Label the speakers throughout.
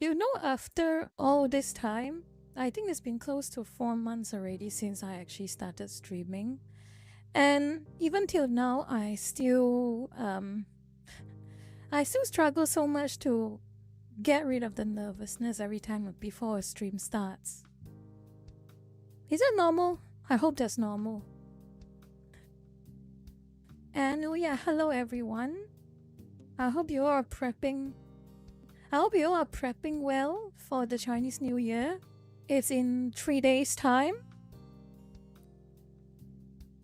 Speaker 1: You know, after all this time, I think it's been close to 4 months already since I actually started streaming. And even till now, I still struggle so much to get rid of the nervousness every time before a stream starts. Is that normal? I hope that's normal. And oh yeah, hello everyone. I hope you all are prepping. I hope you all are prepping well for the Chinese New Year. It's in 3 days' time.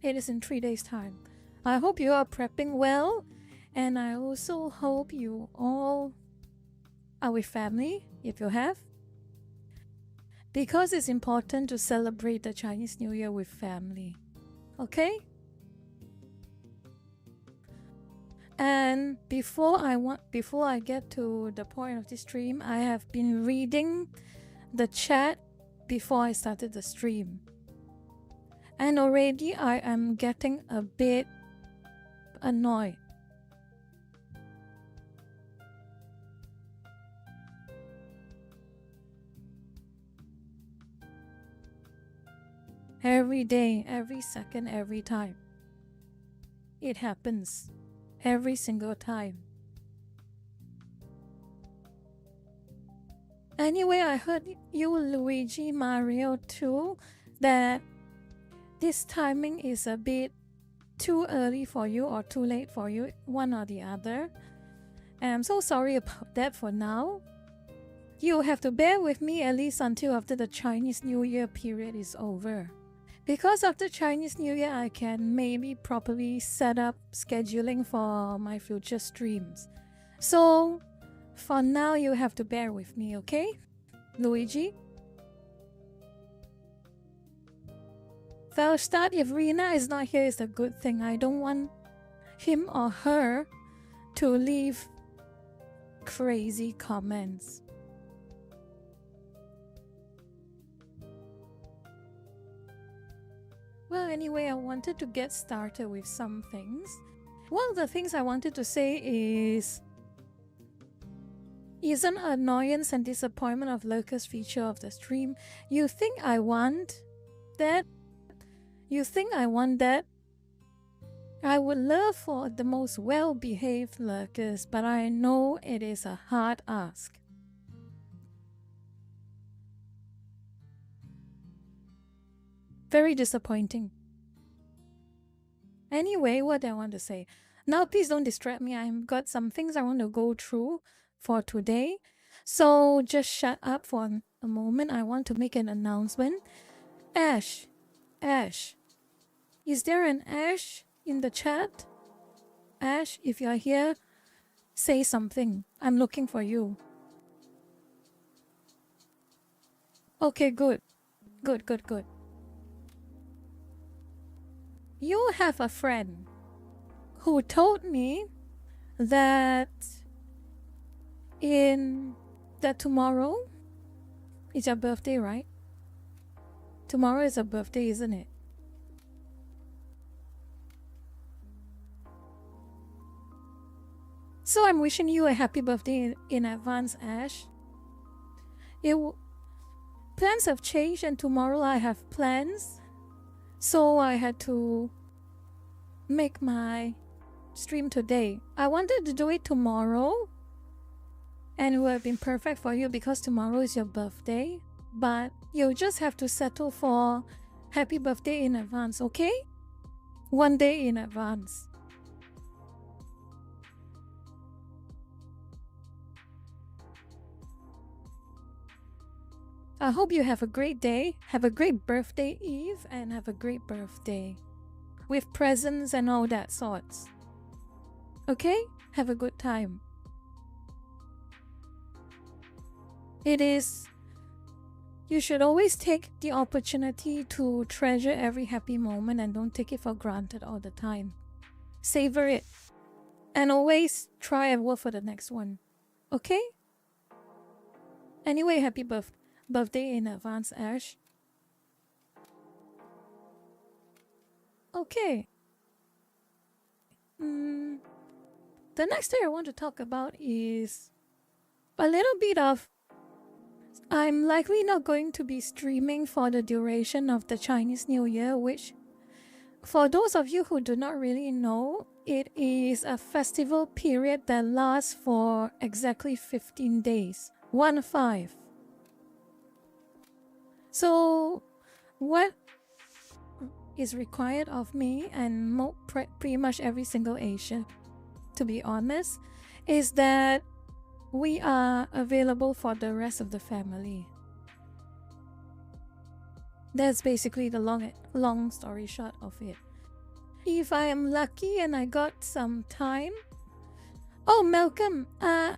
Speaker 1: It is in 3 days' time. I hope you are prepping well, and I also hope you all are with family if you have. Because it's important to celebrate the Chinese New Year with family. Okay? And before I get to the point of this stream, I have been reading the chat before I started the stream. And already I am getting a bit annoyed. Every day, every second, every time. It happens. Every single time. Anyway, I heard you, Luigi, Mario, too, that this timing is a bit too early for you or too late for you, one or the other. And I'm so sorry about that for now. You have to bear with me at least until after the Chinese New Year period is over. Because after Chinese New Year, I can maybe properly set up scheduling for my future streams. So, for now, you have to bear with me, okay? Luigi? Felstad, if Rena is not here, it's a good thing. I don't want him or her to leave crazy comments. Well, anyway, I wanted to get started with some things. One of the things I wanted to say is, isn't annoyance and disappointment of lurkers feature of the stream? You think I want that? You think I want that? I would love for the most well-behaved lurkers, but I know it is a hard ask. Very disappointing. Anyway, what I want to say. Now, please don't distract me. I've got some things I want to go through for today. So just shut up for a moment. I want to make an announcement. Ash. Is there an Ash in the chat? Ash, if you're here, say something. I'm looking for you. Okay, good. Good. You have a friend who told me that tomorrow is your birthday, right? Tomorrow is a birthday, isn't it? So I'm wishing you a happy birthday in advance, Ash. Plans have changed, and tomorrow I have plans. So I had to make my stream today. I wanted to do it tomorrow, and it would have been perfect for you because tomorrow is your birthday. But you'll just have to settle for happy birthday in advance, okay? One day in advance. I hope you have a great day, have a great birthday eve, and have a great birthday. With presents and all that sorts. Okay? Have a good time. You should always take the opportunity to treasure every happy moment and don't take it for granted all the time. Savor it. And always try and work for the next one. Okay? Anyway, happy birthday in advance, Ash. Okay. The next thing I want to talk about is a little bit of I'm likely not going to be streaming for the duration of the Chinese New Year, which, for those of you who do not really know, it is a festival period that lasts for exactly 15 days. 1-5. So, what is required of me and pretty much every single Asian, to be honest, is that we are available for the rest of the family. That's basically the long story short of it. If I am lucky and I got some time. Oh, Malcolm, I'll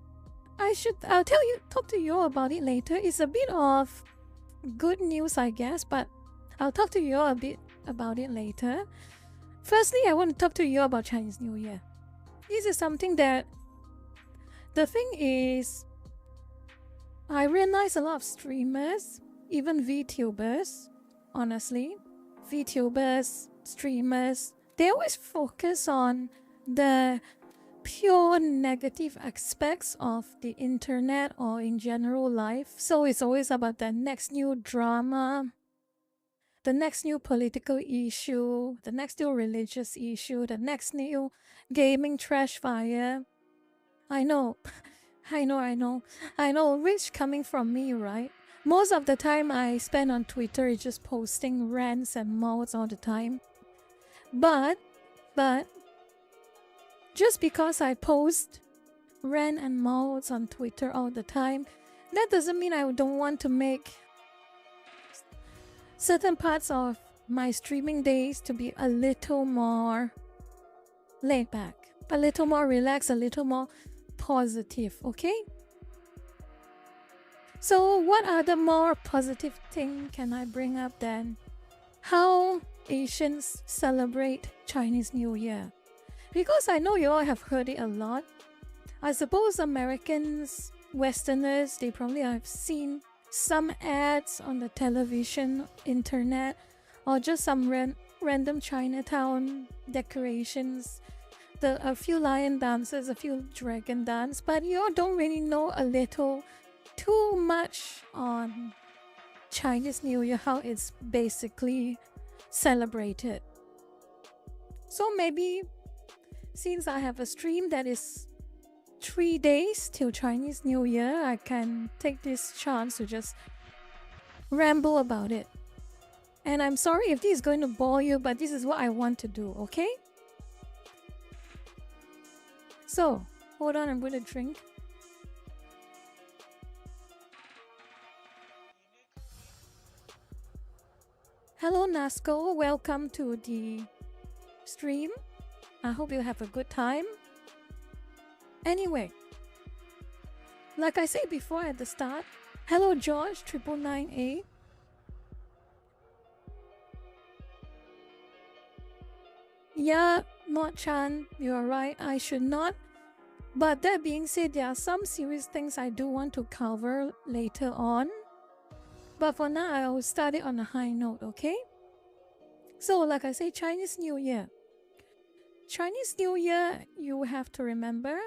Speaker 1: talk to you about it later. It's a bit of good news, I guess, but I'll talk to you a bit about it later. Firstly, I want to talk to you about Chinese New Year. This is something that, the thing is, I realize a lot of streamers, even VTubers, honestly, VTubers, streamers, they always focus on the pure negative aspects of the internet or in general life. So it's always about the next new drama, the next new political issue, the next new religious issue, the next new gaming trash fire. I know, rich coming from me, right? Most of the time I spend on Twitter is just posting rants and mods all the time. But just because I post rant and mods on Twitter all the time, that doesn't mean I don't want to make certain parts of my streaming days to be a little more laid back, a little more relaxed, a little more positive, okay? So what other more positive thing can I bring up than how Asians celebrate Chinese New Year? Because I know you all have heard it a lot. I suppose Americans, Westerners, they probably have seen some ads on the television, internet, or just some random Chinatown decorations, a few lion dances, a few dragon dance, but you all don't really know a little too much on Chinese New Year, how it's basically celebrated. So maybe since I have a stream that is 3 days till Chinese New Year, I can take this chance to just ramble about it. And I'm sorry if this is going to bore you, but this is what I want to do, okay? So, hold on, I'm going to drink. Hello Nasco, welcome to the stream. I hope you have a good time. Anyway, like I said before at the start, hello George 999A. Yeah, Not Chan, you're right, I should not. But that being said, there are some serious things I do want to cover later on. But for now, I will start it on a high note, okay? So, like I say, Chinese New Year. Chinese New Year, you have to remember.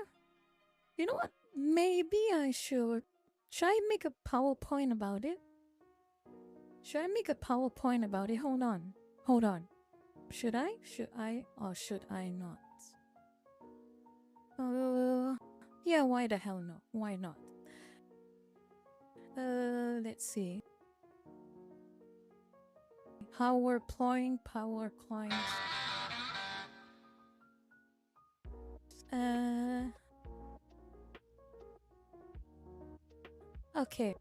Speaker 1: You know what? Maybe I should. Should I make a PowerPoint about it? Should I make a PowerPoint about it? Hold on. Should I? Or should I not? Yeah, why the hell no? Why not? Let's see. PowerPoint. Okay.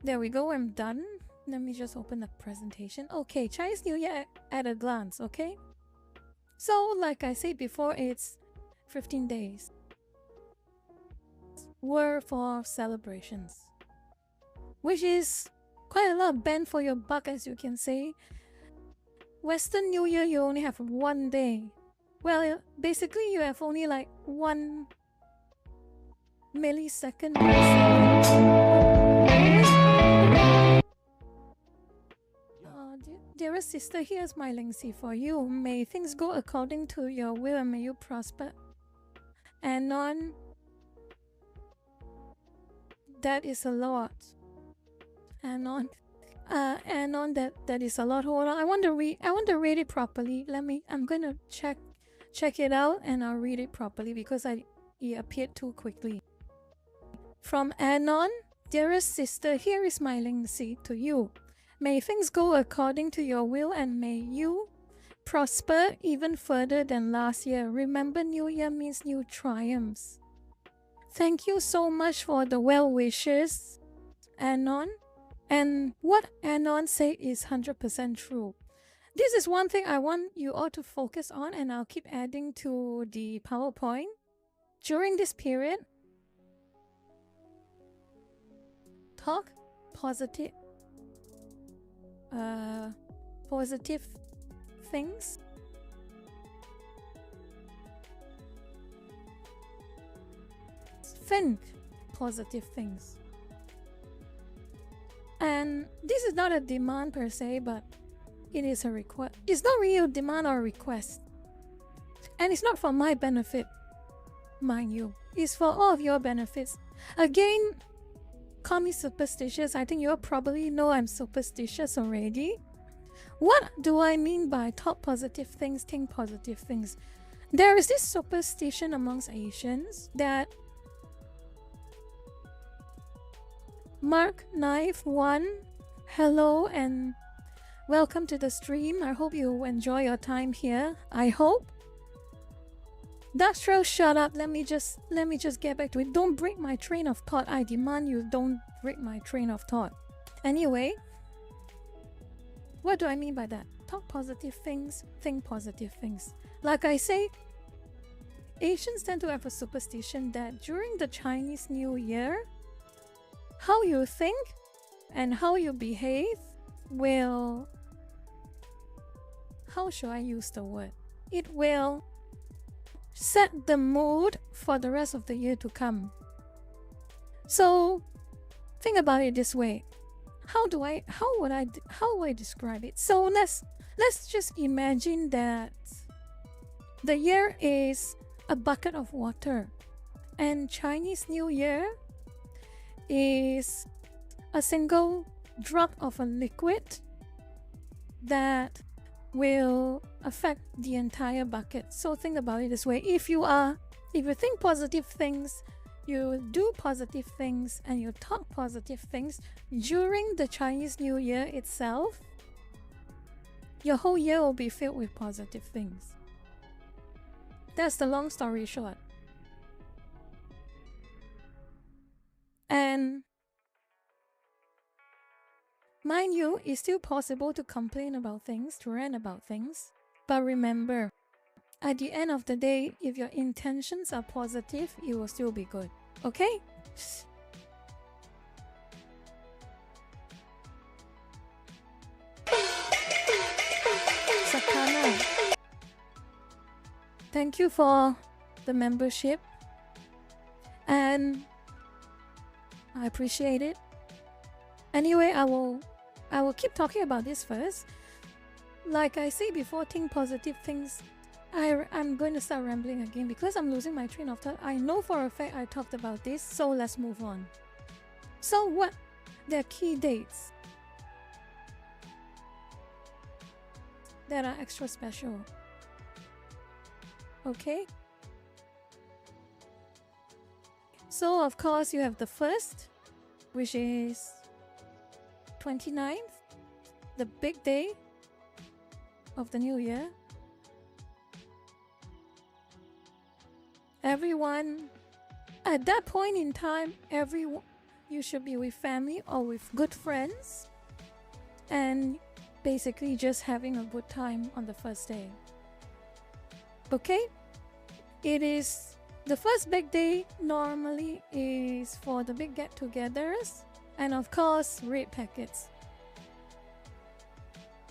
Speaker 1: There we go, I'm done. Let me just open the presentation. Okay, Chinese New Year at a glance, okay? So, like I said before, it's 15 days worth of celebrations, which is quite a lot of bang for your buck, as you can say. Western New Year, you only have 1 day. Well, basically you have only like 1 millisecond. dearest sister, here's my legacy for you. May things go according to your will and may you prosper. Anon, that is a lot. Anon, that is a lot. Hold on, I want to read it properly. I'm gonna check it out and I'll read it properly because it appeared too quickly. From Anon, dearest sister, here is my legacy to you. May things go according to your will and may you prosper even further than last year. Remember, New Year means new triumphs. Thank you so much for the well wishes, Anon. And what Anon said is 100% true. This is one thing I want you all to focus on, and I'll keep adding to the PowerPoint. During this period, talk positive things. Think positive things. And this is not a demand per se, but it is a request. It's not really a demand or a request. And it's not for my benefit, mind you. It's for all of your benefits. Again, call me superstitious. I think you all probably know I'm superstitious already. What do I mean by talk positive things, think positive things? There is this superstition amongst Asians that Mark Knife 1, hello and welcome to the stream. I hope you enjoy your time here. I hope. Dastro, shut up. Let me just get back to it. Don't break my train of thought. I demand you don't break my train of thought. Anyway, what do I mean by that? Talk positive things, think positive things. Like I say, Asians tend to have a superstition that during the Chinese New Year, how you think and how you behave will, how should I use the word? It will set the mood for the rest of the year to come. So think about it this way. How would I describe it? So let's just imagine that the year is a bucket of water and Chinese New Year is a single drop of a liquid that will affect the entire bucket. So think about it this way. If you think positive things, you do positive things, and you talk positive things during the Chinese New Year itself, your whole year will be filled with positive things. That's the long story short. And mind you, it's still possible to complain about things, to rant about things. But remember, at the end of the day, if your intentions are positive, it will still be good. Okay? Sakana, thank you for the membership. And I appreciate it. Anyway, I will keep talking about this first. Like I say before, think positive things. I'm going to start rambling again because I'm losing my train of thought. I know for a fact I talked about this, so let's move on. So what? There are key dates that are extra special. Okay? So of course you have the first, which is 29th, the big day of the new year. Everyone, at that point in time, you should be with family or with good friends and basically just having a good time on the first day. Okay? It is the first big day normally is for the big get-togethers and of course red packets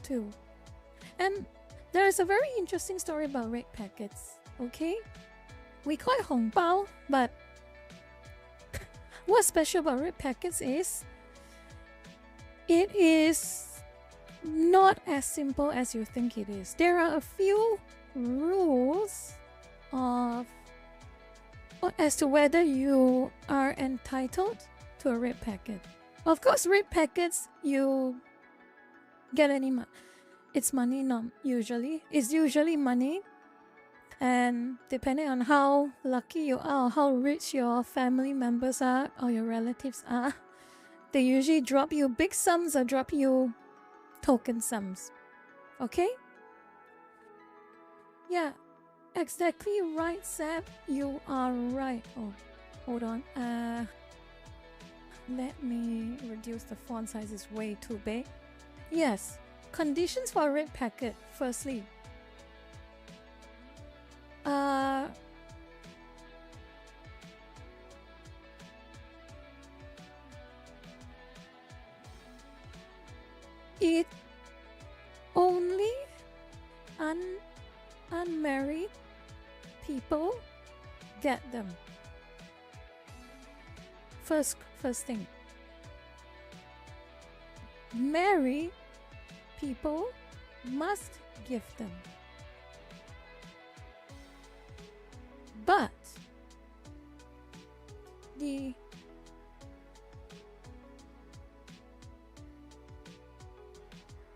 Speaker 1: too. And there is a very interesting story about red packets. Okay? We call it Hong Bao, but what's special about red packets is it is not as simple as you think it is. There are a few rules of as to whether you are entitled to a red packet. Of course, red packets, you get any money. It's money, not usually. It's usually money. And depending on how lucky you are, or how rich your family members are, or your relatives are, they usually drop you big sums or drop you token sums. Okay? Yeah, exactly right, Seb. You are right. Oh, hold on. Let me reduce the font size. It's way too big. Yes. Conditions for a red packet. Firstly, it only unmarried people get them. First thing. Married people must give them. But the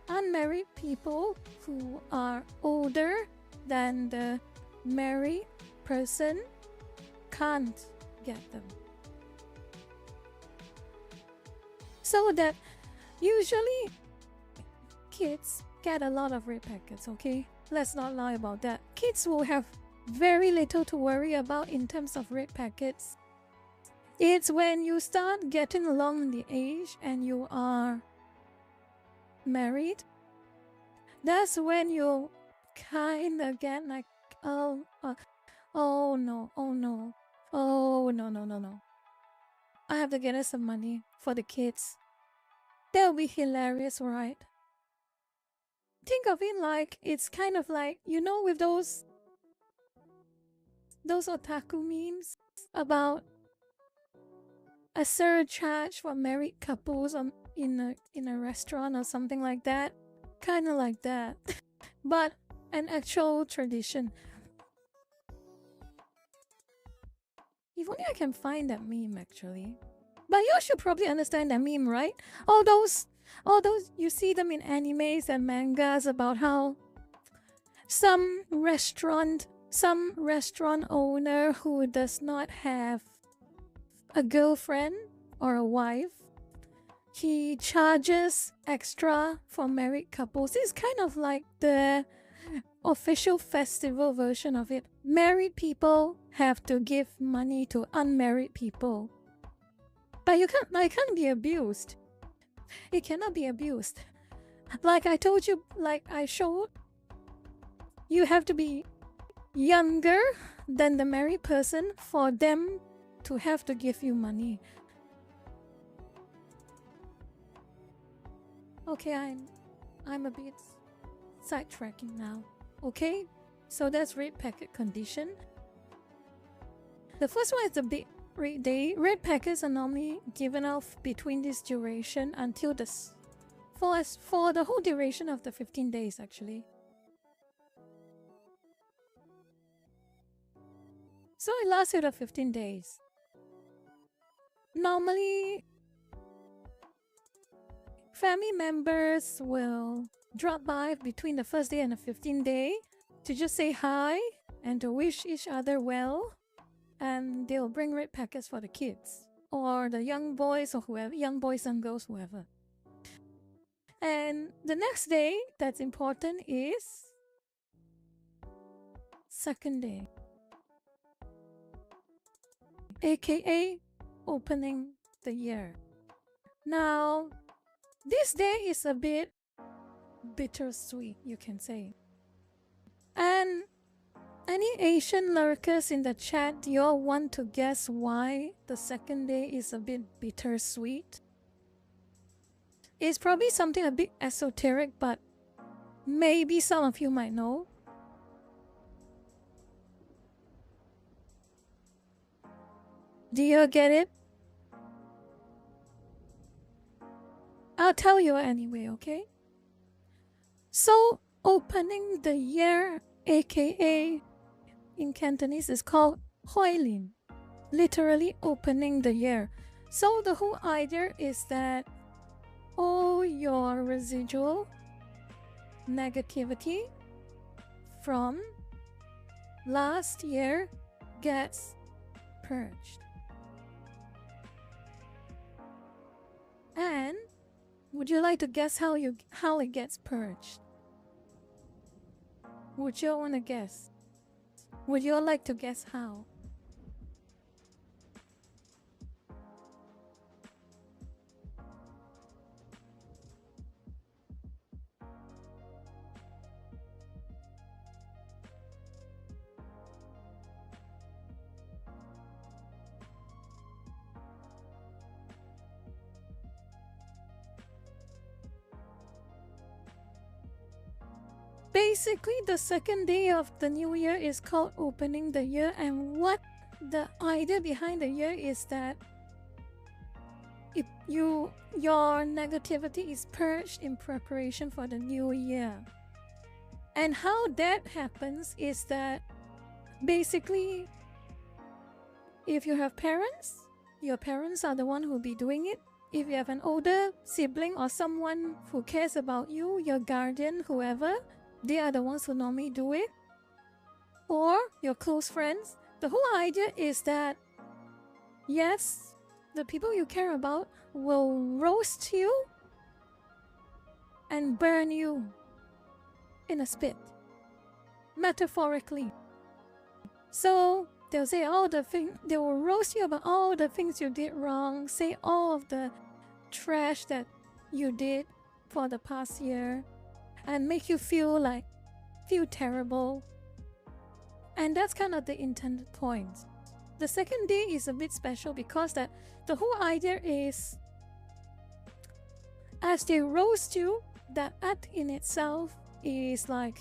Speaker 1: unmarried people who are older than the married person can't get them. So that usually kids get a lot of red packets, okay? Let's not lie about that. Kids will have very little to worry about in terms of red packets. It's when you start getting along in the age and you are married, that's when you kind of get like, oh no, I have to get us some money for the kids. That'll be hilarious, right? Think of it like, it's kind of like, you know, with those otaku memes about a surcharge for married couples in a restaurant or something like that. Kind of like that. But an actual tradition. If only I can find that meme, actually. But you should probably understand that meme, right? All those, you see them in animes and mangas about how some restaurant owner who does not have a girlfriend or a wife, he charges extra for married couples. It's kind of like the official festival version of it. Married people have to give money to unmarried people. But it can't be abused. It cannot be abused. Like I told you, like I showed, you have to be younger than the married person for them to have to give you money. Okay, I'm a bit sidetracking now. Okay, so that's red packet condition. The first one is the big red day. Red packets are normally given out between this duration until for the whole duration of the 15 days actually. So it lasts you the 15 days. Normally, family members will drop by between the first day and the 15th day to just say hi and to wish each other well, and they'll bring red packets for the kids or the young boys or whoever, young boys and girls, whoever. And the next day that's important is second day, aka opening the year. Now, this day is a bit bittersweet, you can say. And any Asian lurkers in the chat, do you all want to guess why the second day is a bit bittersweet? It's probably something a bit esoteric, but maybe some of you might know. Do you get it? I'll tell you anyway, okay? So opening the year, aka in Cantonese, is called Hoi Lin, literally opening the year. So the whole idea is that all your residual negativity from last year gets purged. And would you like to guess how it gets purged? Would you want to guess? Would you like to guess how? Basically, the second day of the new year is called opening the year, and what the idea behind the year is that if your negativity is purged in preparation for the new year. And how that happens is that basically, if you have parents, your parents are the one who will be doing it. If you have an older sibling or someone who cares about you, your guardian, whoever, they are the ones who normally do it. Or your close friends. The whole idea is that, yes, the people you care about will roast you and burn you in a spit, metaphorically. So they'll say they will roast you about all the things you did wrong, say all of the trash that you did for the past year, and make you feel terrible. And that's kind of the intended point. The second day is a bit special because that the whole idea is, as they roast you, that act in itself is like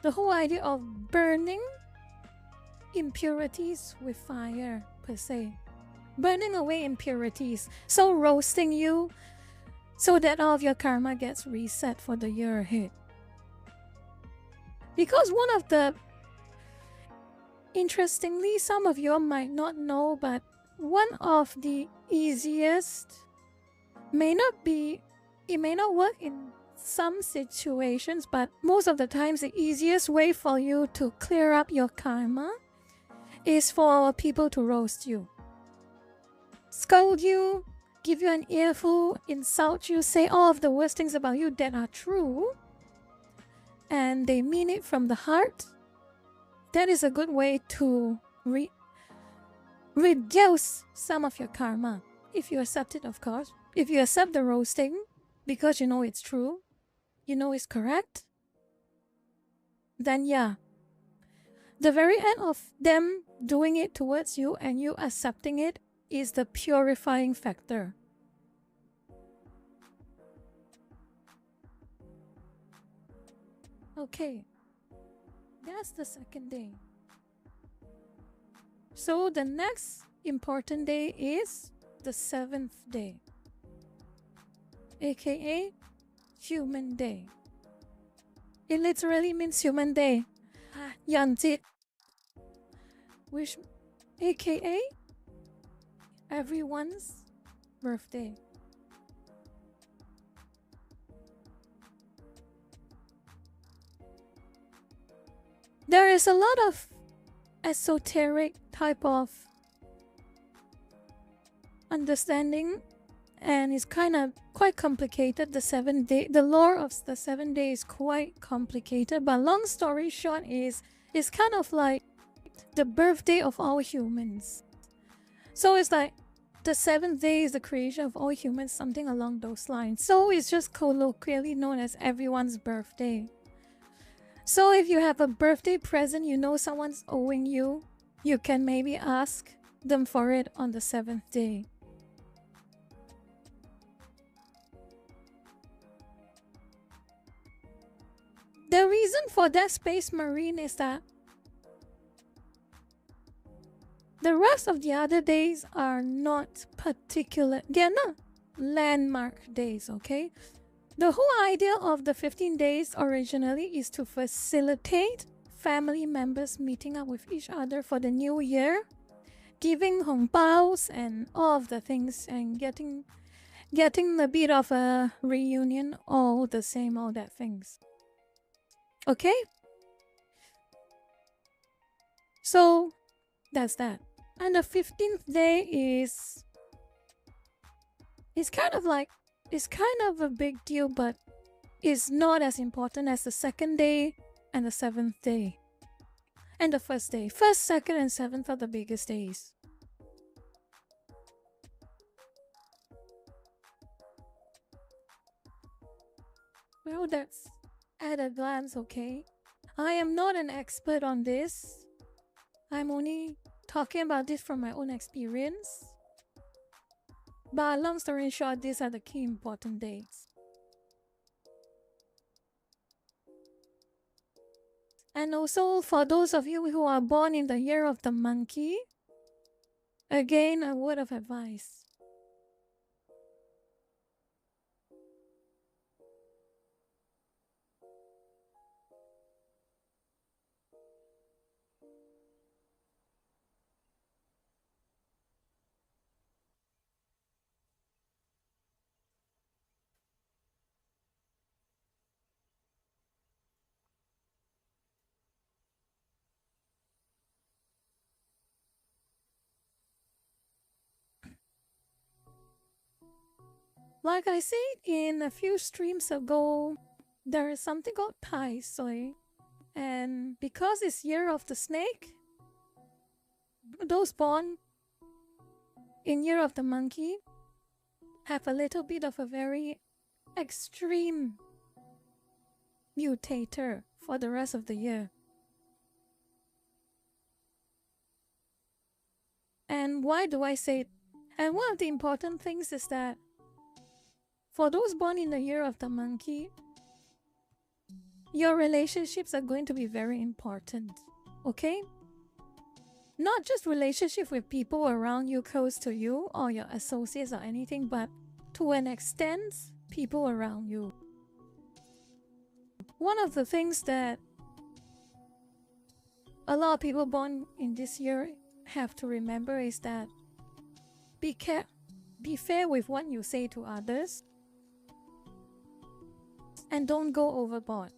Speaker 1: the whole idea of burning impurities with fire, per se. Burning away impurities. So roasting you so that all of your karma gets reset for the year ahead. Because one of the, interestingly, some of you might not know, but one of the easiest, it may not work in some situations, but most of the times the easiest way for you to clear up your karma is for people to roast you. Scold you, give you an earful, insult you, say all of the worst things about you that are true, and they mean it from the heart. That is a good way to reduce some of your karma. If you accept it, of course. If you accept the roasting because you know it's true, you know it's correct, then yeah. The very end of them doing it towards you and you accepting it is the purifying factor. Okay, that's the second day. So the next important day is the seventh day, aka Human Day. It literally means Human Day, Yanjit, which aka everyone's birthday. There is a lot of esoteric type of understanding, and it's kind of quite complicated. The lore of the 7 days is quite complicated, but long story short is it's kind of like the birthday of all humans. So it's like the 7th day is the creation of all humans, something along those lines. So it's just colloquially known as everyone's birthday. So if you have a birthday present you know someone's owing you, you can maybe ask them for it on the 7th day. The reason for that Space Marine is that the rest of the other days are not particular. They're not landmark days, okay? The whole idea of the 15 days originally is to facilitate family members meeting up with each other for the new year, giving hongbaos and all of the things, and getting a bit of a reunion, all the same, all that things. Okay? So that's that. And the 15th day is kind of a big deal, but it's not as important as the second day and the 7th day. And the first day. First, second, and 7th are the biggest days. Well, that's at a glance, okay? I am not an expert on this. I'm only talking about this from my own experience. But long story short, these are the key important dates. And also, for those of you who are born in the year of the monkey, again, a word of advice. Like I said in a few streams ago, there is something called Tai Sui. And because it's year of the snake, those born in year of the monkey have a little bit of a very extreme mutator for the rest of the year. And why do I say it? And one of the important things is that for those born in the year of the monkey, your relationships are going to be very important, okay? Not just relationship with people around you, close to you, or your associates or anything, but to an extent, people around you. One of the things that a lot of people born in this year have to remember is that be fair with what you say to others, and don't go overboard.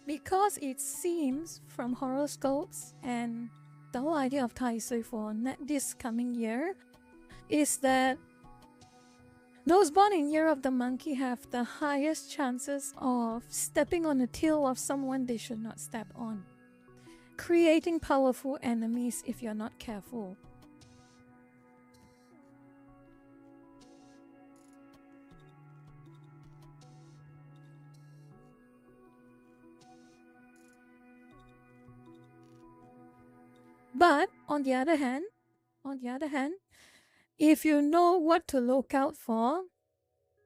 Speaker 1: Because it seems from horoscopes and the whole idea of Tai Sui for this coming year is that those born in year of the monkey have the highest chances of stepping on the tail of someone they should not step on, creating powerful enemies if you're not careful. But on the other hand, if you know what to look out for,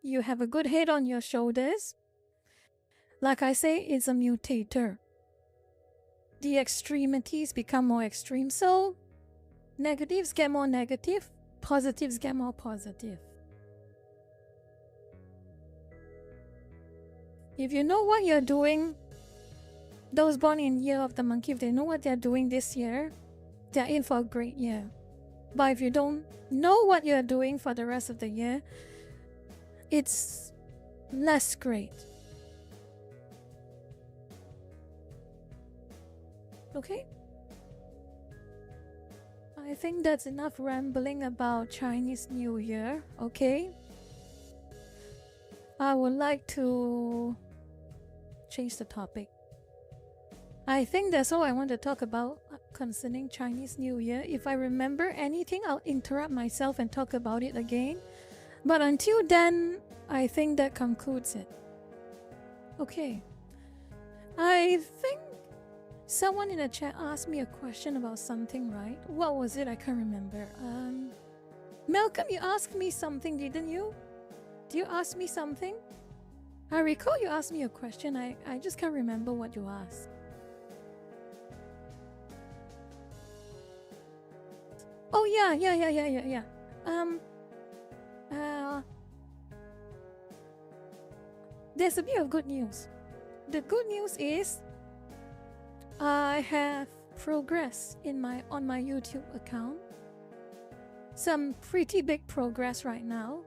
Speaker 1: you have a good head on your shoulders. Like I say, it's a mutator. The extremities become more extreme, so negatives get more negative, positives get more positive. If you know what you're doing, those born in year of the monkey, if they know what they're doing this year, they're in for a great year. But if you don't know what you're doing for the rest of the year, it's less great. Okay? I think that's enough rambling about Chinese New Year, okay? I would like to change the topic. I think that's all I want to talk about concerning Chinese New Year. If I remember anything, I'll interrupt myself and talk about it again. But until then, I think that concludes it. Okay. I think someone in the chat asked me a question about something, right? What was it? I can't remember. Malcolm, you asked me something, didn't you? Did you ask me something? I recall you asked me a question. I just can't remember what you asked. Oh yeah. there's a bit of good news. The good news is I have progress on my YouTube account. Some pretty big progress right now.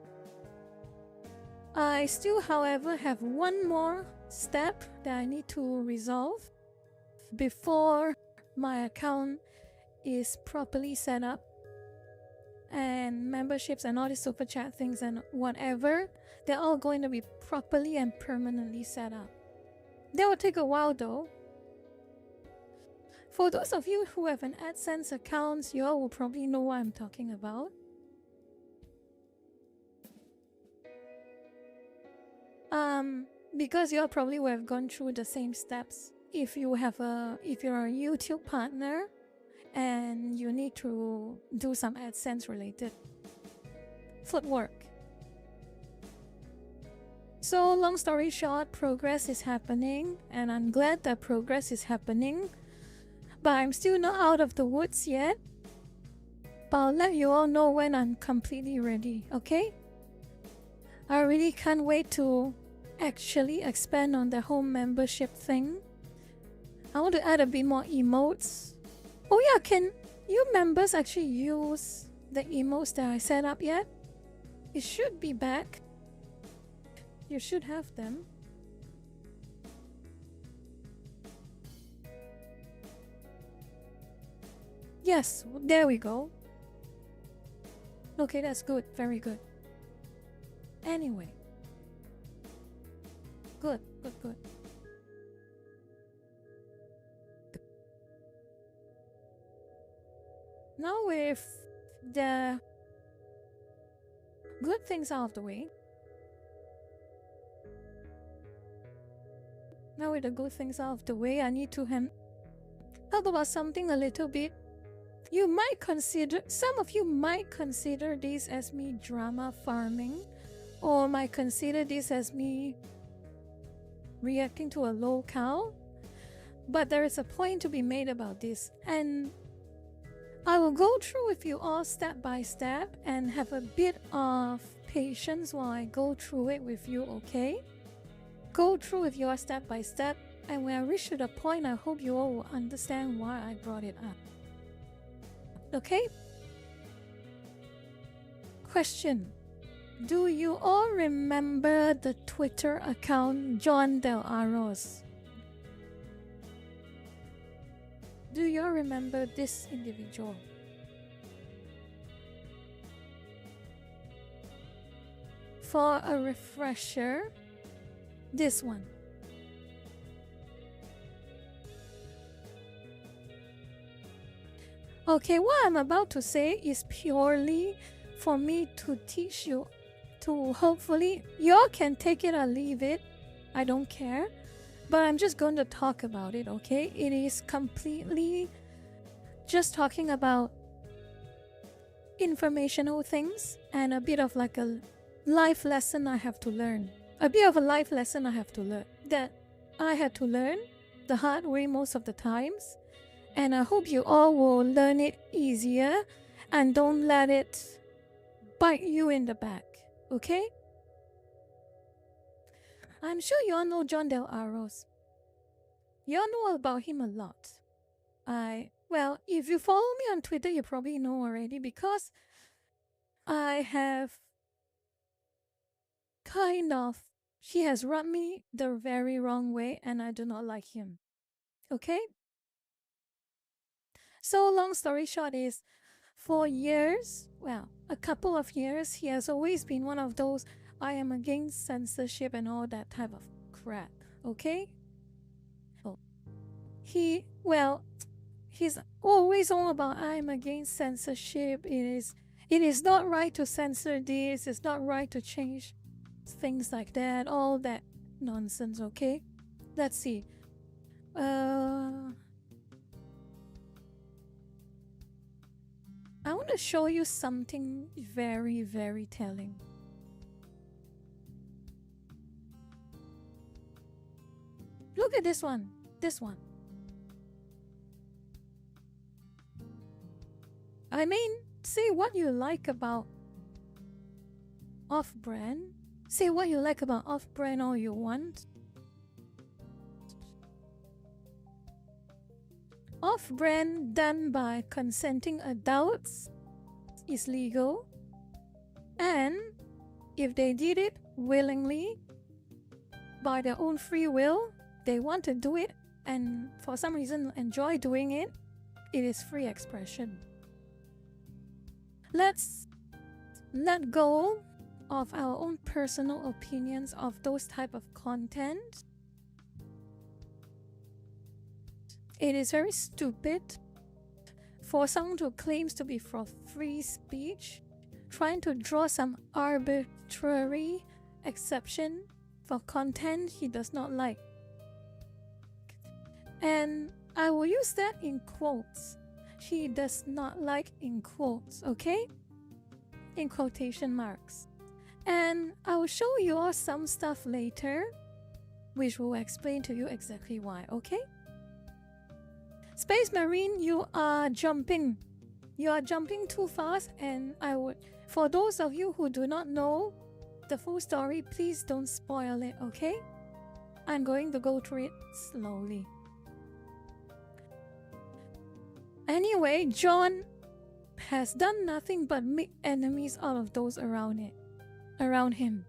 Speaker 1: I still, however, have one more step that I need to resolve before my account is properly set up, and memberships and all these super chat things and whatever, they're all going to be properly and permanently set up. That will take a while though. For those of you who have an AdSense account, you all will probably know what I'm talking about. Because you all probably would have gone through the same steps. If you're a YouTube partner and you need to do some AdSense related footwork. So long story short, progress is happening, and I'm glad that progress is happening, but I'm still not out of the woods yet. But I'll let you all know when I'm completely ready, okay? I really can't wait to actually expand on the whole membership thing. I want to add a bit more emotes. Oh yeah, can you members actually use the emotes that I set up yet? It should be back. You should have them. Yes, there we go. Okay, that's good. Very good. Anyway. Good. Now with the good things out of the way. I need to talk about something a little bit. Some of you might consider this as me drama farming, or might consider this as me reacting to a locale. But there is a point to be made about this, and I will go through with you all step by step, and have a bit of patience while I go through it with you, okay? Go through with you all step by step, and when I reach to the point, I hope you all will understand why I brought it up. Okay? Question. Do you all remember the Twitter account John Del Aros? Do you all remember this individual? For a refresher, this one. Okay, what I'm about to say is purely for me to teach you, to hopefully, you all can take it or leave it, I don't care, but I'm just going to talk about it, okay? It is completely just talking about informational things and a bit of like a life lesson I have to learn. That I had to learn the hard way most of the times. And I hope you all will learn it easier and don't let it bite you in the back, okay? I'm sure you all know John Del Aros. You all know about him a lot. Well, if you follow me on Twitter, you probably know already, because I have he has rubbed me the very wrong way, and I do not like him. Okay? So long story short is, for years, well, a couple of years, he has always been one of those I am against censorship and all that type of crap, okay? He's always all about I'm against censorship, it is not right to censor this, it's not right to change things like that, all that nonsense, okay? Let's see. I want to show you something very, very telling. Look at this one. I mean, say what you like about Offbrand, Say what you like about Offbrand all you want. Offbrand done by consenting adults is legal, and if they did it willingly by their own free will, they want to do it and for some reason enjoy doing it, it is free expression. Let's let go of our own personal opinions of those type of content. It is very stupid for someone who claims to be for free speech, trying to draw some arbitrary exception for content he does not like. And I will use that in quotes. He does not like in quotes, okay? In quotation marks. And I will show you all some stuff later, which will explain to you exactly why, okay? Space Marine, you are jumping. You are jumping too fast, and for those of you who do not know the full story, please don't spoil it, okay? I'm going to go through it slowly. Anyway, John has done nothing but make enemies out of those around him.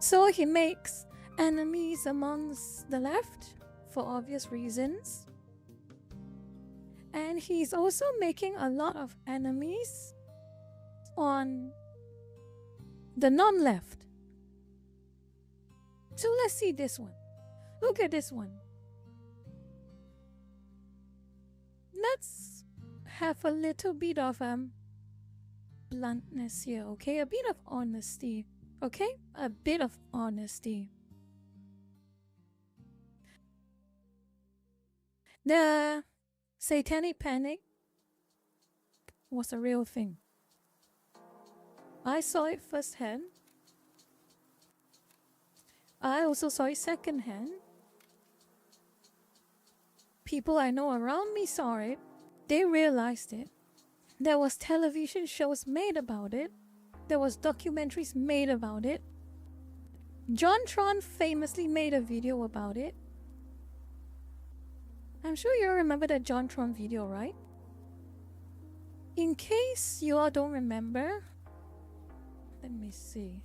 Speaker 1: So he makes enemies amongst the left for obvious reasons. And he's also making a lot of enemies on the non-left. So let's see this one. Look at this one. Let's have a little bit of bluntness here, okay? A bit of honesty, okay? A bit of honesty. The Satanic Panic was a real thing. I saw it firsthand. I also saw it secondhand. People I know around me saw it. They realized it. There was television shows made about it. There was documentaries made about it. Tron famously made a video about it. I'm sure you remember that Tron video, right? In case you all don't remember, let me see.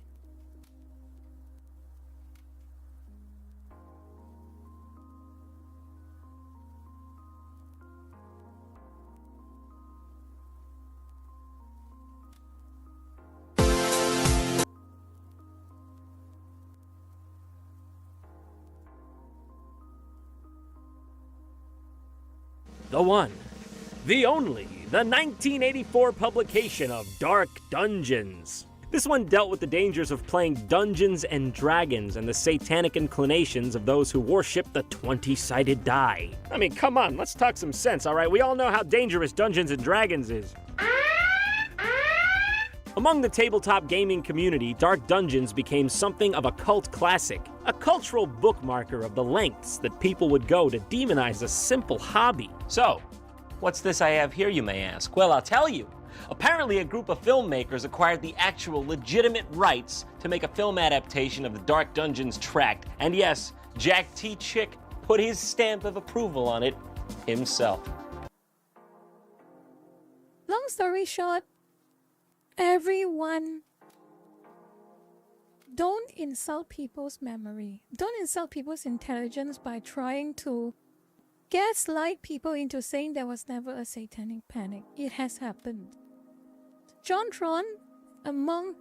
Speaker 2: The one, the only, the 1984 publication of Dark Dungeons. This one dealt with the dangers of playing Dungeons and Dragons and the satanic inclinations of those who worship the 20-sided die. I mean, come on, let's talk some sense, alright? We all know how dangerous Dungeons and Dragons is. Among the tabletop gaming community, Dark Dungeons became something of a cult classic, a cultural bookmarker of the lengths that people would go to demonize a simple hobby.
Speaker 3: So, what's this I have here, you may ask? Well, I'll tell you. Apparently, a group of filmmakers acquired the actual legitimate rights to make a film adaptation of the Dark Dungeons tract, and yes, Jack T. Chick put his stamp of approval on it himself.
Speaker 1: Long story short, everyone, don't insult people's memory. Don't insult people's intelligence by trying to gaslight people into saying there was never a satanic panic. It has happened. Tron, among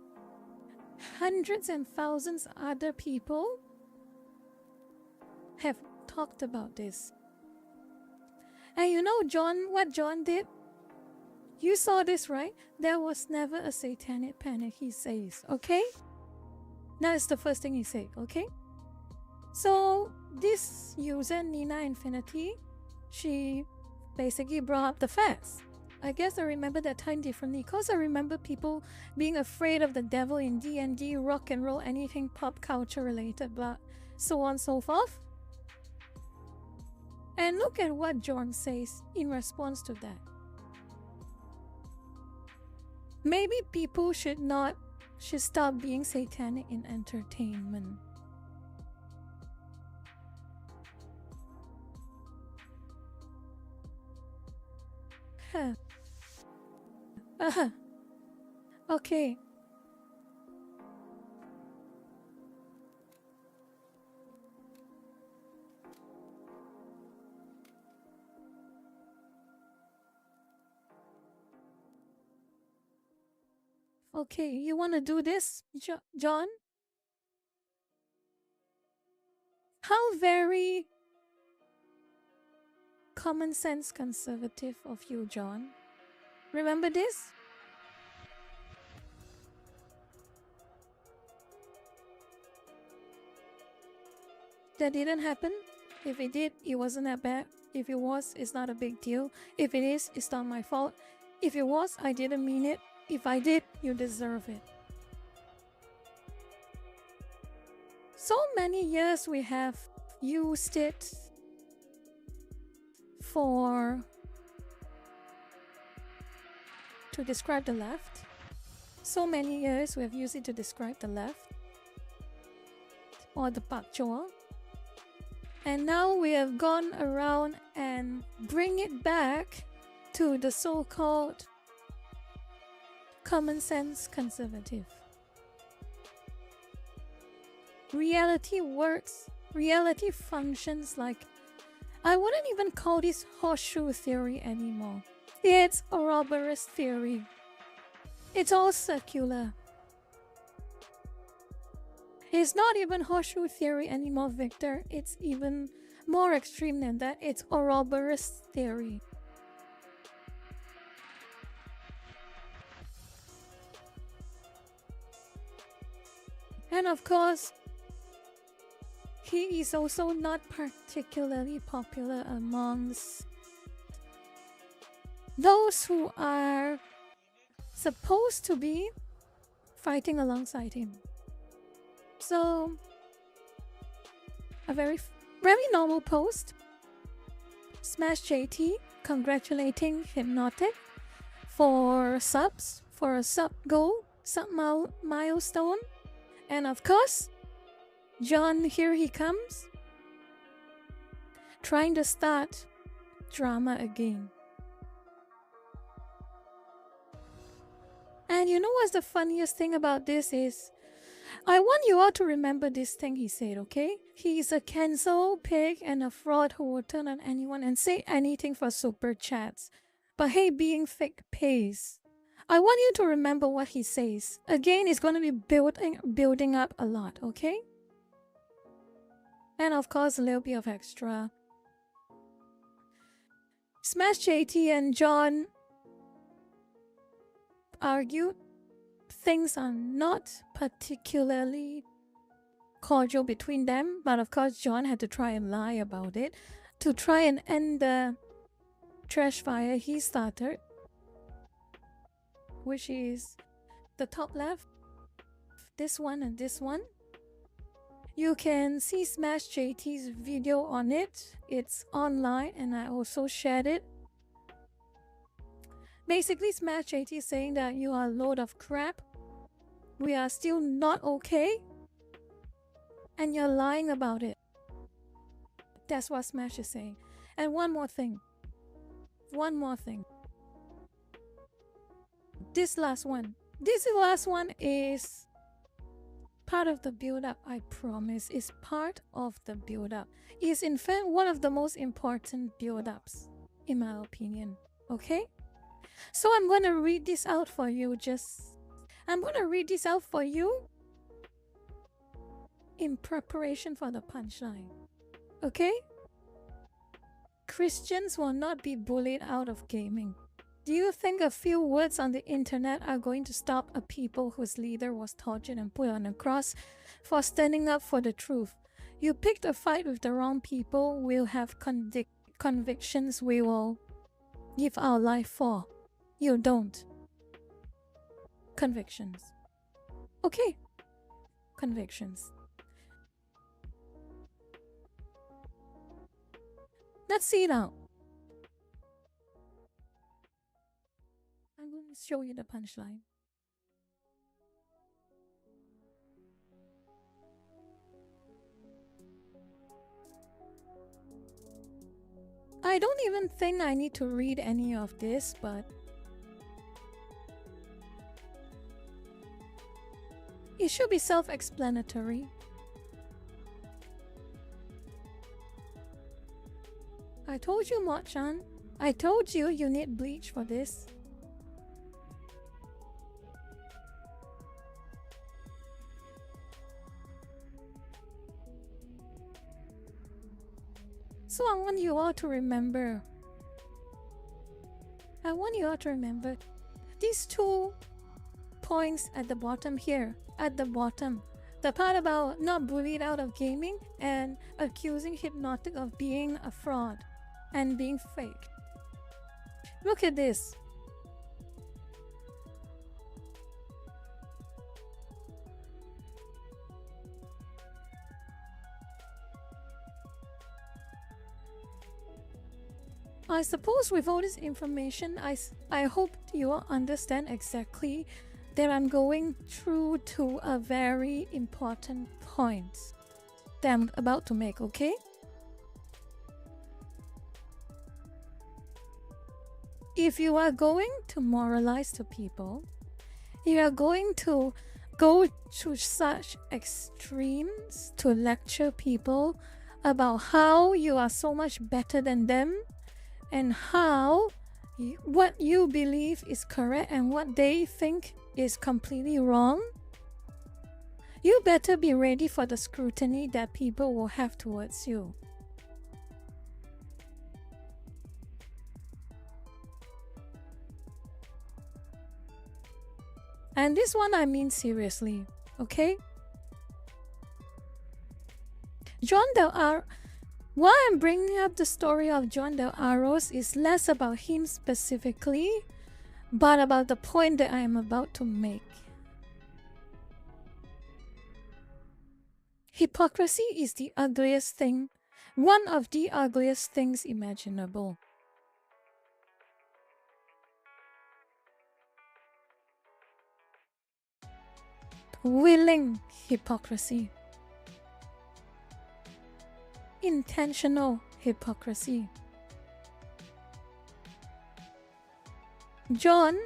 Speaker 1: hundreds and thousands other people, have talked about this. And you know what John did? You saw this, right? There was never a satanic panic, he says, okay? That's the first thing he said, okay? So, this user, Nina Infinity, she basically brought up the facts. I guess I remember that time differently because I remember people being afraid of the devil in D&D, rock and roll, anything pop culture related, blah, so on and so forth. And look at what John says in response to that. Maybe people should not should stop being satanic in entertainment. Huh. Okay. Okay, you want to do this, John? How very common sense conservative of you, John. Remember this? That didn't happen. If it did, it wasn't that bad. If it was, it's not a big deal. If it is, it's not my fault. If it was, I didn't mean it. If I did, you deserve it. So many years we have used it to describe the left. So many years we have used it to describe the left or the pak chua. And now we have gone around and bring it back to the so-called common sense conservative. Reality works. Reality functions like, I wouldn't even call this horseshoe theory anymore. It's Ouroboros theory. It's all circular. It's not even horseshoe theory anymore, Victor. It's even more extreme than that. It's Ouroboros theory. And of course, he is also not particularly popular amongst those who are supposed to be fighting alongside him. So, a very normal post. Smash JT congratulating Hypnotic for subs, for a sub goal, sub milestone. And of course, John, here he comes, trying to start drama again. And you know what's the funniest thing about this is, I want you all to remember this thing he said, okay? He's a cancel pig and a fraud who will turn on anyone and say anything for super chats. But hey, being fake pays. I want you to remember what he says. Again, it's going to be building up a lot, okay? And of course, a little bit of extra. Smash JT and John argued things are not particularly cordial between them, but of course John had to try and lie about it to try and end the trash fire he started, which is the top left, this one and this one. You can see Smash JT's video on it. It's online and I also shared it. Basically, Smash JT is saying that you are a load of crap. We are still not okay. And you're lying about it. That's what Smash is saying. And one more thing. This last one is part of the build-up, I promise. Is part of the build-up. Is in fact one of the most important build-ups, in my opinion. Okay? So I'm going to read this out for you. In preparation for the punchline. Okay? Christians will not be bullied out of gaming. Do you think a few words on the internet are going to stop a people whose leader was tortured and put on a cross for standing up for the truth? You picked a fight with the wrong people. We'll have convictions we will give our life for. You don't. Convictions. Okay. Convictions. Let's see now. I'm going to show you the punchline. I don't even think I need to read any of this, but it should be self-explanatory. I told you, Mo-chan. I told you you need bleach for this. So I want you all to remember. These 2 points at the bottom here. At the bottom. The part about not bullied out of gaming and accusing Hypnotic of being a fraud and being fake. Look at this. I suppose with all this information, I hope you all understand exactly that I'm going through to a very important point that I'm about to make, okay? If you are going to moralize to people, you are going to go to such extremes to lecture people about how you are so much better than them and how what you believe is correct and what they think is completely wrong, you better be ready for the scrutiny that people will have towards you. And this one I mean seriously, okay? Why I'm bringing up the story of John Del Aros is less about him specifically, but about the point that I am about to make. Hypocrisy is the ugliest thing, one of the ugliest things imaginable. Willing hypocrisy. Intentional hypocrisy. John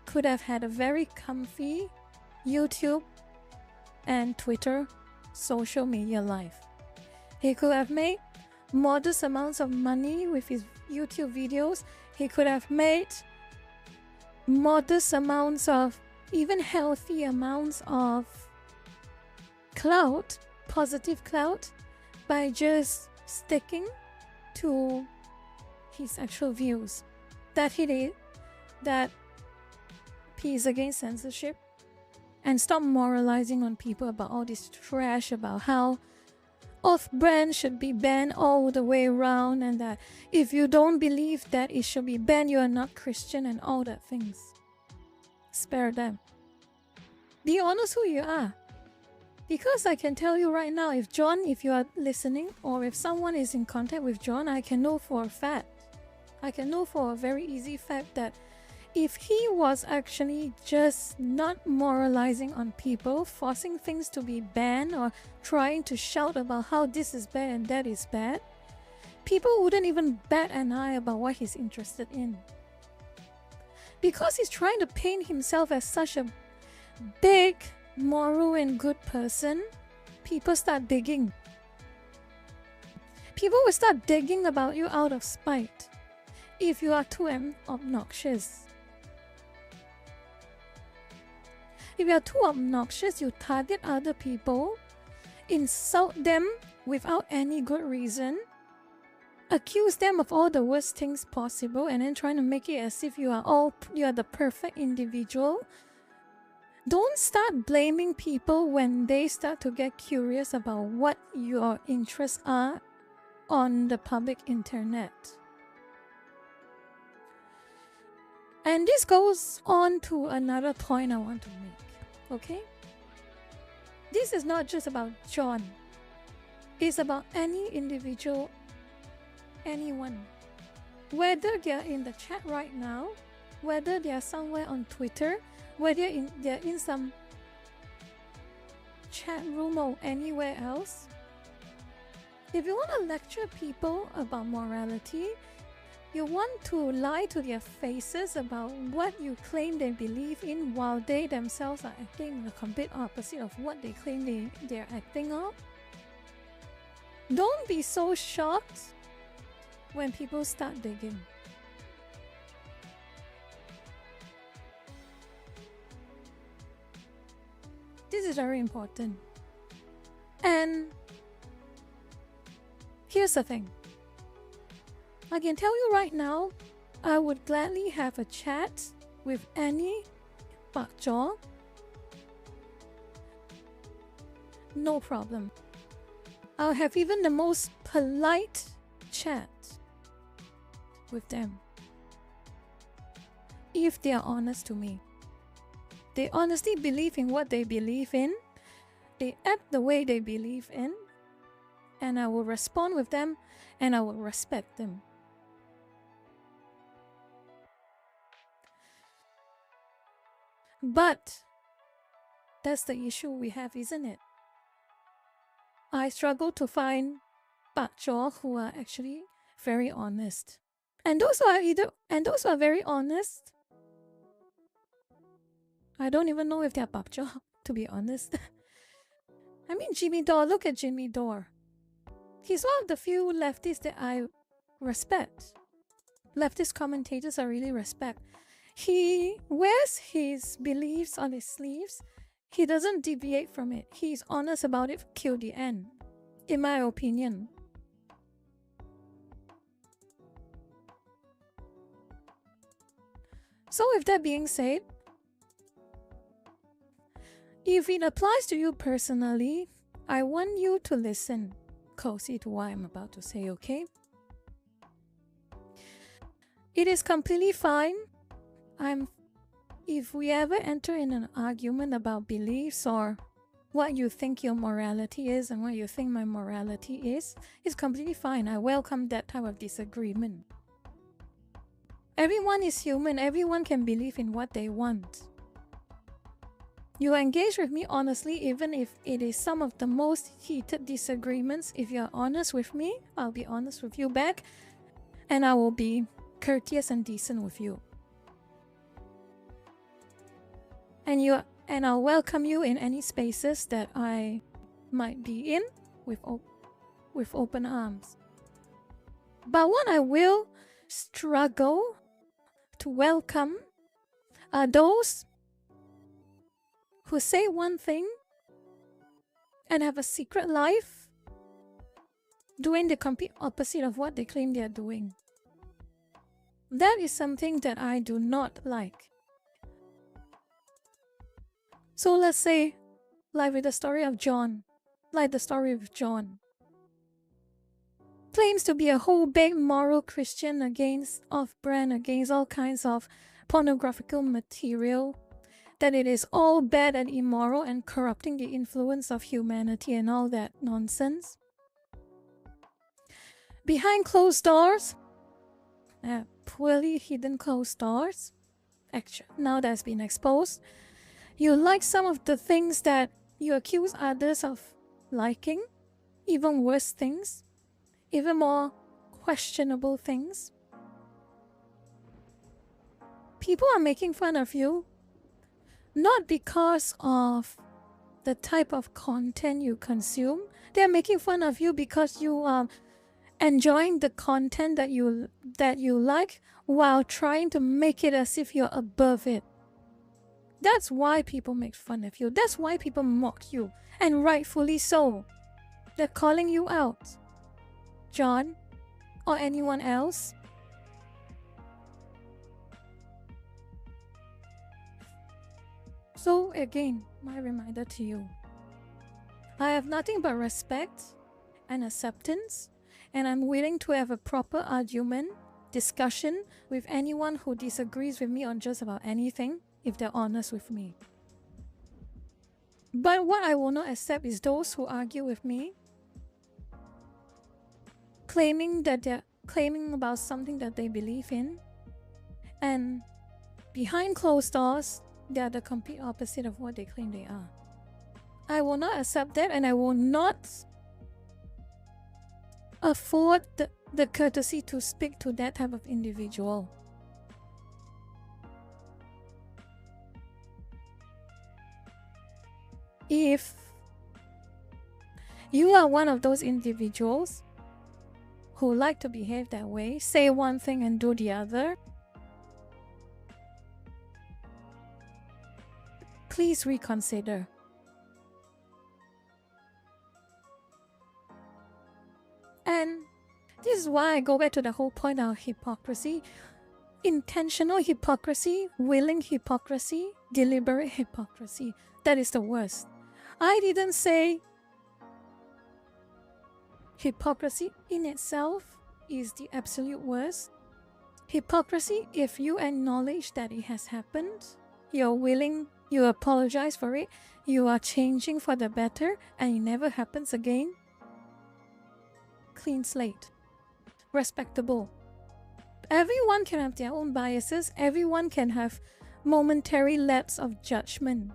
Speaker 1: could have had a very comfy YouTube and Twitter social media life. He could have made modest amounts of money with his YouTube videos. He could have made modest amounts of, even healthy amounts of clout, positive clout, by just sticking to his actual views that he's against censorship and stop moralizing on people about all this trash about how Offbrand should be banned all the way around and that if you don't believe that it should be banned, you are not Christian and all that things. Spare them. Be honest who you are. Because I can tell you right now, if you are listening, or if someone is in contact with John, I can know for a fact. I can know for a very easy fact that if he was actually just not moralizing on people, forcing things to be banned or trying to shout about how this is bad and that is bad, people wouldn't even bat an eye about what he's interested in. Because he's trying to paint himself as such a big, moral and good person, people start digging. People will start digging about you out of spite if you are too obnoxious. If you are too obnoxious, you target other people, insult them without any good reason, accuse them of all the worst things possible, and then trying to make it as if you are the perfect individual. Don't start blaming people when they start to get curious about what your interests are on the public internet. And this goes on to another point I want to make, okay? This is not just about John. It's about any individual, anyone. Whether they are in the chat right now, whether they are somewhere on Twitter, whether they're in some chat room or anywhere else, If you want to lecture people about morality, you want to lie to their faces about what you claim they believe in while they themselves are acting the complete opposite of what they claim they're acting on. Don't be so shocked when people start digging. This is very important. And here's the thing. I can tell you right now, I would gladly have a chat with any bak jaw. No problem. I'll have even the most polite chat with them if they are honest to me. They honestly believe in what they believe in. They act the way they believe in. And I will respond with them and I will respect them. But that's the issue we have, isn't it? I struggle to find bak jaw who are actually very honest. And those who are very honest, I don't even know if they're bak jaw, to be honest. I mean, Jimmy Dore, look at Jimmy Dore. He's one of the few leftists that I respect. Leftist commentators I really respect. He wears his beliefs on his sleeves. He doesn't deviate from it. He's honest about it till the end, in my opinion. So with that being said, if it applies to you personally, I want you to listen closely to what I'm about to say, okay? It is completely fine. If we ever enter in an argument about beliefs or what you think your morality is and what you think my morality is, it's completely fine. I welcome that type of disagreement. Everyone is human. Everyone can believe in what they want. You engage with me honestly, even if it is some of the most heated disagreements. If you're honest with me, I'll be honest with you back, and I will be courteous and decent with you. And I'll welcome you in any spaces that I might be in with open arms. But what I will struggle to welcome are those who say one thing and have a secret life doing the complete opposite of what they claim they are doing. That is something that I do not like. So let's say, like with the story of John, claims to be a whole baked moral Christian against Offbrand, against all kinds of pornographical material, that it is all bad and immoral and corrupting the influence of humanity and all that nonsense. Behind closed doors, poorly hidden closed doors, actually, now that's been exposed, you like some of the things that you accuse others of liking, even worse things, even more questionable things. People are making fun of you, not because of the type of content you consume. They're making fun of you because you are enjoying the content that you like while trying to make it as if you're above it. That's why people make fun of you. That's why people mock you. And rightfully so. They're calling you out. John, or anyone else. So again, my reminder to you. I have nothing but respect and acceptance, and I'm willing to have a proper argument, discussion with anyone who disagrees with me on just about anything, if they're honest with me. But what I will not accept is those who argue with me, claiming about something that they believe in, and behind closed doors, they are the complete opposite of what they claim they are. I will not accept that, and I will not afford the courtesy to speak to that type of individual. If you are one of those individuals who like to behave that way, say one thing and do the other, please reconsider. And this is why I go back to the whole point of hypocrisy. Intentional hypocrisy, willing hypocrisy, deliberate hypocrisy. That is the worst. I didn't say hypocrisy in itself is the absolute worst. Hypocrisy, if you acknowledge that it has happened, you're willing, you apologize for it, you are changing for the better, and it never happens again. Clean slate. Respectable. Everyone can have their own biases. Everyone can have momentary lapse of judgment.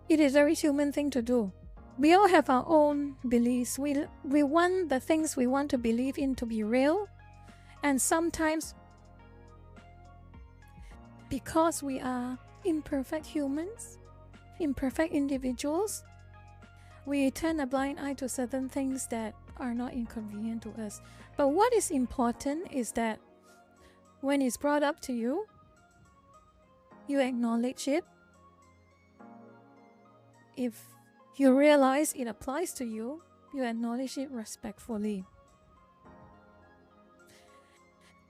Speaker 1: It is a very human thing to do. We all have our own beliefs. We want the things we want to believe in to be real. And sometimes, because we are imperfect humans, imperfect individuals, we turn a blind eye to certain things that are not inconvenient to us. But what is important is that when it's brought up to you, you acknowledge it. If you realize it applies to you, you acknowledge it respectfully.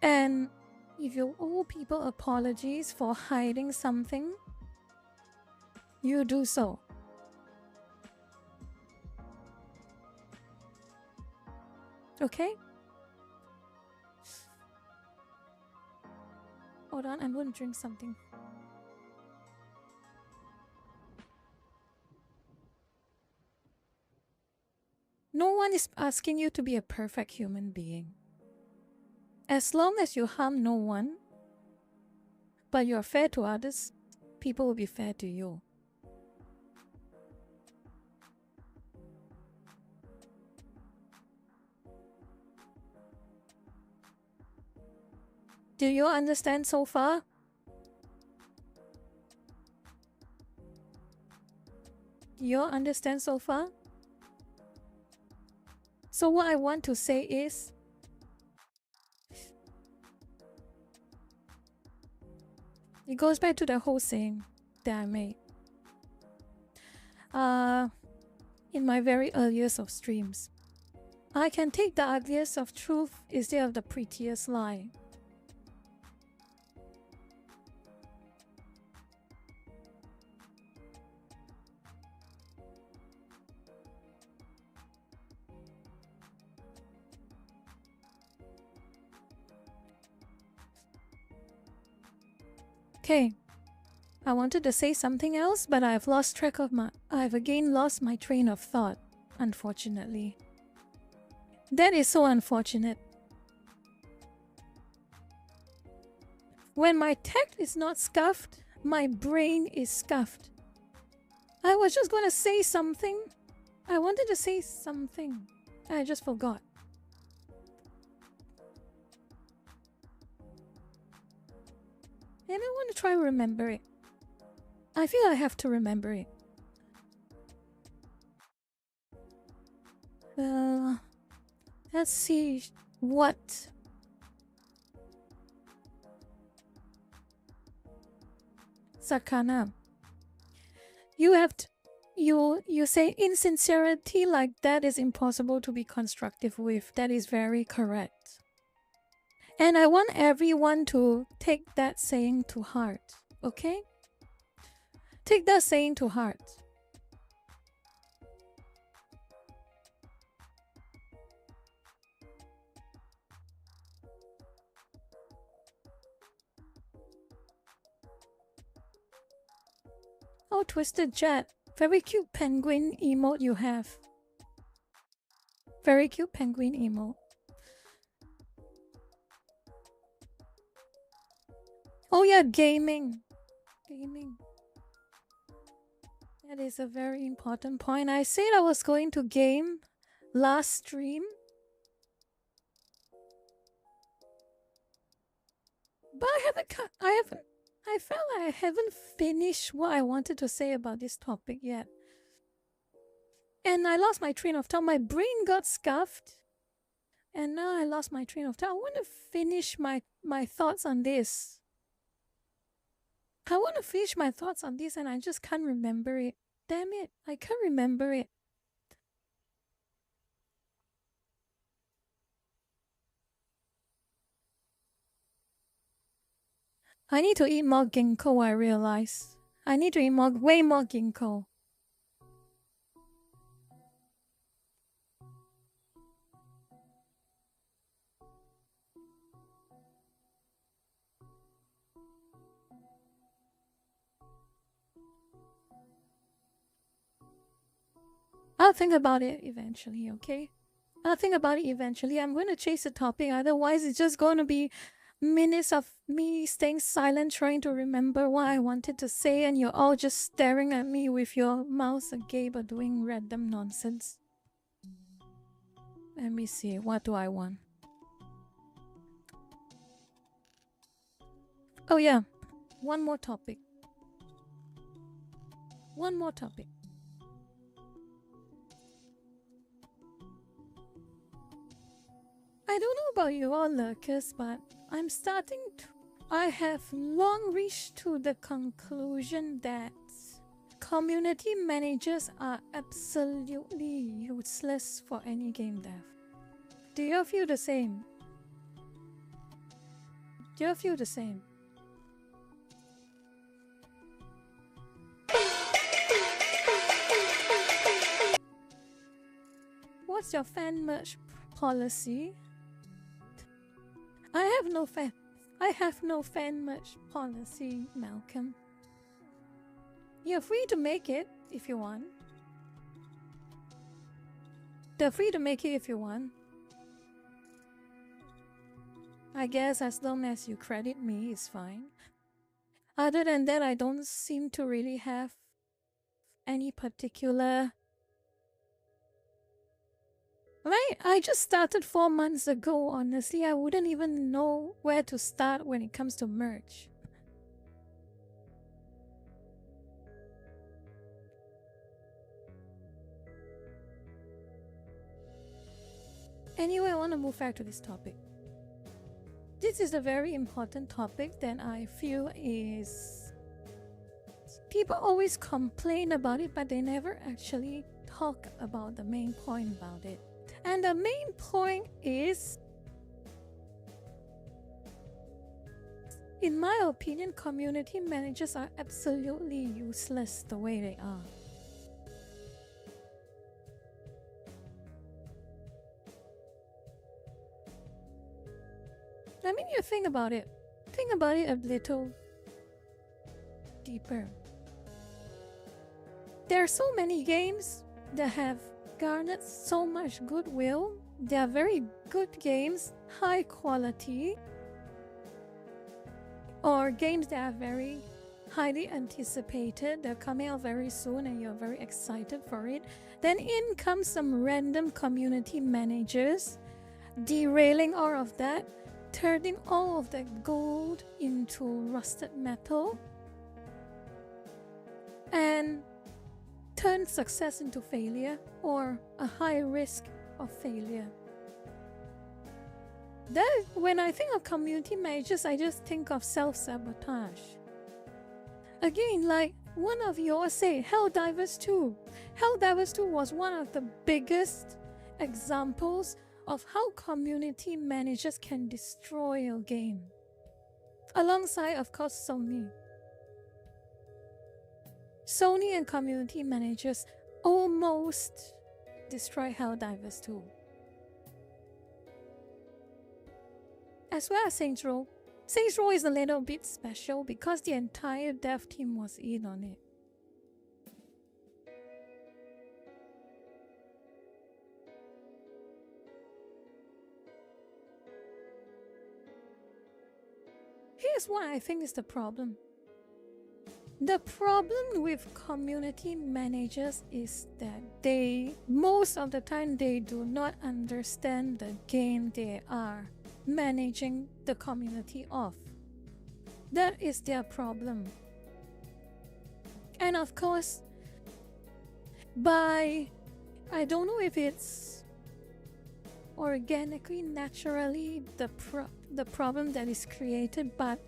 Speaker 1: And if you owe people apologies for hiding something, you do so. Okay? Hold on, I'm going to drink something. No one is asking you to be a perfect human being. As long as you harm no one, but you are fair to others, people will be fair to you. Do you understand so far? Do you understand so far? So what I want to say is, it goes back to the whole saying that I made in my very earliest of streams. I can take the ugliest of truth instead of the prettiest lie. Okay, I wanted to say something else, but I've again lost my train of thought, unfortunately. That is so unfortunate. When my tact is not scuffed, my brain is scuffed. I was just going to say something. I wanted to say something. I just forgot. And I want to try to remember it. I feel I have to remember it. Let's see what... Sakana. You say insincerity like that is impossible to be constructive with. That is very correct. And I want everyone to take that saying to heart, okay? Take that saying to heart. Oh, Twisted Jet. Very cute penguin emote you have. Very cute penguin emote. Oh yeah, gaming. Gaming. That is a very important point. I said I was going to game last stream, but I felt like I haven't finished what I wanted to say about this topic yet. And I lost my train of thought. My brain got scuffed. And now I lost my train of thought. I want to finish my thoughts on this. I want to finish my thoughts on this and I just can't remember it. Damn it, I can't remember it. I need to eat more ginkgo, I realize. I need to eat way more ginkgo. I'll think about it eventually, okay? I'll think about it eventually. I'm going to chase the topic, otherwise it's just going to be minutes of me staying silent trying to remember what I wanted to say and you're all just staring at me with your mouths agape or doing random nonsense. Let me see, what do I want? Oh yeah, one more topic. One more topic. I don't know about you all lurkers, but I have long reached to the conclusion that community managers are absolutely useless for any game dev. Do you feel the same? Do you feel the same? What's your fan merch policy? I have no fan merch policy, Malcolm. You're free to make it if you want. They're free to make it if you want. I guess as long as you credit me, it's fine. Other than that, I don't seem to really have any particular... Right? I just started 4 months ago, honestly. I wouldn't even know where to start when it comes to merch. Anyway, I want to move back to this topic. This is a very important topic that I feel is... People always complain about it, but they never actually talk about the main point about it. And the main point is, in my opinion, community managers are absolutely useless the way they are. I mean, you think about it. Think about it a little deeper. There are so many games that have garnered so much goodwill. They are very good games, high quality, or games that are very highly anticipated. They're coming out very soon and you're very excited for it. Then in comes some random community managers, derailing all of that, turning all of that gold into rusted metal, and turn success into failure or a high risk of failure. Then when I think of community managers, I just think of self-sabotage. Again, like one of yours say, Helldivers 2. Helldivers 2 was one of the biggest examples of how community managers can destroy a game. Alongside, of course, Sony. Sony and community managers almost destroy Helldivers 2. As well as Saints Row. Saints Row is a little bit special because the entire dev team was in on it. Here's what I think is the problem. The problem with community managers is that most of the time, they do not understand the game they are managing the community of. That is their problem. And of course, I don't know if it's organically, naturally, the problem that is created, but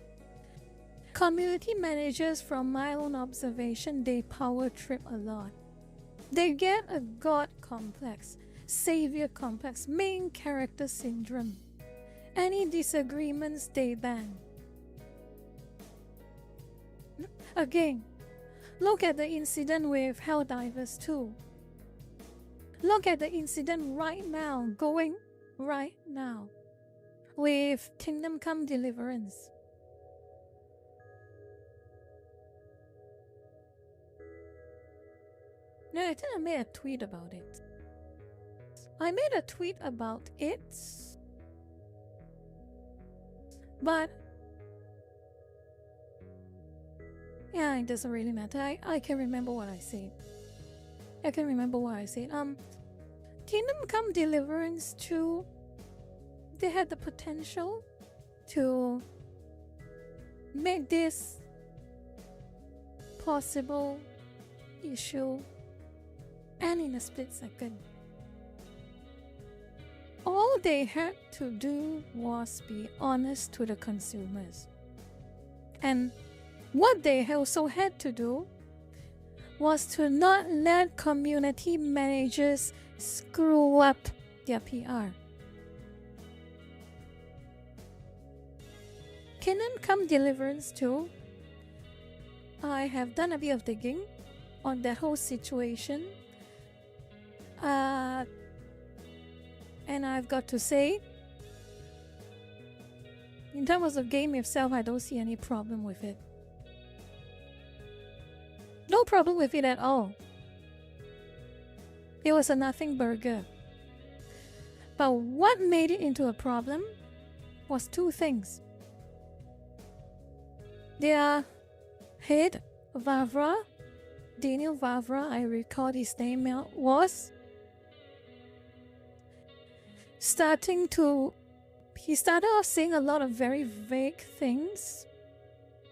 Speaker 1: community managers, from my own observation, they power trip a lot. They get a god complex, savior complex, main character syndrome. Any disagreements, they ban. Again, look at the incident with Helldivers 2. Look at the incident right now, going right now, with Kingdom Come Deliverance. No, I think I made a tweet about it. But yeah, it doesn't really matter. I can remember what I said. Kingdom Come Deliverance 2, they had the potential to make this possible issue, and in a split second. All they had to do was be honest to the consumers. And what they also had to do was to not let community managers screw up their PR. Kingdom Come Deliverance 2, I have done a bit of digging on that whole situation. And I've got to say, in terms of game itself, I don't see any problem with it. No problem with it at all. It was a nothing burger. But what made it into a problem was two things. Their head, Vavra, Daniel Vavra, I recall his name was, he started off saying a lot of very vague things,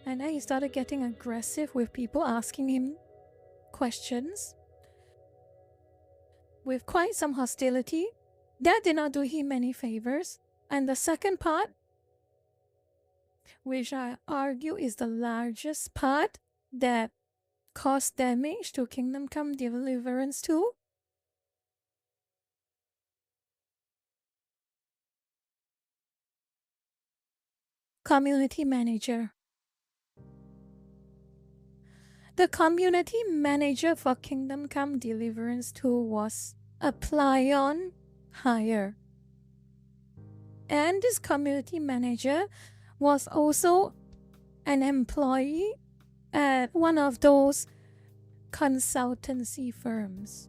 Speaker 1: and then he started getting aggressive with people asking him questions with quite some hostility. That did not do him any favors. And the second part, which I argue is the largest part that caused damage to Kingdom Come Deliverance 2, community manager. The community manager for Kingdom Come Deliverance 2 was a Plyon hire. And this community manager was also an employee at one of those consultancy firms.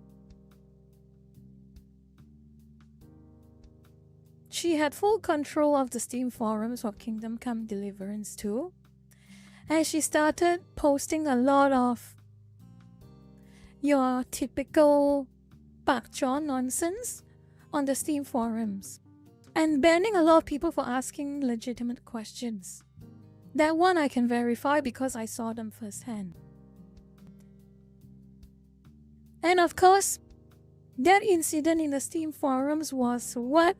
Speaker 1: She had full control of the Steam forums for Kingdom Come Deliverance 2, and she started posting a lot of your typical bakchon nonsense on the Steam forums, and banning a lot of people for asking legitimate questions. That one I can verify because I saw them firsthand. And of course, that incident in the Steam forums was what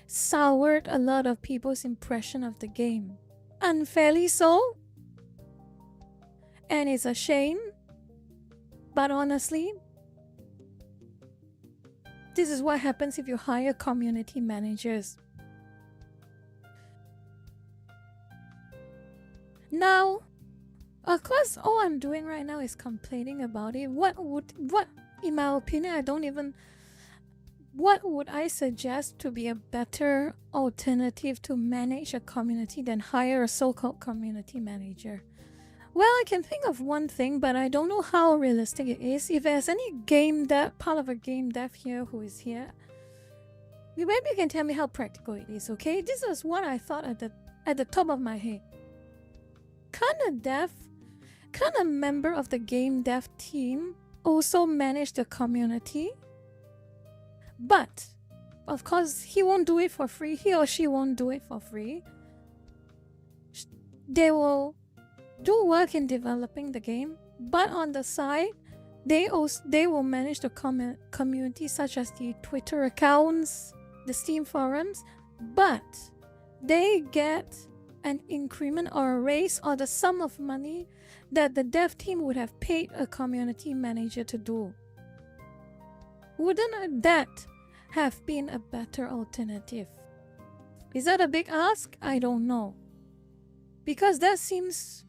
Speaker 1: soured a lot of people's impression of the game. Unfairly so. And it's a shame. But honestly, this is what happens if you hire community managers. Now, of course, all I'm doing right now is complaining about it. What, in my opinion, what would I suggest to be a better alternative to manage a community than hire a so-called community manager? Well, I can think of one thing, but I don't know how realistic it is. If there's any part of a game dev here who is here, maybe you can tell me how practical it is, okay? This is what I thought at the top of my head. Can't can a member of the game dev team also manage the community? But, of course, he won't do it for free. He or she won't do it for free. They will do work in developing the game, but on the side, they will manage the community, such as the Twitter accounts, the Steam forums, but they get an increment or a raise or the sum of money that the dev team would have paid a community manager to do. Wouldn't that have been a better alternative? Is that a big ask? I don't know. Because that seems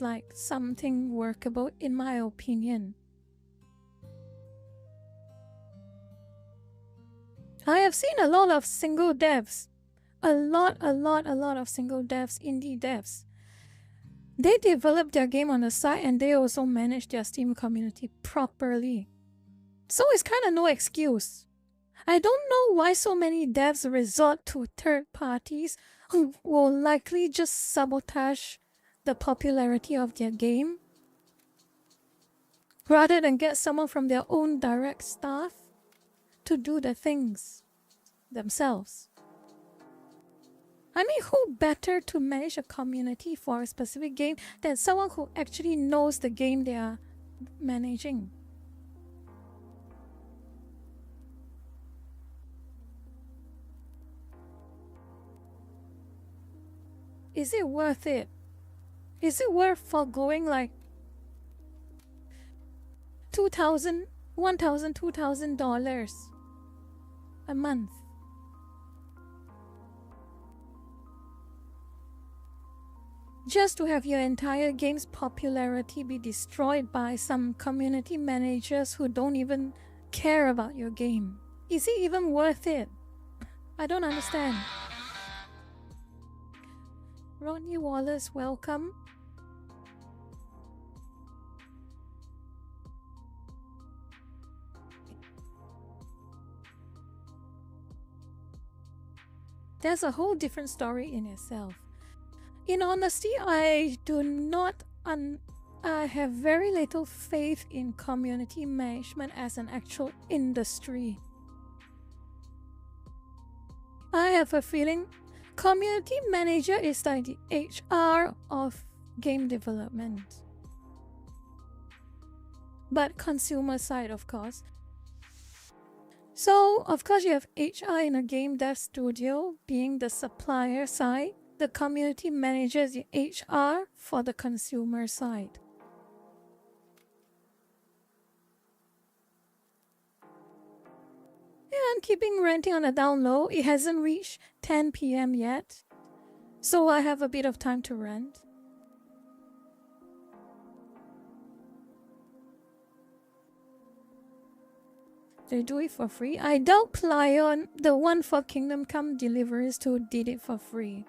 Speaker 1: like something workable in my opinion. I have seen a lot of single devs. A lot of single devs, indie devs. They develop their game on the side and they also manage their Steam community properly. So it's kind of no excuse. I don't know why so many devs resort to third parties who will likely just sabotage the popularity of their game rather than get someone from their own direct staff to do the things themselves. I mean, who better to manage a community for a specific game than someone who actually knows the game they are managing? Is it worth it? Is it worth foregoing like $2,000, $1,000, $2,000 a month? Just to have your entire game's popularity be destroyed by some community managers who don't even care about your game. Is it even worth it? I don't understand. Ronnie Wallace, welcome. That's a whole different story in itself. In honesty, I have very little faith in community management as an actual industry. I have a feeling community manager is like the HR of game development. But consumer side, of course. So, of course, you have HR in a game dev studio being the supplier side. The community manager is the HR for the consumer side. And keeping renting on the down low, it hasn't reached 10 PM yet. So I have a bit of time to rent. They do it for free. I doubt Plyon, the one for Kingdom Come Deliverance 2, did it for free.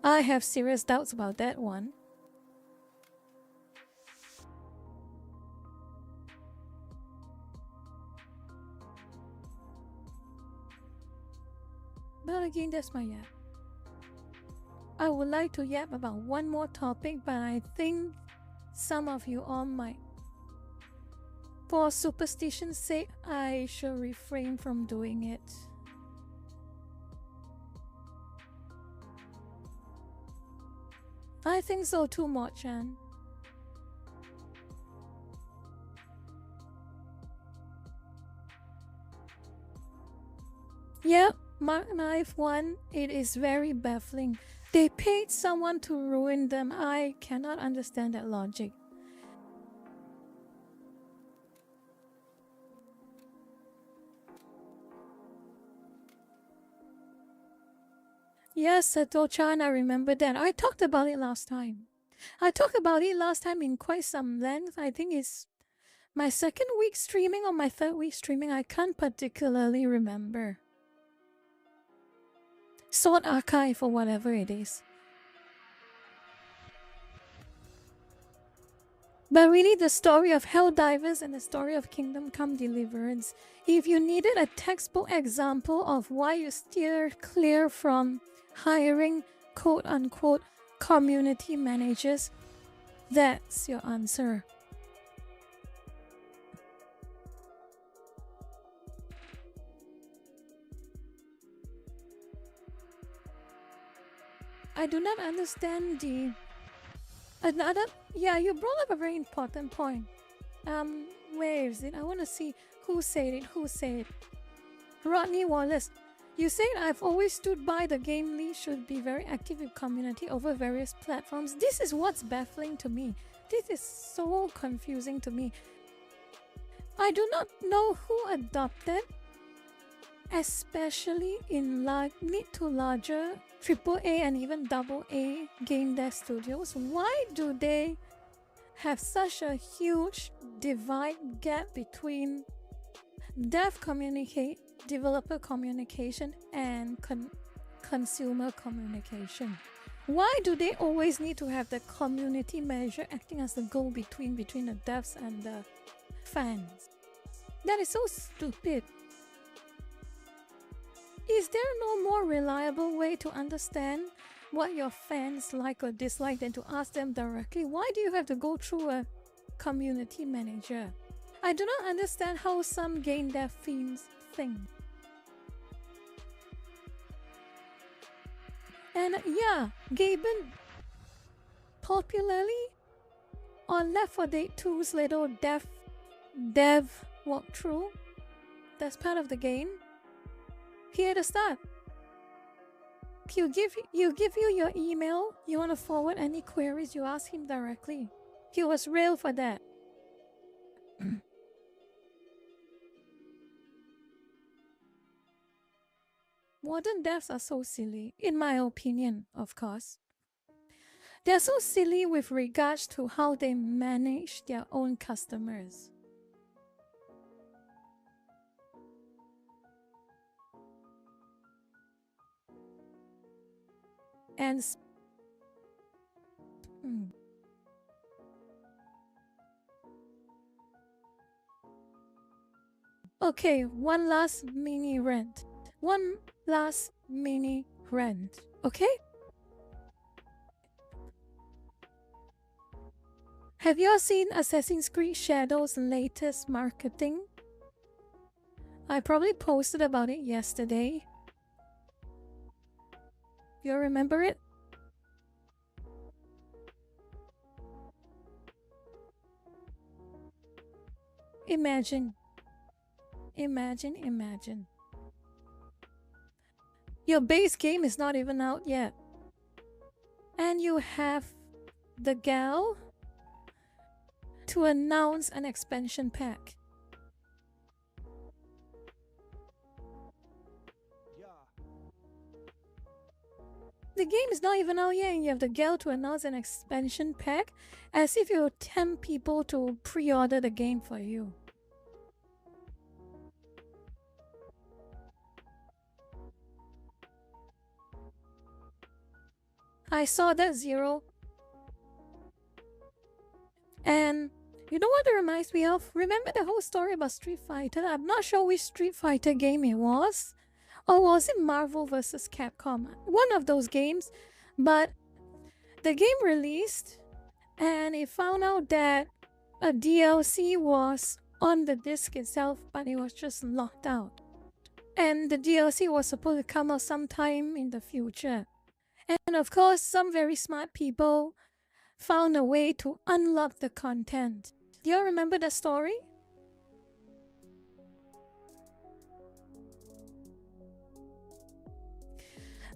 Speaker 1: I have serious doubts about that one. But again, that's my yap. I would like to yap about one more topic, but I think some of you all might. For superstition's sake, I shall refrain from doing it. I think so too, Mo-chan. Yep, Mark Knife 1, it is very baffling. They paid someone to ruin them. I cannot understand that logic. Yes, Sato-chan, I remember that. I talked about it last time. I talked about it last time in quite some length. I think it's my second week streaming or my third week streaming. I can't particularly remember. Sword Archive or whatever it is. But really, the story of Helldivers and the story of Kingdom Come Deliverance, if you needed a textbook example of why you steer clear from hiring quote-unquote community managers. That's your answer. I do not understand the another. Yeah, you brought up a very important point. Where is it? I want to see who said it. Who said it? Rodney Wallace. You said I've always stood by the game lead should be very active with community over various platforms. This is what's baffling to me. This is so confusing to me. I do not know who adopted, especially in mid to larger AAA and even AA game dev studios. Why do they have such a huge divide gap between developer communication and consumer communication? Why do they always need to have the community manager acting as the go-between between the devs and the fans? That is so stupid. Is there no more reliable way to understand what your fans like or dislike than to ask them directly? Why do you have to go through a community manager? I do not understand how some game dev teams think. And yeah, Gaben, popularly on Left 4 Dead 2's little dev walkthrough, that's part of the game. Here at the start, he'll give you your email. You want to forward any queries, you ask him directly. He was real for that. Modern devs are so silly, in my opinion, of course. They're so silly with regards to how they manage their own customers. And okay, one last mini rant. Okay? Have you all seen Assassin's Creed Shadow's latest marketing? I probably posted about it yesterday. You remember it? Imagine. Your base game is not even out yet. And you have the gal to announce an expansion pack. The game is not even out yet and you have the gal to announce an expansion pack as if you tempt people to pre-order the game for you. I saw that, Zero. And you know what it reminds me of? Remember the whole story about Street Fighter? I'm not sure which Street Fighter game it was. Or was it Marvel vs. Capcom? One of those games. But the game released and it found out that a DLC was on the disc itself, but it was just locked out. And the DLC was supposed to come out sometime in the future. And of course, some very smart people found a way to unlock the content. Do you all remember that story?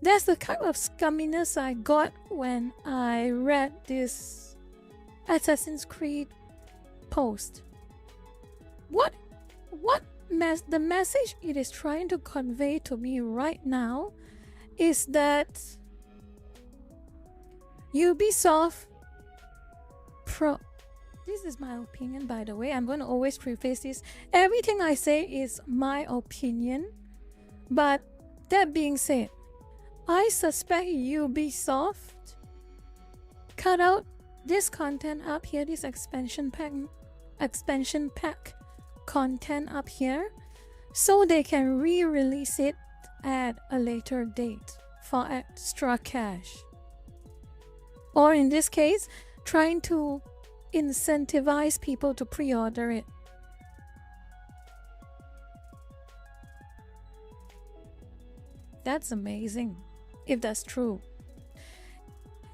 Speaker 1: That's the kind of scumminess I got when I read this Assassin's Creed post. The message it is trying to convey to me right now is that Ubisoft this is my opinion, by the way. I'm going to always preface this. Everything I say is my opinion. But that being said, I suspect Ubisoft cut out this content up here, this expansion pack content up here, so they can re-release it at a later date for extra cash. Or in this case, trying to incentivize people to pre-order it. That's amazing, if that's true.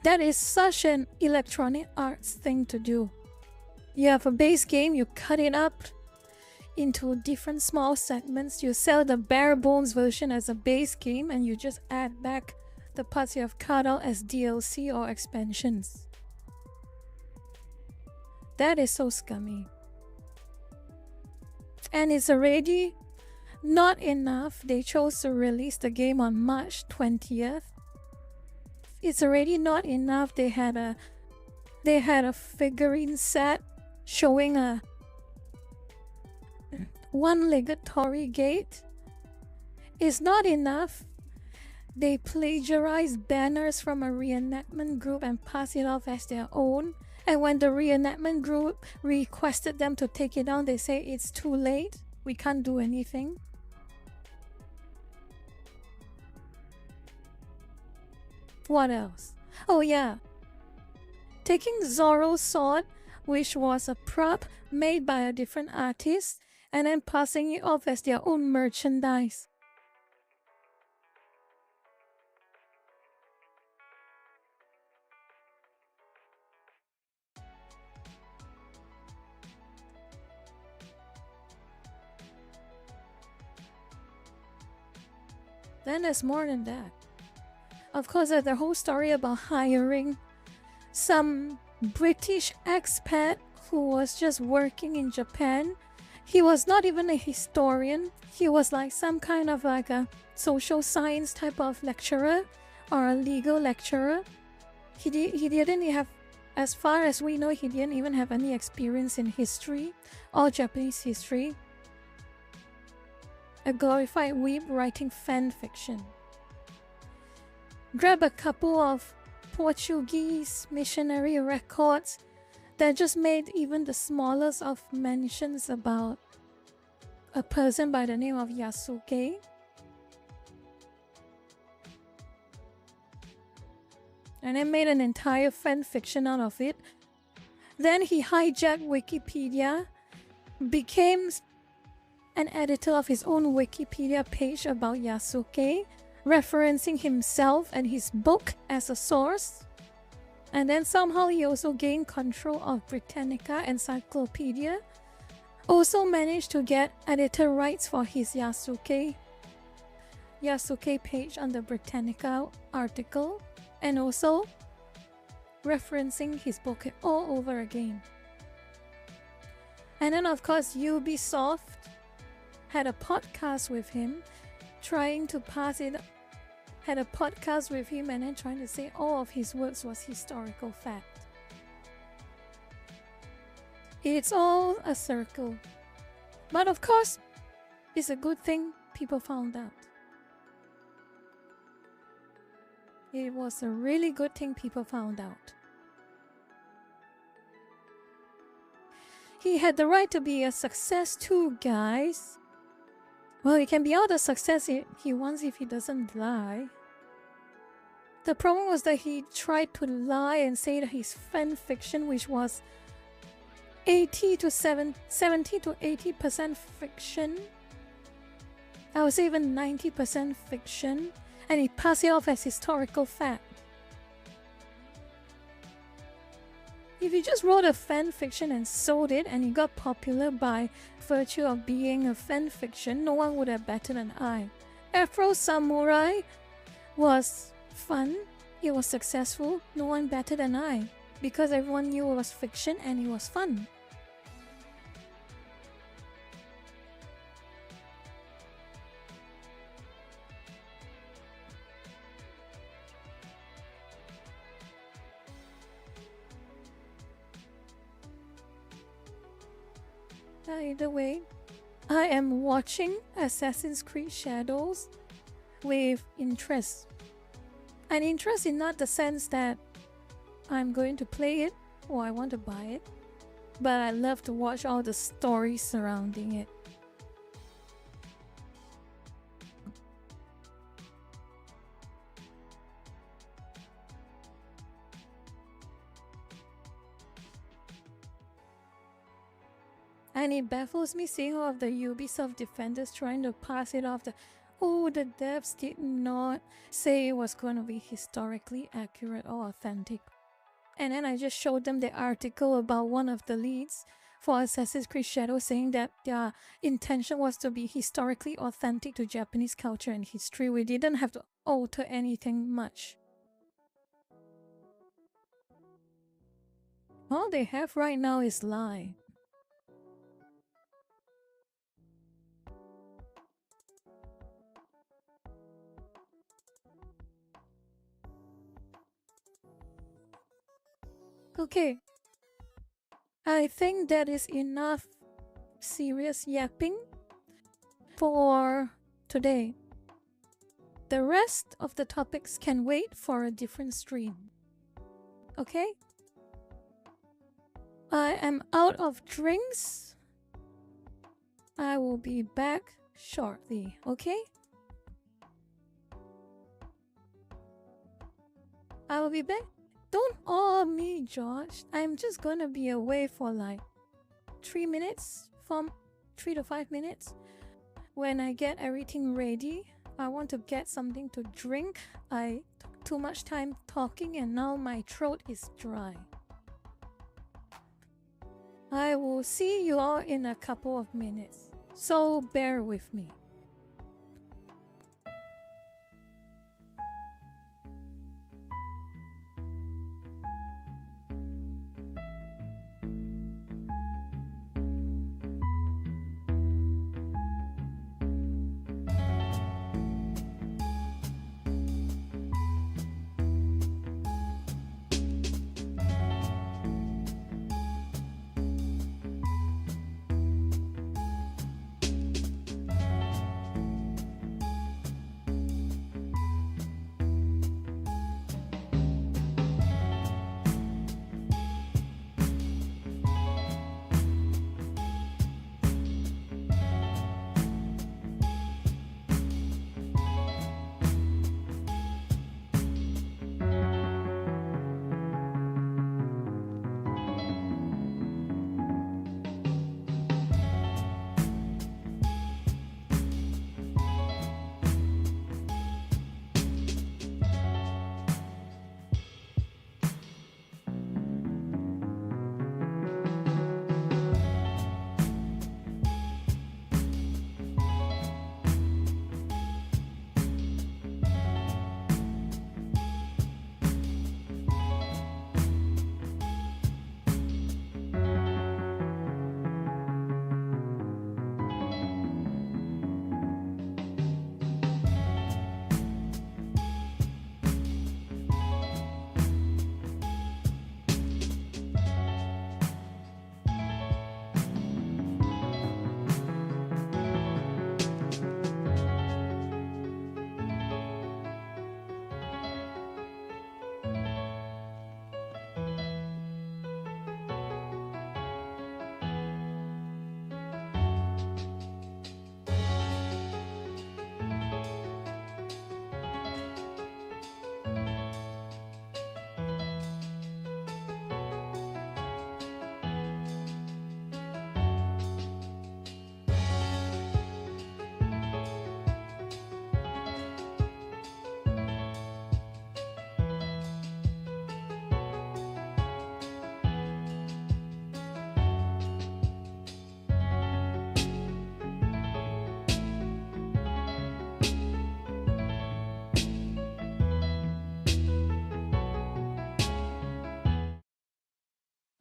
Speaker 1: That is such an Electronic Arts thing to do. You have a base game, you cut it up into different small segments, you sell the bare bones version as a base game, and you just add back the parts you have cut out as DLC or expansions. That is so scummy. And it's already not enough. They chose to release the game on March 20th. It's already not enough. They had a figurine set showing a one-legged Torii gate. It's not enough. They plagiarized banners from a reenactment group and passed it off as their own. And when the reenactment group requested them to take it down, they say it's too late. We can't do anything. What else? Oh yeah. Taking Zoro's sword, which was a prop made by a different artist, and then passing it off as their own merchandise. Then there's more than that. Of course, there's the whole story about hiring some British expat who was just working in Japan. He was not even a historian. He was like some kind of like a social science type of lecturer or a legal lecturer. He didn't have, as far as we know, he didn't even have any experience in history or Japanese history. A glorified weeb writing fan fiction. Grab a couple of Portuguese missionary records that just made even the smallest of mentions about a person by the name of Yasuke. And then made an entire fan fiction out of it. Then he hijacked Wikipedia, became an editor of his own Wikipedia page about Yasuke, referencing himself and his book as a source. And then somehow he also gained control of Britannica Encyclopedia. Also managed to get editor rights for his Yasuke page on the Britannica article, and also referencing his book all over again. And then of course Ubisoft had a podcast with him, trying to pass it, had a podcast with him and then trying to say all of his works was historical fact. It's all a circle. But of course, it's a good thing people found out. It was a really good thing people found out. He had the right to be a success too, guys. Well, he can be all the success he wants if he doesn't lie. The problem was that he tried to lie and say that his fan fiction, which was 70 to 80% fiction, I would say even 90% fiction, and he passed it off as historical fact. If you just wrote a fan fiction and sold it and it got popular by virtue of being a fan fiction, no one would have batted an eye. Afro Samurai was fun, it was successful, no one batted an eye because everyone knew it was fiction and it was fun. Either way, I am watching Assassin's Creed Shadows with interest. And interest in not the sense that I'm going to play it or I want to buy it, but I love to watch all the stories surrounding it. And it baffles me seeing all of the Ubisoft defenders trying to pass it off the devs did not say it was going to be historically accurate or authentic. And then I just showed them the article about one of the leads for Assassin's Creed Shadow saying that their intention was to be historically authentic to Japanese culture and history. We didn't have to alter anything much. All they have right now is lie. Okay, I think that is enough serious yapping for today. The rest of the topics can wait for a different stream. Okay? I am out of drinks. I will be back shortly, okay? I will be back. Don't awe me, George. I'm just gonna be away for like 3 minutes, from 3 to 5 minutes. When I get everything ready, I want to get something to drink. I took too much time talking and now my throat is dry. I will see you all in a couple of minutes, so bear with me.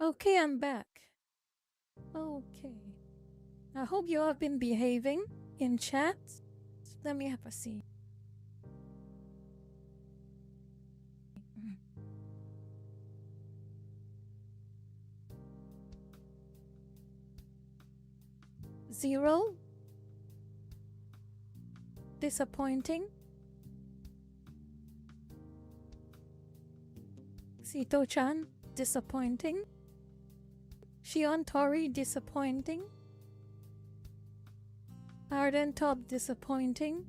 Speaker 1: Okay, I'm back. Okay. I hope you have been behaving in chat. Let me have a see. Zero. Disappointing. Sito-chan, disappointing. Shion Tori, disappointing. Arden Top, disappointing.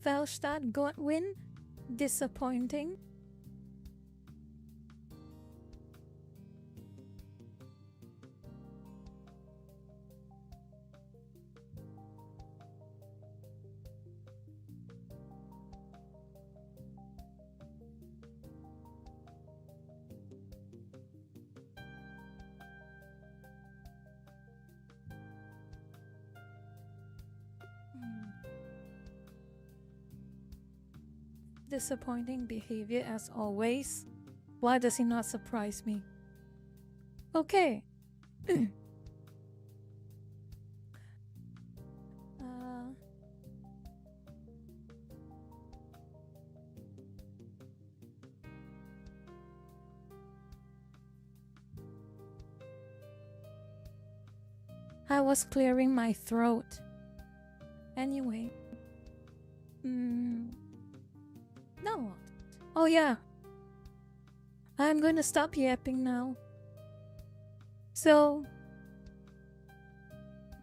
Speaker 1: Felstad Godwin, disappointing. Disappointing behavior as always. Why does he not surprise me? Okay. I was clearing my throat. Anyway. No. Oh yeah. I'm gonna stop yapping now. So,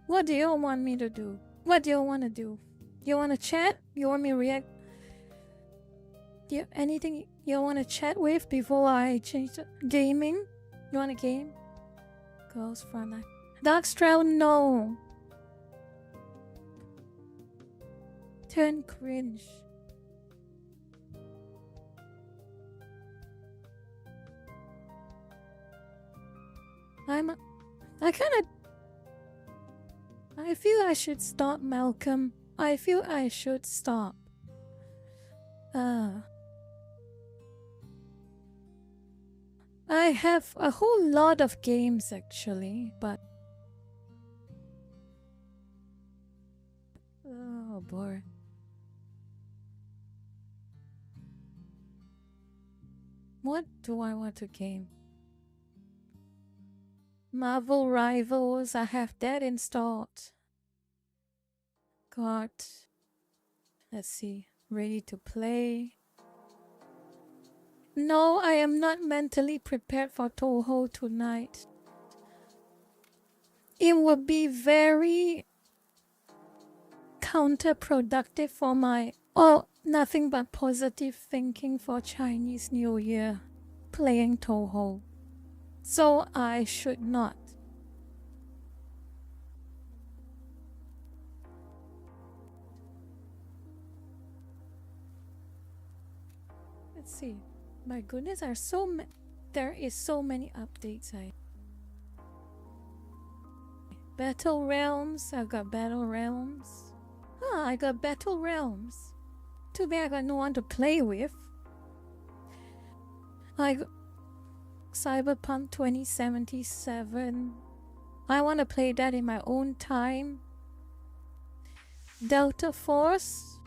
Speaker 1: what do you want me to do? What do you want to do? You want to chat? You want me to react? Do you, anything you want to chat with before I change the gaming? You want a game? Girls Frontline. Darkstrail, no. Turn cringe. I feel I should stop, Malcolm. I feel I should stop. I have a whole lot of games actually, but oh boy. What do I want to game? Marvel Rivals, I have that installed. Got, let's see, ready to play. No, I am not mentally prepared for Toho tonight. It would be very counterproductive for my, nothing but positive thinking for Chinese New Year, playing Toho. So I should not. Let's see. My goodness, there is so many updates. Battle Realms. I got Battle Realms. I got Battle Realms. Too bad I got no one to play with. I got Cyberpunk 2077. I want to play that in my own time. Delta Force.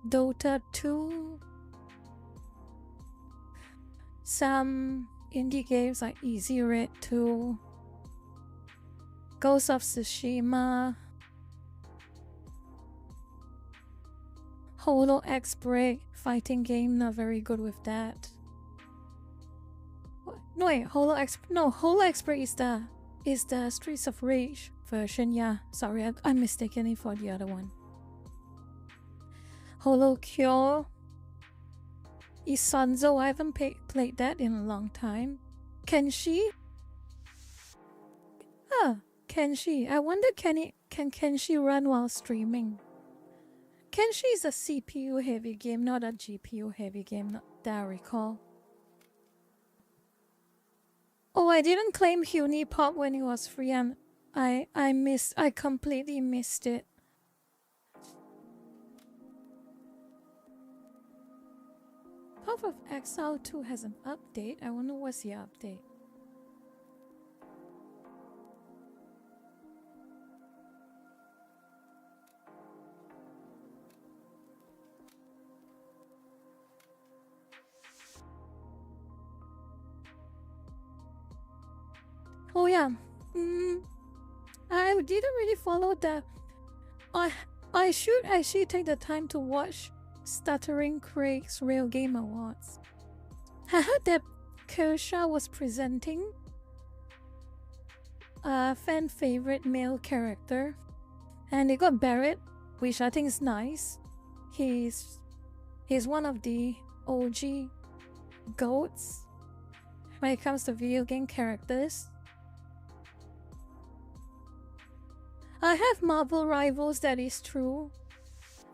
Speaker 1: Dota 2. Some indie games like Easy Red 2. Ghost of Tsushima. Holo X Break. Fighting game, not very good with that. No wait, Holo X Break is the Streets of Rage version, yeah. Sorry, I'm mistaken it for the other one. Holo Cure. Isanzo, I haven't played that in a long time. Kenshi? Kenshi. I wonder can Kenshi run while streaming? Kenshi is a CPU heavy game, not a GPU heavy game that I recall. Oh, I didn't claim Hunipop when it was free and I completely missed it. Path of Exile 2 has an update. I wonder what's the update. Oh yeah, I didn't really follow that. I should actually take the time to watch Stuttering Craig's Real Game Awards. I heard that Kershaw was presenting a fan favorite male character, and they got Barrett, which I think is nice. He's one of the OG goats when it comes to video game characters. I have Marvel rivals, that is true.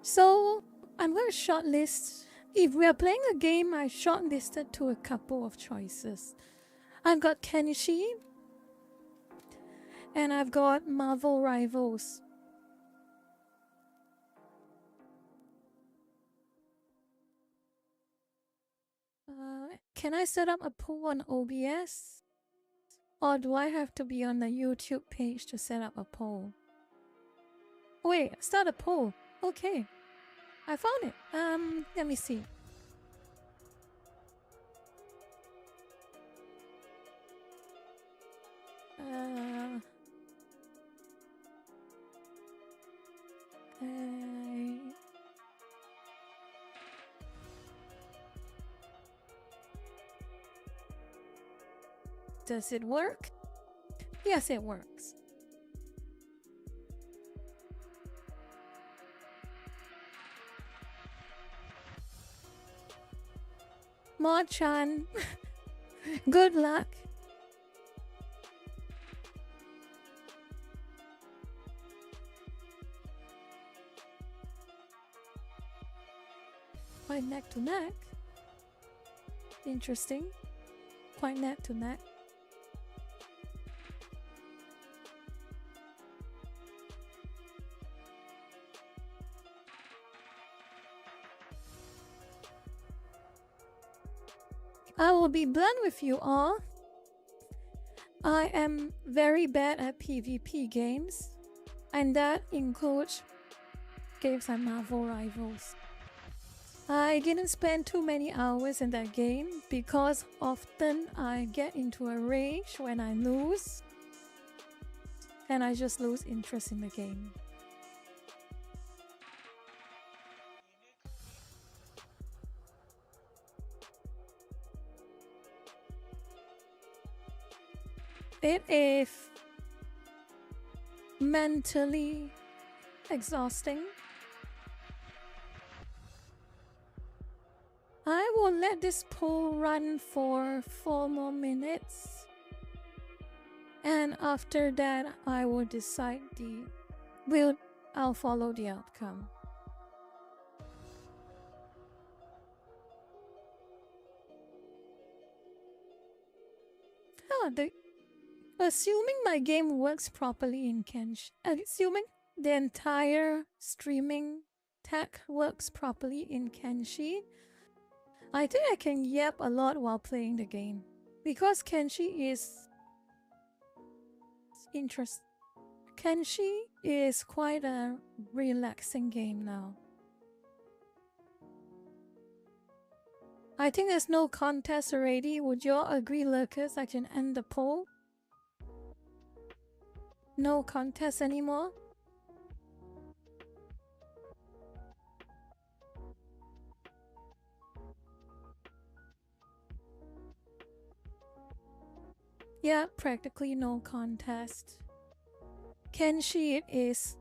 Speaker 1: So I'm going to shortlist. If we are playing a game, I shortlisted to a couple of choices. I've got Kenshi, and I've got Marvel rivals. Can I set up a poll on OBS? Or do I have to be on the YouTube page to set up a poll? Wait, start a poll. Okay. I found it. Let me see. Does it work? Yes, it works. Mo-chan, good luck. Quite neck to neck. Interesting. Quite neck to neck. I will be blunt with you all. I am very bad at PvP games, and that includes games like Marvel Rivals. I didn't spend too many hours in that game because often I get into a rage when I lose, and I just lose interest in the game. It is mentally exhausting. I will let this poll run for 4 more minutes, and after that I will decide I'll follow the outcome. Assuming my game works properly in Kenshi, assuming the entire streaming tech works properly in Kenshi, I think I can yap a lot while playing the game. Because Kenshi is interesting. Kenshi is quite a relaxing game now. I think there's no contest already. Would you all agree, lurkers? I can end the poll. No contest anymore? Yeah, practically no contest. Kenshi it is.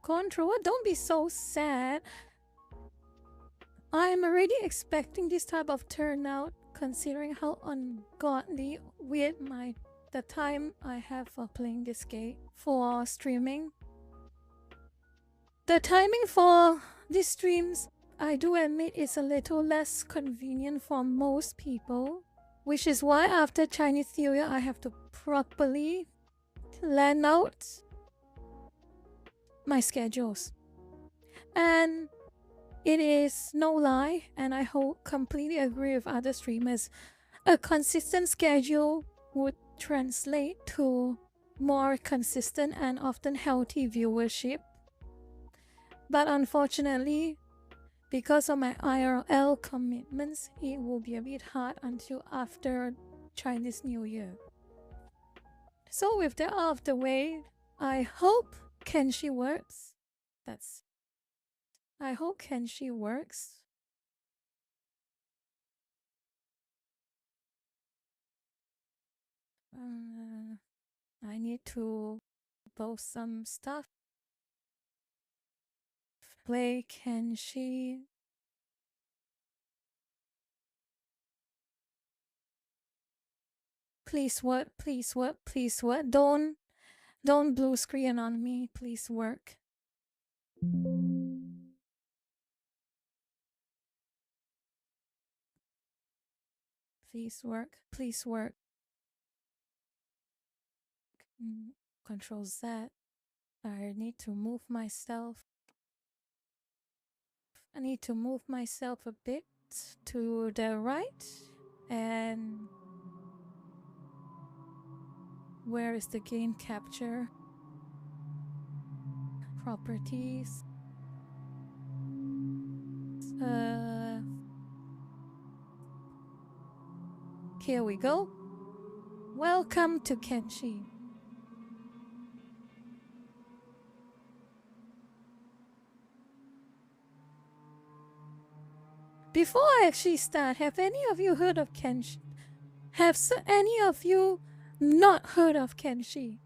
Speaker 1: Controller, don't be so sad. I'm already expecting this type of turnout considering how ungodly weird the time I have for playing this game for streaming. The timing for these streams, I do admit, is a little less convenient for most people, which is why after Chinese New Year I have to properly plan out my schedules. And it is no lie, and I completely agree with other streamers, a consistent schedule would translate to more consistent and often healthy viewership. But unfortunately, because of my IRL commitments, it will be a bit hard until after Chinese New Year. So with that out of the way, I hope Kenshi works. I hope Kenshi works. I need to post some stuff. Play Kenshi. Please work, please work, please work. Don't blue screen on me. Please work. Please work, please work. Control Z. I need to move myself. I need to move myself a bit to the right. And where is the game capture? Properties. Here we go. Welcome to Kenshi. Before I actually start, have any of you heard of Kenshi? Have any of you not heard of Kenshi?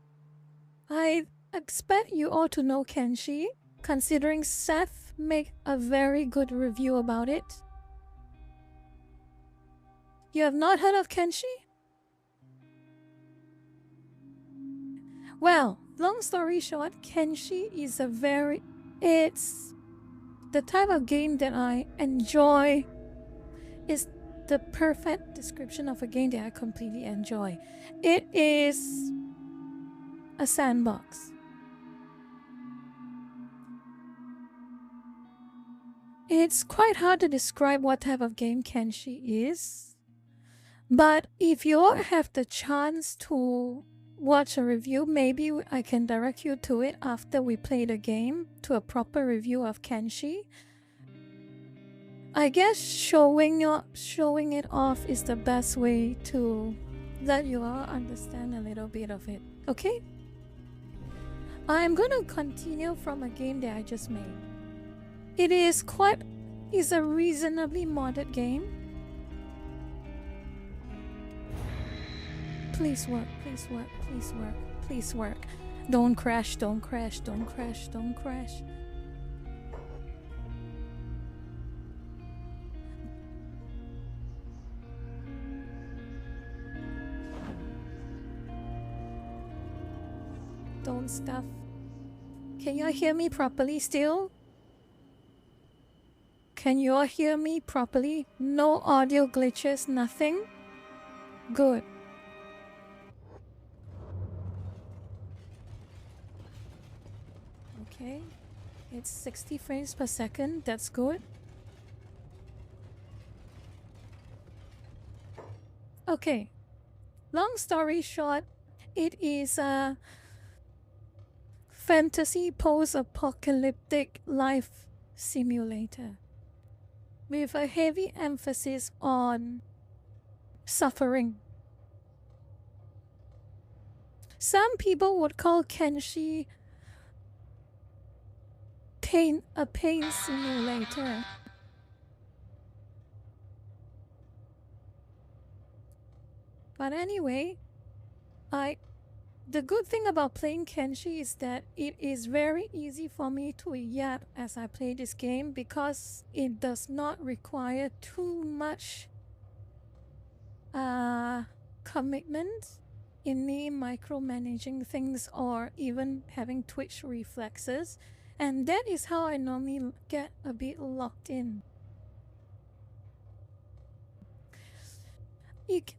Speaker 1: I expect you all to know Kenshi, considering Seth made a very good review about it. You have not heard of Kenshi? Well, long story short, Kenshi is it's the type of game that I enjoy. It's the perfect description of a game that I completely enjoy. It is a sandbox. It's quite hard to describe what type of game Kenshi is, but if you all have the chance to watch a review, maybe I can direct you to it after we play the game, to a proper review of Kenshi. I guess showing it off is the best way to let you all understand a little bit of it. Okay? I'm gonna continue from a game that I just made. It is a reasonably modded game. Please work, please work, please work, please work. Don't crash, don't crash, don't crash, don't crash. Don't stuff. Can you all hear me properly still? Can you all hear me properly? No audio glitches, nothing? Good. Okay. It's 60 frames per second. That's good. Okay. Long story short, it is a fantasy post-apocalyptic life simulator with a heavy emphasis on suffering. Some people would call Kenshi a pain simulator. But anyway, the good thing about playing Kenshi is that it is very easy for me to yap as I play this game because it does not require too much commitment in me micromanaging things or even having twitch reflexes, and that is how I normally get a bit locked in.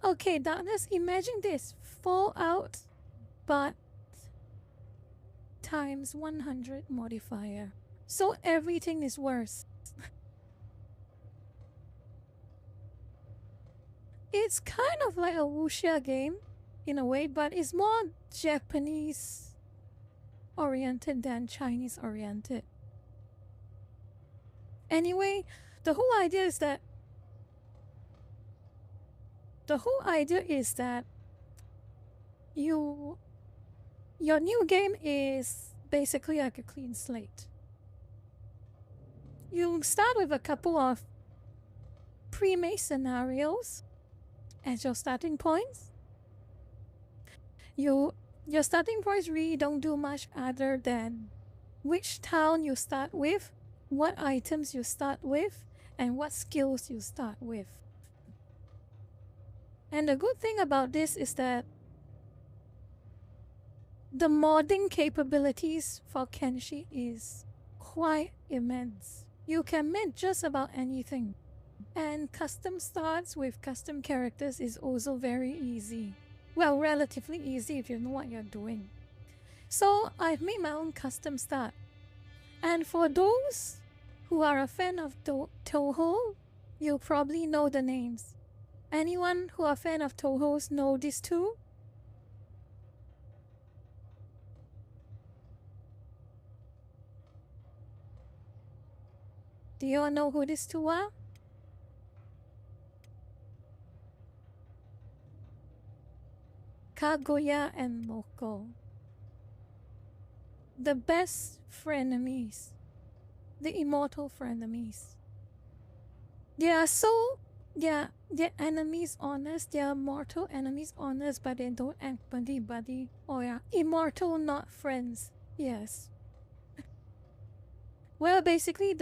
Speaker 1: Okay, darkness, imagine this. Fallout, but times 100 modifier. So everything is worse. It's kind of like a wuxia game in a way, but it's more Japanese oriented than Chinese oriented. Anyway, the whole idea is that your new game is basically like a clean slate. You start with a couple of pre-made scenarios as your starting points. Your starting points really don't do much other than which town you start with, what items you start with, and what skills you start with. And the good thing about this is that the modding capabilities for Kenshi is quite immense. You can make just about anything. And custom starts with custom characters is also very easy. Well, relatively easy if you know what you're doing. So I've made my own custom start. And for those who are a fan of Toho, you probably know the names. Anyone who are a fan of Toho's know these two? Do you all know who these two are? Kaguya and Moko. The best frenemies. The immortal frenemies. They're enemies honest, they are mortal enemies honest, but they don't act buddy. Oh yeah, immortal not friends. Yes. Well, basically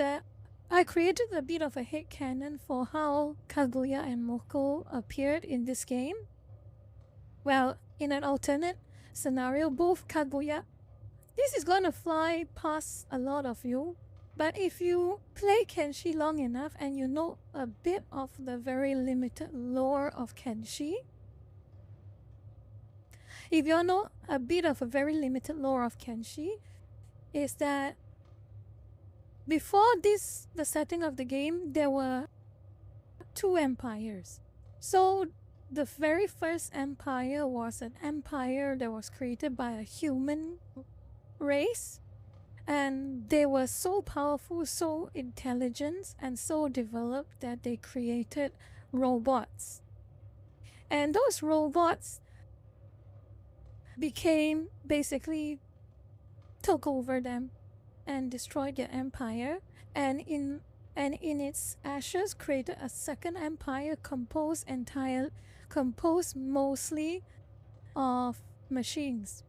Speaker 1: I created a bit of a headcanon for how Kaguya and Moko appeared in this game. Well, in an alternate scenario, both Kaguya... This is gonna fly past a lot of you, but if you play Kenshi long enough and you know a bit of the very limited lore of Kenshi, if you know a bit of a very limited lore of Kenshi, is that before this, the setting of the game, there were two empires. So the very first empire was an empire that was created by a human race, and they were so powerful, so intelligent, and so developed that they created robots. And those robots became basically took over them and destroyed their empire, and in its ashes created a second empire composed mostly of machines,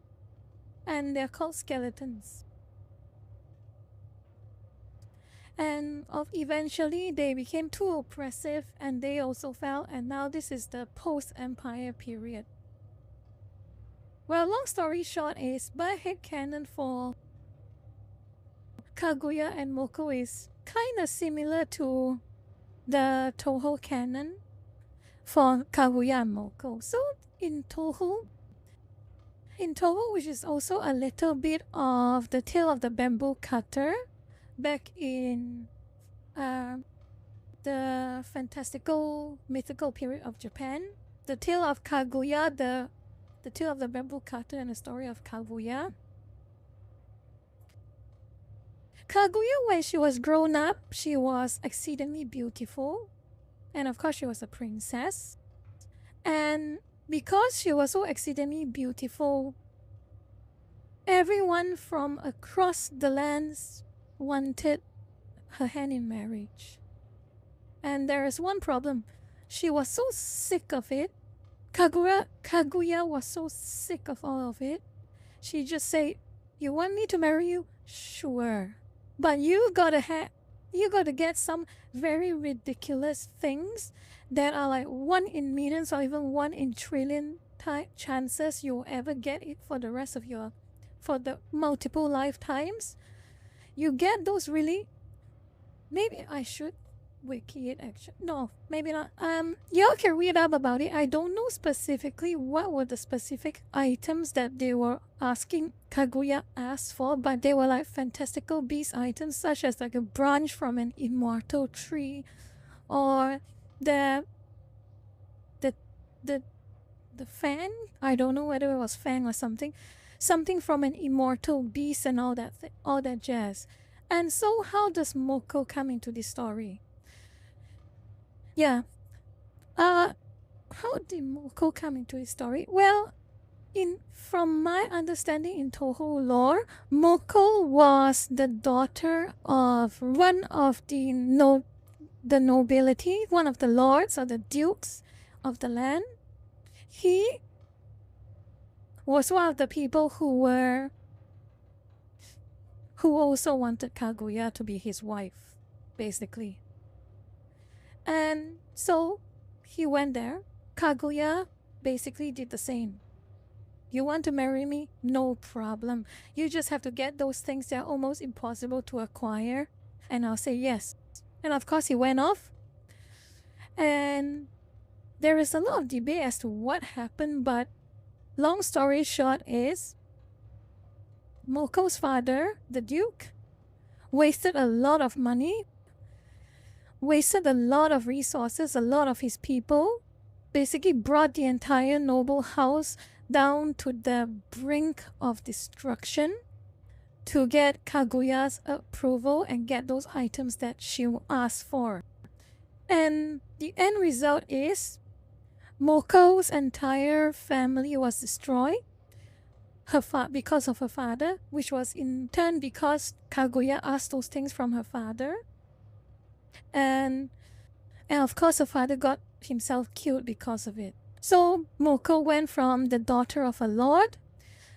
Speaker 1: and they're called skeletons. And eventually they became too oppressive and they also fell, and now this is the post-empire period. Well, long story short is, my headcanon for Kaguya and Moko is kinda similar to the Toho canon for Kaguya and Moko. So in Toho, which is also a little bit of the tale of the bamboo cutter back in the fantastical mythical period of Japan, the tale of Kaguya, the tale of the bamboo cutter, and the story of Kaguya. Kaguya, when she was grown up, she was exceedingly beautiful, and of course she was a princess. And because she was so exceedingly beautiful, everyone from across the lands wanted her hand in marriage. And there is one problem. She was so sick of it. Kaguya was so sick of all of it. She just said, "You want me to marry you? Sure. But you gotta get some very ridiculous things that are like 1 in millions or even 1 in trillion chances you'll ever get it for the rest of for the multiple lifetimes. You get those really..." Maybe I should wiki it actually. No, maybe not. Y'all can read up about it. I don't know specifically what were the specific items that they were asking Kaguya asked for, but they were like fantastical beast items, such as like a branch from an immortal tree, or the fan. I don't know whether it was fang or something from an immortal beast and all that jazz. And so how does Moko come into this story? Yeah. How did Moko come into this story? Well, from my understanding in Toho lore, Moko was the daughter of one of the nobility, one of the lords or the dukes of the land. was one of the people who also wanted Kaguya to be his wife, basically. And so he went there. Kaguya basically did the same. You want to marry me? No problem. You just have to get those things that are almost impossible to acquire, and I'll say yes. And of course, he went off. And there is a lot of debate as to what happened, but long story short is Moko's father, the Duke, wasted a lot of money, wasted a lot of resources, a lot of his people, basically brought the entire noble house down to the brink of destruction to get Kaguya's approval and get those items that she asked for. And the end result is Moko's entire family was destroyed because of her father, which was in turn because Kaguya asked those things from her father. And of course her father got himself killed because of it. So Moko went from the daughter of a lord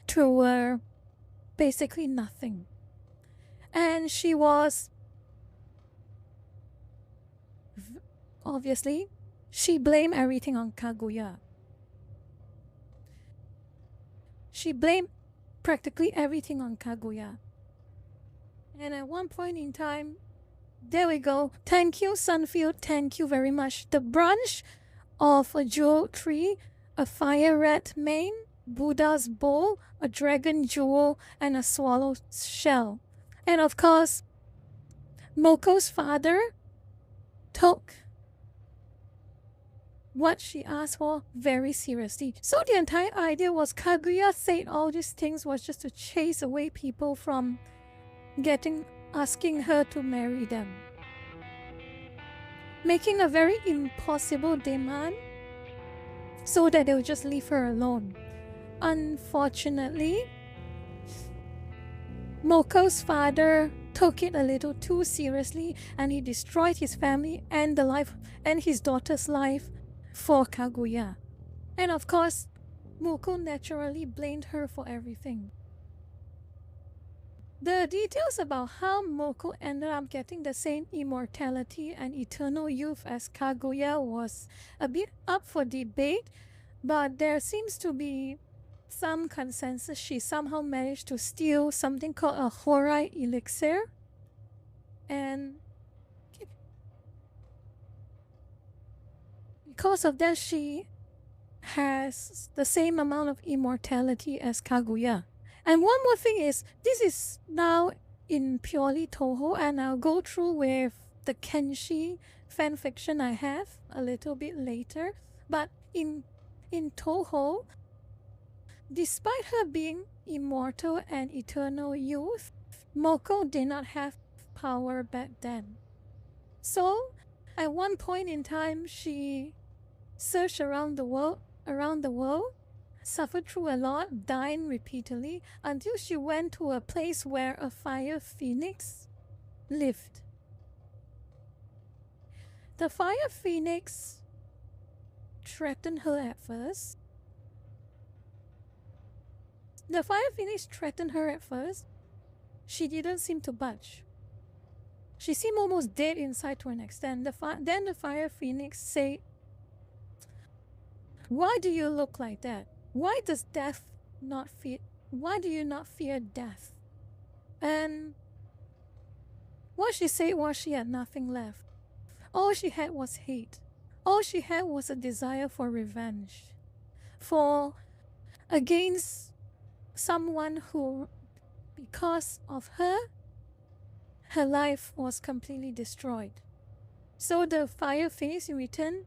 Speaker 1: to basically nothing. And she was, obviously, she blamed everything on Kaguya. She blamed practically everything on Kaguya. And at one point in time, there we go. Thank you, Sunfield. Thank you very much. The branch of a jewel tree, a fire red mane, Buddha's bowl, a dragon jewel, and a swallow's shell. And of course, Moko's father took what she asked for very seriously. So the entire idea was Kaguya said all these things was just to chase away people from asking her to marry them, making a very impossible demand so that they would just leave her alone. Unfortunately, Moko's father took it a little too seriously, and he destroyed his family and the life and his daughter's life for Kaguya. And of course, Moko naturally blamed her for everything. The details about how Moko ended up getting the same immortality and eternal youth as Kaguya was a bit up for debate, but there seems to be some consensus. She somehow managed to steal something called a Horai elixir, and because of that she has the same amount of immortality as Kaguya. And one more thing is, this is now in purely Toho, and I'll go through with the Kenshi fanfiction I have a little bit later. But in Toho, despite her being immortal and eternal youth, Moko did not have power back then. So, at one point in time, she searched around the world, suffered through a lot, dying repeatedly, until she went to a place where a fire phoenix lived. The fire phoenix threatened her at first. She didn't seem to budge. She seemed almost dead inside to an extent. Then the fire phoenix said, "Why do you look like that? Why do you not fear death?" And what she said was she had nothing left. All she had was hate. All she had was a desire for revenge. Against someone who, because of her life was completely destroyed. So the fire phoenix in return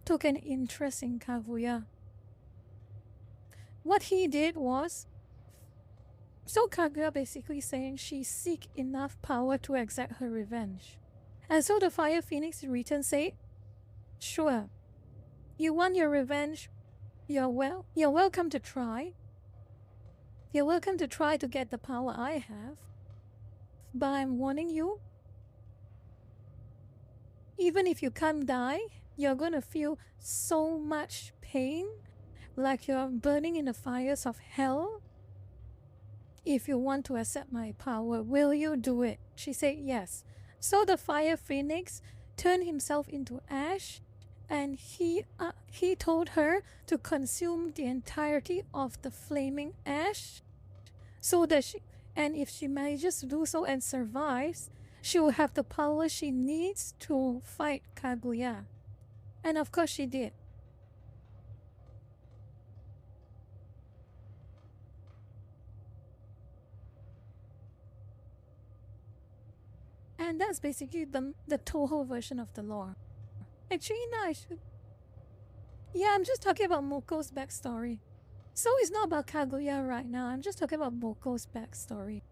Speaker 1: took an interest in Kaguya. What he did was, so Kaguya basically saying she seek enough power to exact her revenge. And so the fire phoenix in return said, "Sure, you want your revenge, you're welcome to try. You're welcome to try to get the power I have. But I'm warning you, even if you can't die, you're gonna feel so much pain like you're burning in the fires of hell. If you want to accept my power, will you do it? She said yes. So the fire phoenix turned himself into ash, and he told her to consume the entirety of the flaming ash, so that and if she manages to do so and survives, she will have the power she needs to fight Kaguya. And of course she did. And that's basically the Toho version of the lore. Actually, no, I should... Yeah, I'm just talking about Moko's backstory. So it's not about Kaguya right now, I'm just talking about Moko's backstory.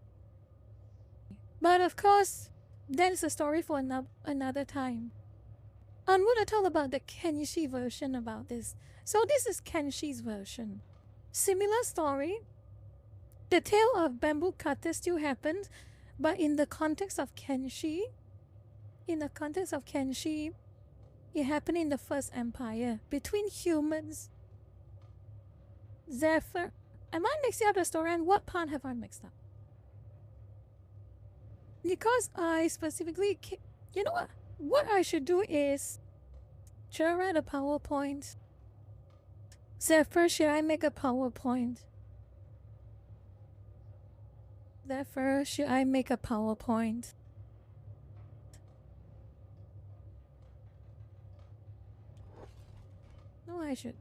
Speaker 1: But of course, that is a story for another time. I'm going to talk about the Kenshi version about this. So this is Kenshi's version. Similar story. The tale of bamboo cutter still happens, but in the context of Kenshi, it happened in the First Empire between humans. Zephyr. Am I mixing up the story, and what part have I mixed up? Because I specifically... You know what? What I should do is... Should I write a PowerPoint? Zephyr, should I make a PowerPoint? Zephyr, should I make a PowerPoint? No, I should.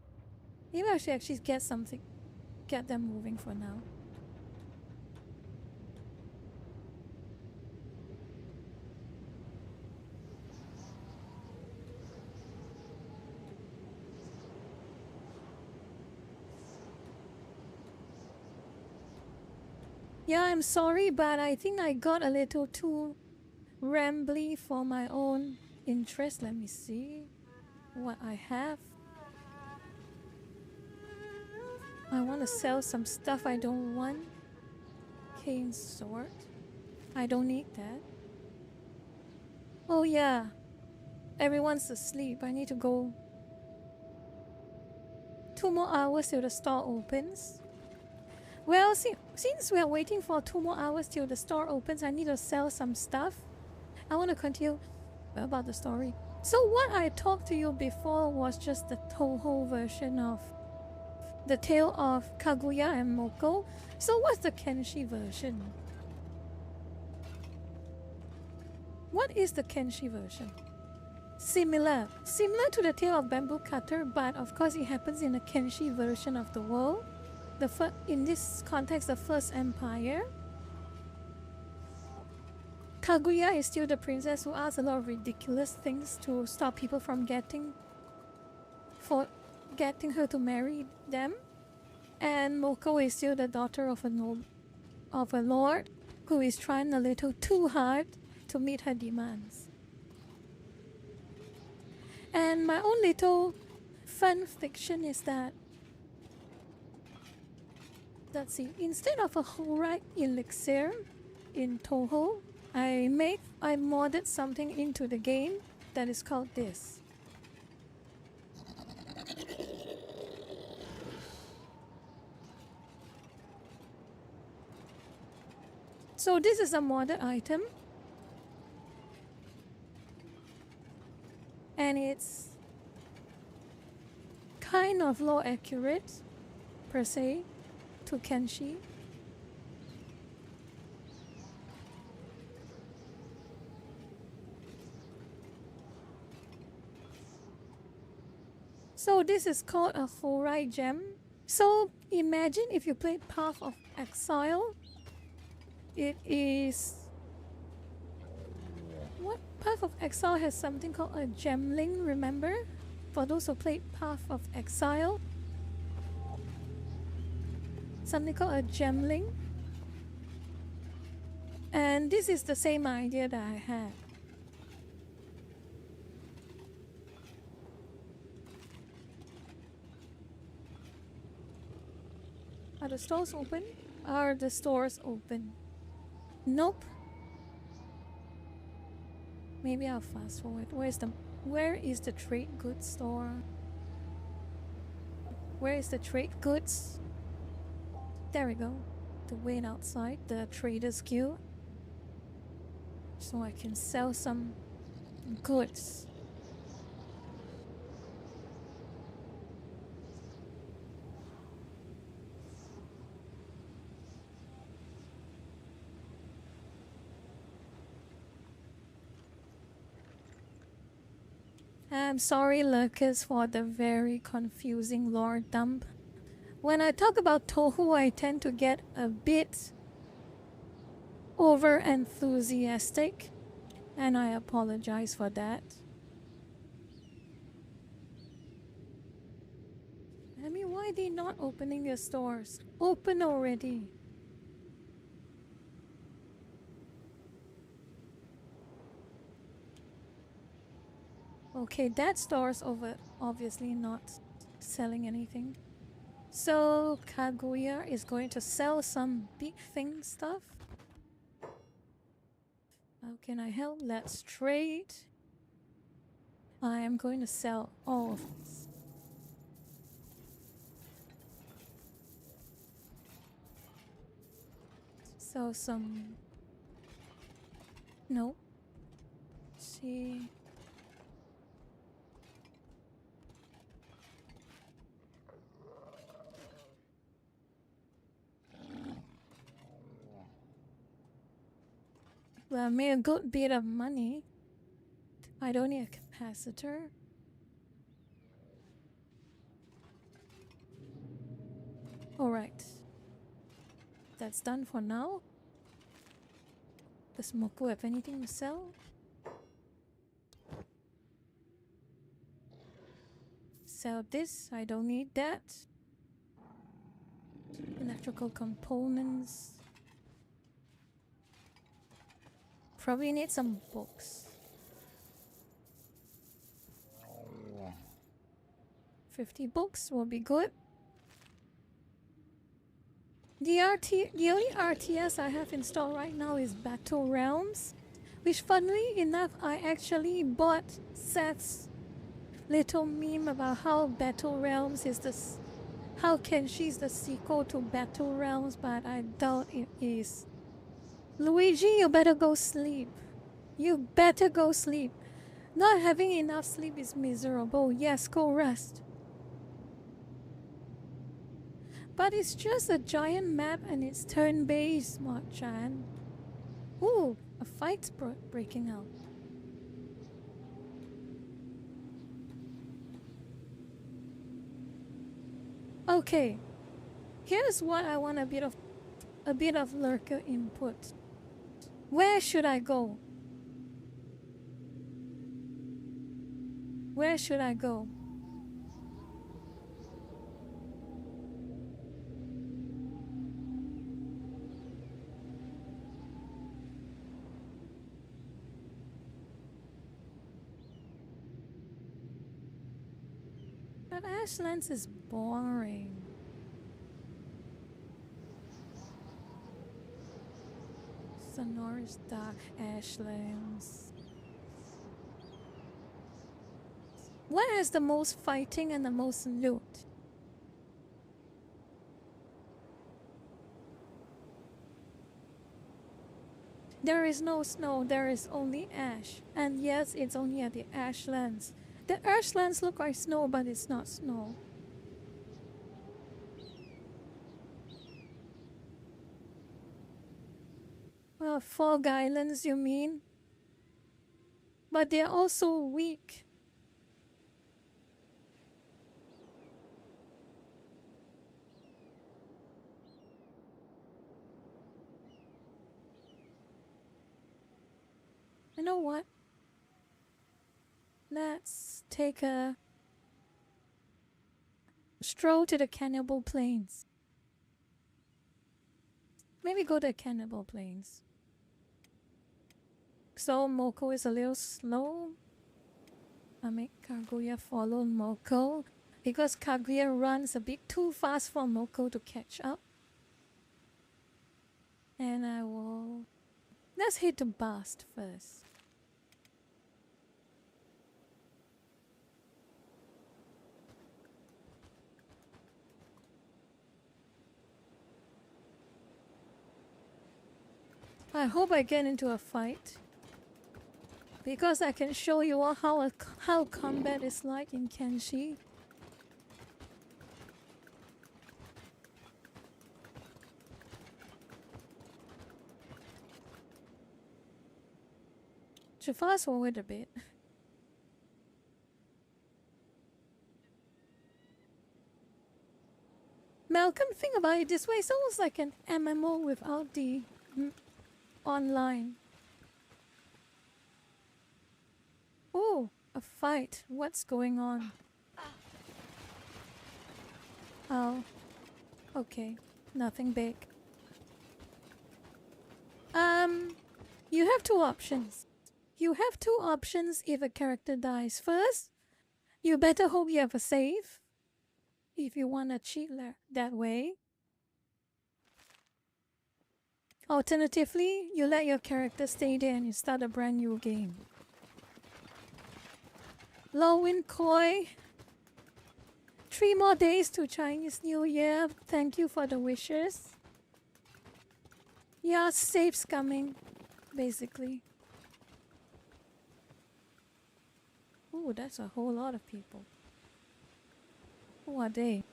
Speaker 1: Maybe I should actually get something. Get them moving for now. Yeah, I'm sorry, but I think I got a little too rambly for my own interest. Let me see what I have. I want to sell some stuff I don't want. Cane sword. I don't need that. Oh yeah. Everyone's asleep. I need to go. 2 more hours till the store opens. Well, since we are waiting for 2 more hours till the store opens, I need to sell some stuff. I want to continue about the story. So what I talked to you before was just the Toho version of the tale of Kaguya and Moko. So what's the Kenshi version? What is the Kenshi version? Similar to the tale of bamboo cutter, but of course it happens in the Kenshi version of the world. In this context, the First Empire. Kaguya is still the princess who asks a lot of ridiculous things to stop people from getting her to marry them. And Moko is still the daughter of a lord who is trying a little too hard to meet her demands. And my own little fun fiction is that, let's see, instead of a horite elixir in Toho, I modded something into the game that is called this. So this is a modded item, and it's kind of low accurate per se to Kenshi. So this is called a Horai gem. So imagine if you played Path of Exile. It is... What? Path of Exile has something called a gemling, remember? For those who played Path of Exile. Something called a gemling. And this is the same idea that I had. Are the stores open? Are the stores open? Nope. Maybe I'll fast forward. Where is the trade goods store? Where is the trade goods? There we go. The wait outside the Traders Guild. So I can sell some goods. I'm sorry, lurkers, for the very confusing lore dump. When I talk about Tohu, I tend to get a bit over enthusiastic, and I apologize for that. I mean, why are they not opening their stores? Open already. Okay, that store's over, obviously not selling anything. So Kaguya is going to sell some big thing stuff. How can I help? Let's trade. I am going to sell all of this. Sell some. No. See. Well, I made a good bit of money. I don't need a capacitor. Alright. That's done for now. Does Moko have anything to sell? Sell this. I don't need that. Electrical components. Probably need some books. 50 books will be good. The only RTS I have installed right now is Battle Realms, which funnily enough I actually bought Seth's little meme about how Battle Realms is how Kenshi's the sequel to Battle Realms, but I doubt it is. Luigi, you better go sleep. You better go sleep. Not having enough sleep is miserable. Yes, go rest. But it's just a giant map and it's turn-based, Mark-chan. Ooh, a fight's breaking out. Okay, here's what I want a bit of lurker input. Where should I go? Where should I go? But Ashlands is boring. Sonoris Dark Ashlands. What has the most fighting and the most loot? There is no snow, there is only ash. And yes, it's only at the Ashlands. The Ashlands look like snow, but it's not snow. Well, Fog Islands, you mean? But they're also weak. You know what? Let's take a stroll to the Cannibal Plains. Maybe go to Cannibal Plains. So Moko is a little slow. I make Kaguya follow Moko because Kaguya runs a bit too fast for Moko to catch up. And I will... Let's hit the Bast first. I hope I get into a fight. Because I can show you all how combat is like in Kenshi. To fast forward a bit. Malcolm, think about it this way. It's almost like an MMO without the online. Oh, a fight. What's going on? Oh, okay. Nothing big. You have two options. You have two options if a character dies. First, you better hope you have a save. If you want to cheat that way. Alternatively, you let your character stay there and you start a brand new game. Lowin Koi. 3 more days to Chinese New Year. Thank you for the wishes. Yeah, save's coming, basically. Ooh, that's a whole lot of people. Who are they?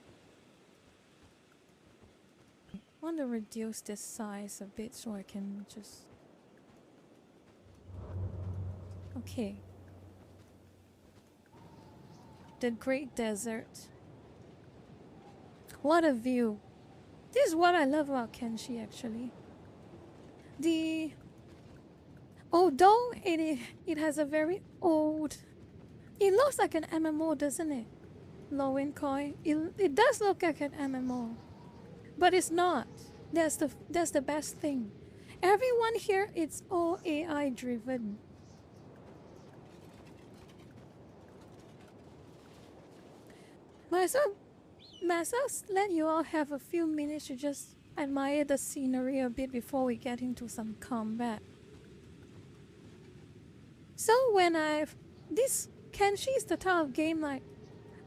Speaker 1: I want to reduce this size a bit so I can just... Okay. The Great Desert. What a view. This is what I love about Kenshi actually. Although it has a very old... It looks like an MMO, doesn't it? Lowin Koi. It does look like an MMO. But it's not. That's the best thing. Everyone here, it's all AI driven. Myself, let you all have a few minutes to just admire the scenery a bit before we get into some combat. So this Kenshi is the type of game like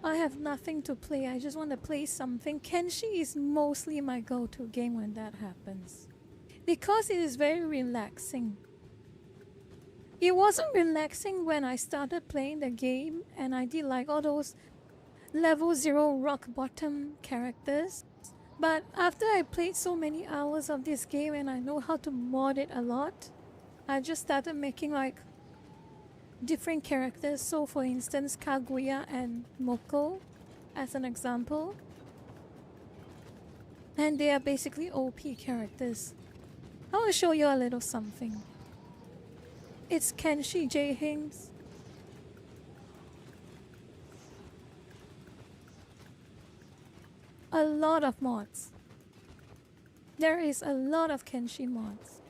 Speaker 1: I have nothing to play, I just want to play something. Kenshi is mostly my go-to game when that happens. Because it is very relaxing. It wasn't relaxing when I started playing the game and I did like all those level 0 rock bottom characters. But after I played so many hours of this game and I know how to mod it a lot, I just started making like different characters. So for instance, Kaguya and Moko as an example. And they are basically OP characters. I want to show you a little something. It's Kenshi J. Hings. A lot of mods. There is a lot of Kenshi mods.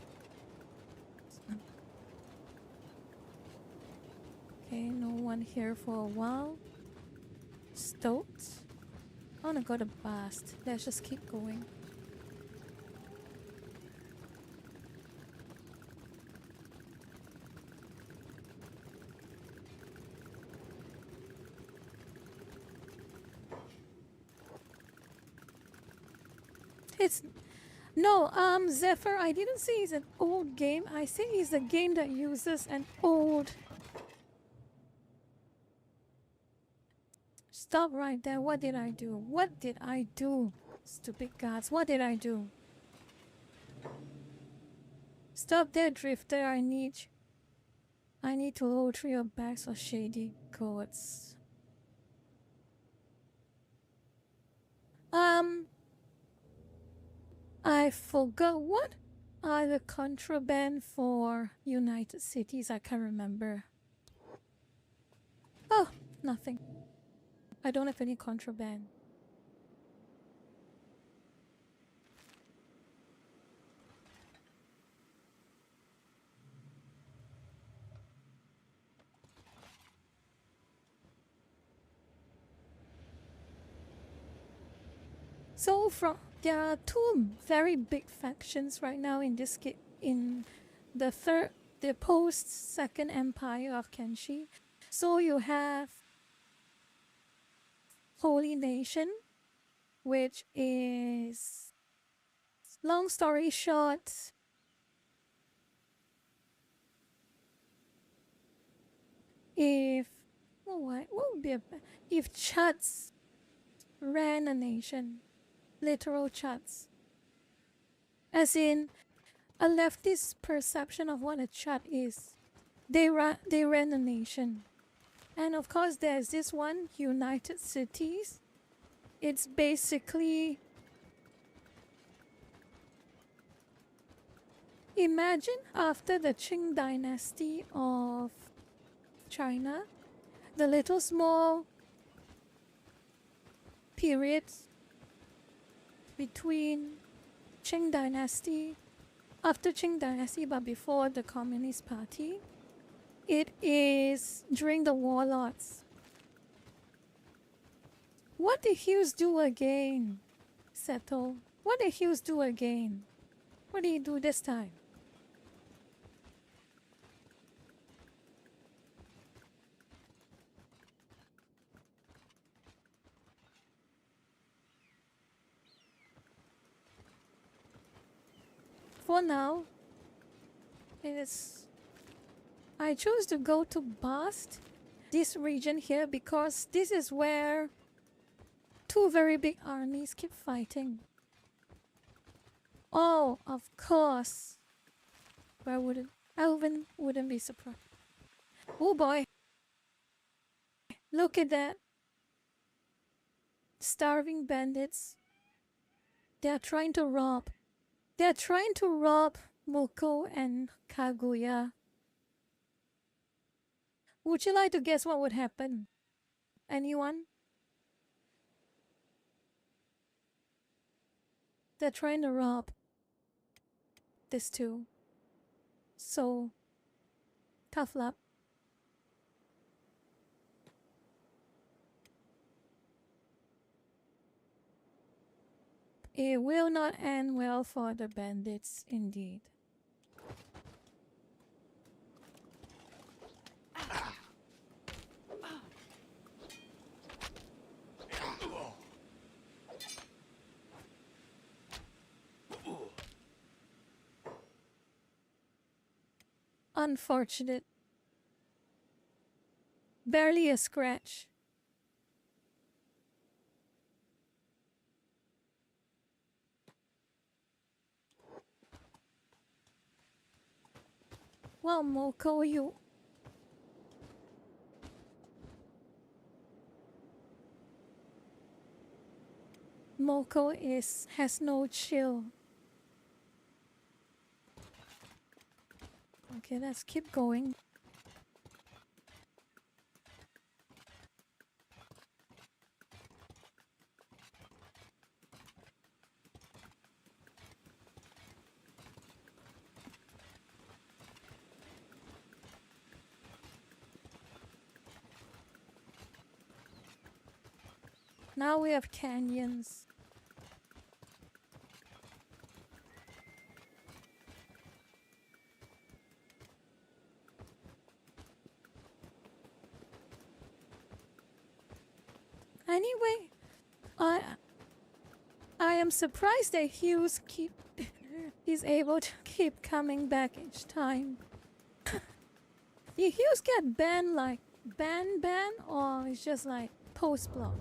Speaker 1: Okay, no one here for a while. Stoked. I wanna go to Bast. Let's just keep going. Zephyr, I didn't say it's an old game. I say it's a game that uses an old... Stop right there. What did I do? What did I do? Stupid gods. What did I do? Stop there, Drifter. I need to load 3 of bags of shady codes. I forgot what are the contraband for United Cities. I can't remember. Oh, nothing. I don't have any contraband. So there are 2 very big factions right now in this game, in the post Second Empire of Kenshi. So you have Holy Nation, which is, long story short, if what would be if chuds ran a nation, literal chuds, as in a leftist perception of what a chud is. They ran a nation, and of course there's this one, United Cities. It's basically, imagine after the Qing dynasty of China, the little small periods between Qing dynasty, after Qing dynasty but before the Communist Party. It is during the warlords. What did Hughes do again? Seto. What did Hughes do again? What did he do this time? For now, I chose to go to Bast, this region here, because this is where two very big armies keep fighting. Oh, of course. Why wouldn't Alvin wouldn't be surprised? Oh boy. Look at that. Starving bandits. They are trying to rob. They are trying to rob Moko and Kaguya. Would you like to guess what would happen? Anyone? They're trying to rob this too. So, tough luck. It will not end well for the bandits, indeed. Unfortunate. Barely a scratch. Well, Moko, you... Moko has no chill. Okay, let's keep going. Now we have canyons. Anyway, I am surprised that Hughes is able to keep coming back each time. Did Hughes get banned like ban, or it's just like post-blocked?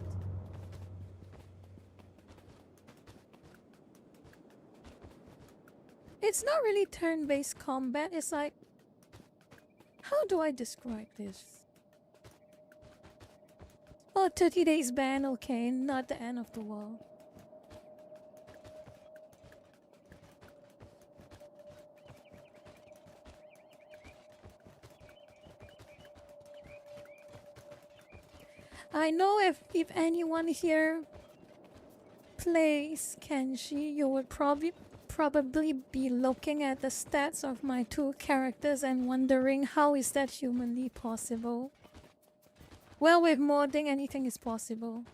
Speaker 1: It's not really turn-based combat, it's like... How do I describe this? Oh, 30 days ban, okay, not the end of the world. I know if anyone here plays Kenshi, you would probably be looking at the stats of my two characters and wondering how is that humanly possible. Well, with modding, anything is possible.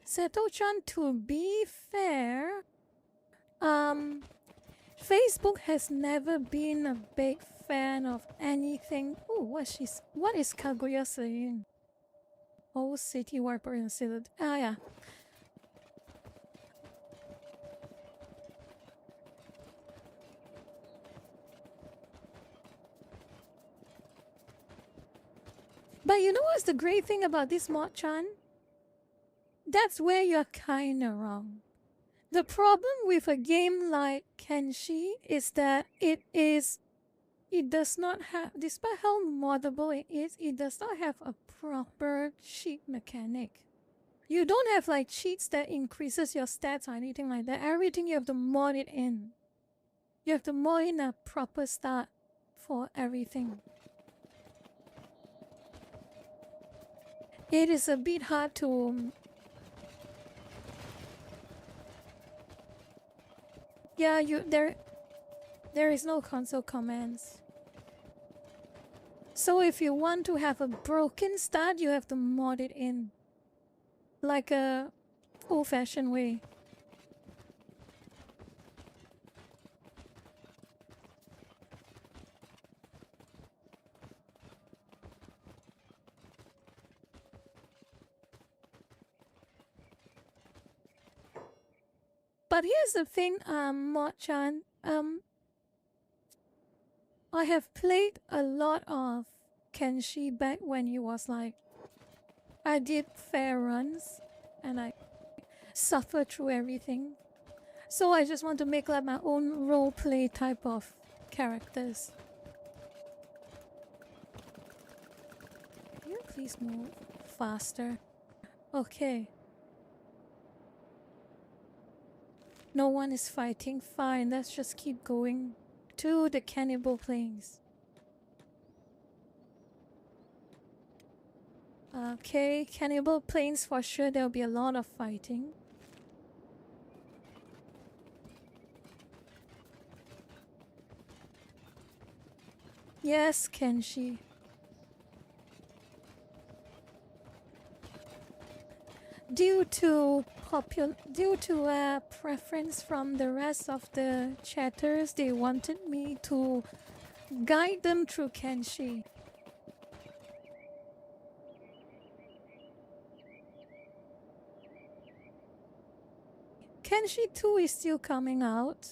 Speaker 1: Seto-chan, to be fair, Facebook has never been a big fan of anything. Ooh, what is Kaguya saying? Old city wiper incident. Ah, yeah. But you know what's the great thing about this mod, Chan? That's where you're kinda wrong. The problem with a game like Kenshi is that it does not have, despite how moddable it is, it does not have a proper cheat mechanic. You don't have like cheats that increases your stats or anything like that. Everything you have to mod it in. You have to mod in a proper start for everything. It is a bit hard to... Yeah, there is no console commands. So if you want to have a broken start, you have to mod it in. Like a old-fashioned way. But here's the thing, Mod-chan, I have played a lot of Kenshi back when he was like... I did fair runs, and I suffered through everything. So I just want to make like my own roleplay type of characters. Can you please move faster? Okay. No one is fighting. Fine, let's just keep going to the cannibal plains. Okay, cannibal plains for sure. There'll be a lot of fighting. Yes, Kenshi. Due to preference from the rest of the chatters, they wanted me to guide them through Kenshi. Kenshi 2 is still coming out.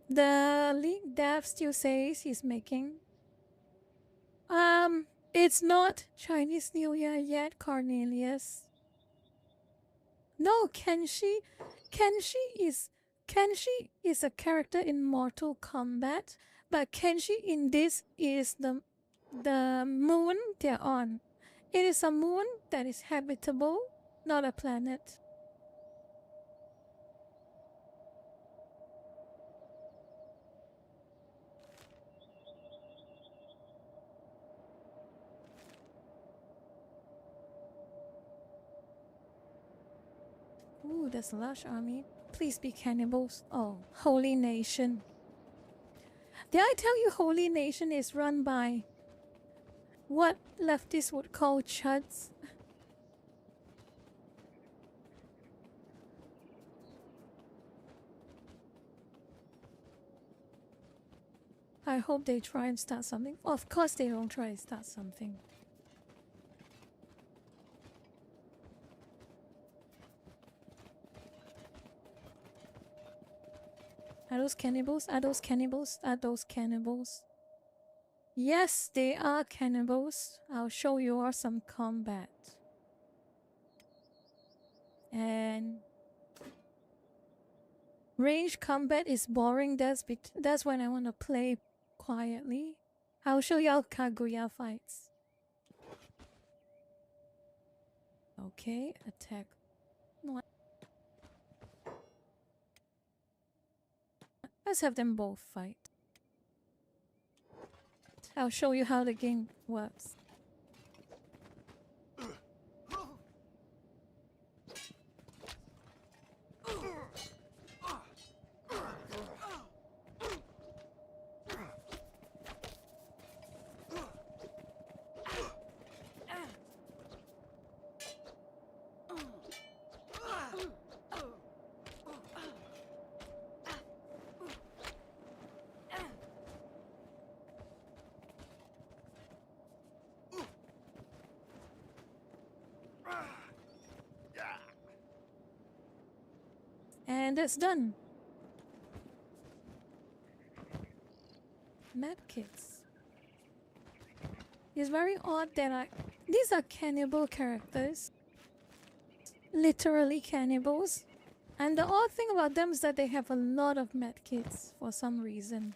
Speaker 1: The league dev still says he's making. It's not Chinese New Year yet, Cornelius. No, Kenshi is a character in Mortal Kombat, but Kenshi in this is the moon they're on. It is a moon that is habitable, not a planet. Ooh, there's a large army. Please be cannibals. Oh, Holy Nation. Did I tell you Holy Nation is run by what leftists would call chuds? I hope they try and start something. Of course they don't try and start something. Are those cannibals? Are those cannibals? Are those cannibals? Yes, they are cannibals. I'll show you all some combat. And range combat is boring. That's when I want to play quietly. I'll show you all Kaguya fights. Okay, attack. No, let's have them both fight. I'll show you how the game works. And it's done. Medkits. It's very odd that these are cannibal characters. Literally cannibals. And the odd thing about them is that they have a lot of medkits for some reason.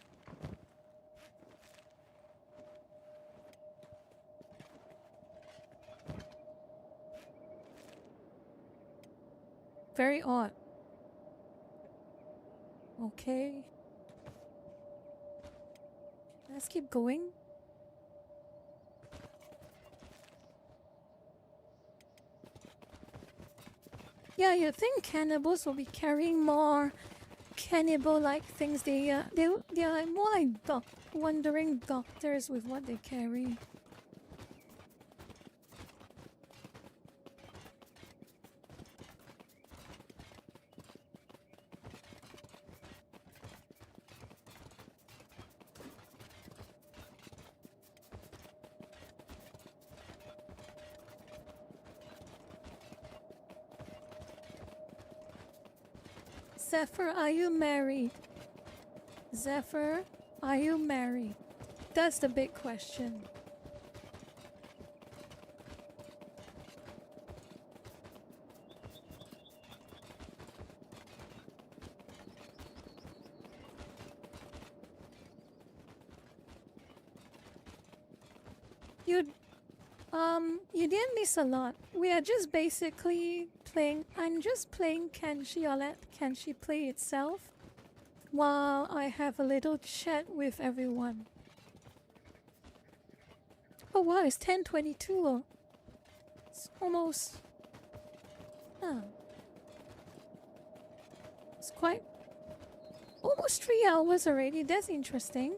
Speaker 1: Very odd. Okay. Let's keep going. Yeah, you think cannibals will be carrying more cannibal-like things. They are like more like wandering doctors with what they carry. Zephyr, are you married? Zephyr, are you married? That's the big question. You didn't miss a lot. We are just basically playing. I'm just playing Kenshi. I'll let Kenshi play itself while I have a little chat with everyone. Oh wow, it's 10:22. It's almost. It's quite. Almost 3 hours already. That's interesting.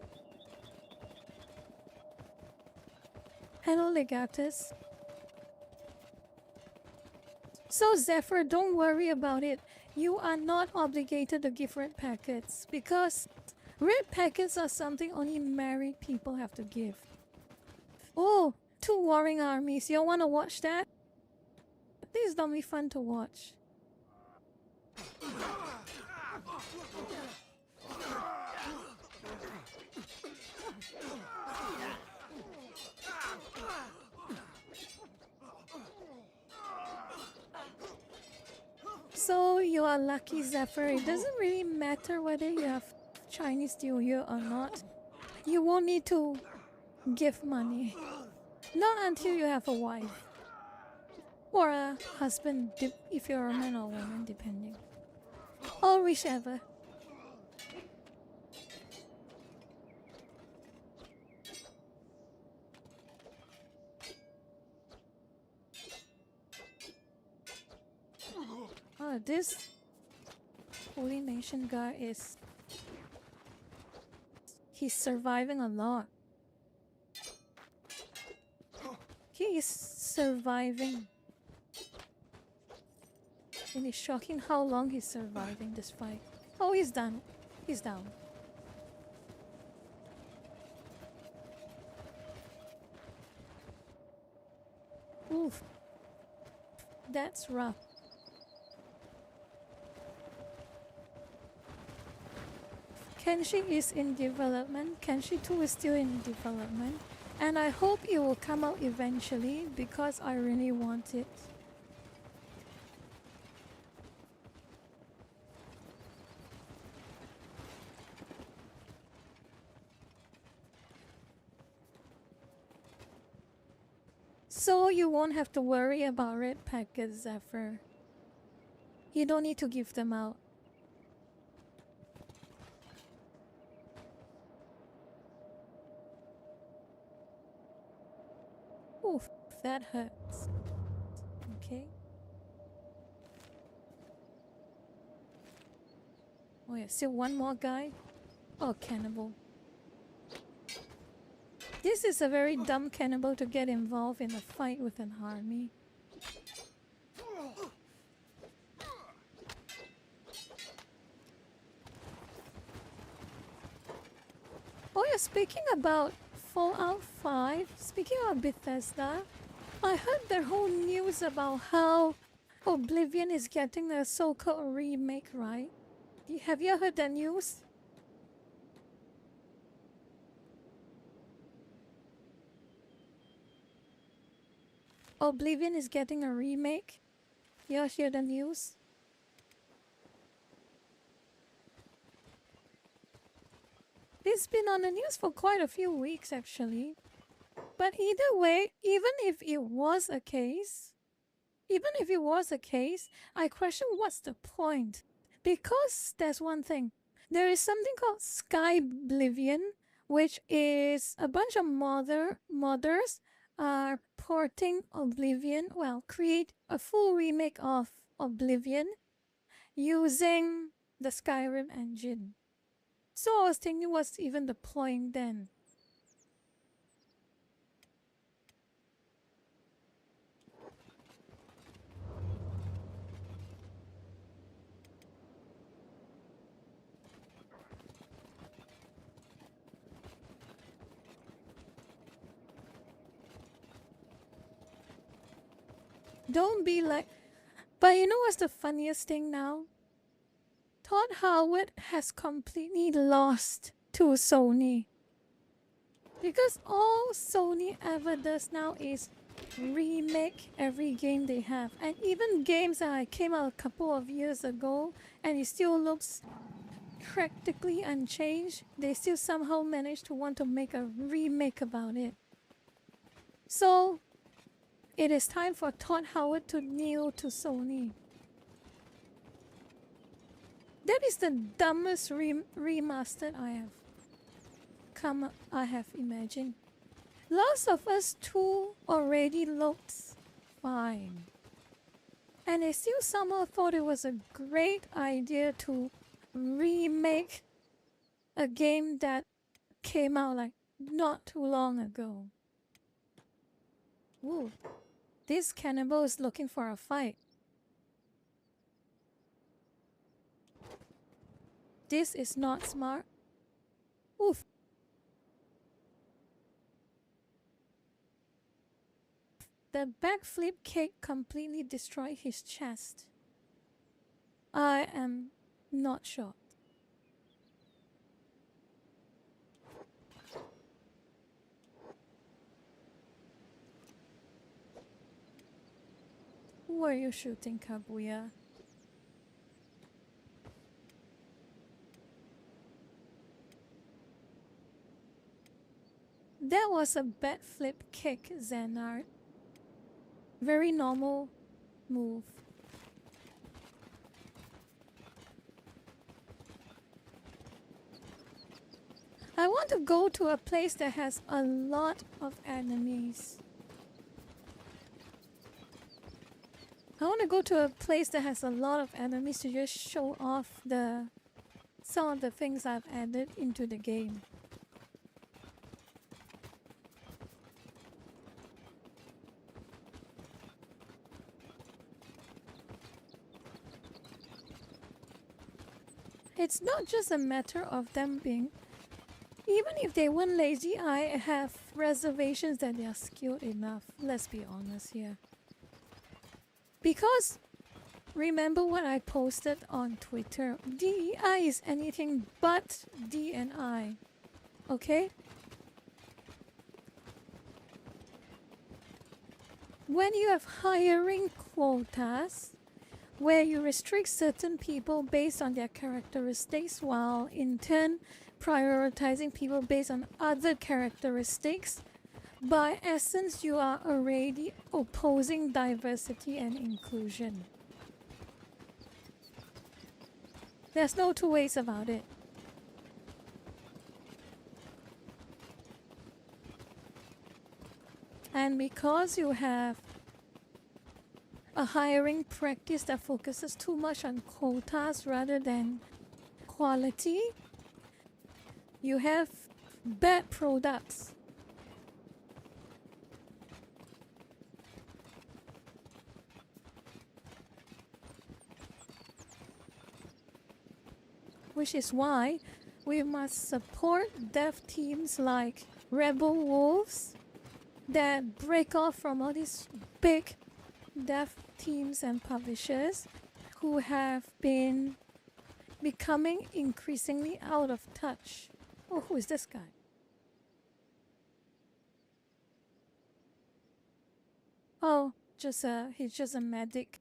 Speaker 1: Hello, Legatus. So, Zephyr, don't worry about it. You are not obligated to give red packets because red packets are something only married people have to give. Oh, 2 warring armies. You want to watch that? This is gonna be fun to watch. So you are lucky, Zephyr. It doesn't really matter whether you have Chinese New Year or not. You won't need to give money. Not until you have a wife. Or a husband, if you're a man or woman, depending. Or whichever. Oh, this Holy Nation guy is... He's surviving a lot. He is surviving. And it's shocking how long he's surviving this fight. Oh, he's done. He's down. Oof. That's rough. Kenshi is in development. Kenshi 2 is still in development. And I hope it will come out eventually because I really want it. So you won't have to worry about red packets, Zephyr. You don't need to give them out. Oof, that hurts. Okay. Oh yeah, still one more guy. Oh, cannibal. This is a very dumb cannibal to get involved in a fight with an army. Oh yeah, speaking about Fallout 5, speaking of Bethesda, I heard their whole news about how Oblivion is getting a so-called remake, right? Have you heard the news? Oblivion is getting a remake. You hear the news? It's been on the news for quite a few weeks actually. But either way, even if it was a case, I question what's the point. Because there's one thing. There is something called Sky Oblivion, which is a bunch of modders are porting Oblivion, create a full remake of Oblivion using the Skyrim engine. So I was thinking, what's even the point then? Don't be like... But you know what's the funniest thing now? Todd Howard has completely lost to Sony. Because all Sony ever does now is remake every game they have. And even games that came out a couple of years ago and it still looks practically unchanged, they still somehow manage to want to make a remake about it. So it is time for Todd Howard to kneel to Sony. That is the dumbest remaster I have imagined. Last of Us 2 already looks fine. And they still somehow thought it was a great idea to remake a game that came out like not too long ago. Ooh, this cannibal is looking for a fight. This is not smart. Oof. The backflip kick completely destroyed his chest. I am not shocked. Who are you shooting, Kabuya? That was a backflip kick, Xanard. Very normal move. I want to go to a place that has a lot of enemies. I want to go to a place that has a lot of enemies to just show off some of the things I've added into the game. It's not just a matter of them being... Even if they weren't lazy, I have reservations that they are skilled enough. Let's be honest here. Because, remember what I posted on Twitter? DEI is anything but D&I. Okay? When you have hiring quotas, where you restrict certain people based on their characteristics while in turn prioritizing people based on other characteristics, by essence you are already opposing diversity and inclusion. There's no two ways about it. And because you have a hiring practice that focuses too much on quotas rather than quality, you have bad products. Which is why we must support dev teams like Rebel Wolves that break off from all these big dev teams and publishers who have been becoming increasingly out of touch. Oh, who is this guy? Oh, he's just a medic.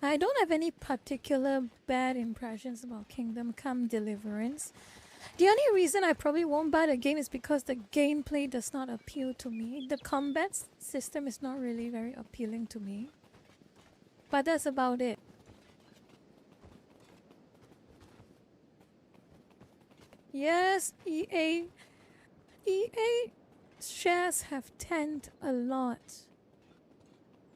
Speaker 1: I don't have any particular bad impressions about Kingdom Come Deliverance. The only reason I probably won't buy the game is because the gameplay does not appeal to me. The combat system is not really very appealing to me. But that's about it. Yes, EA shares have tanked a lot.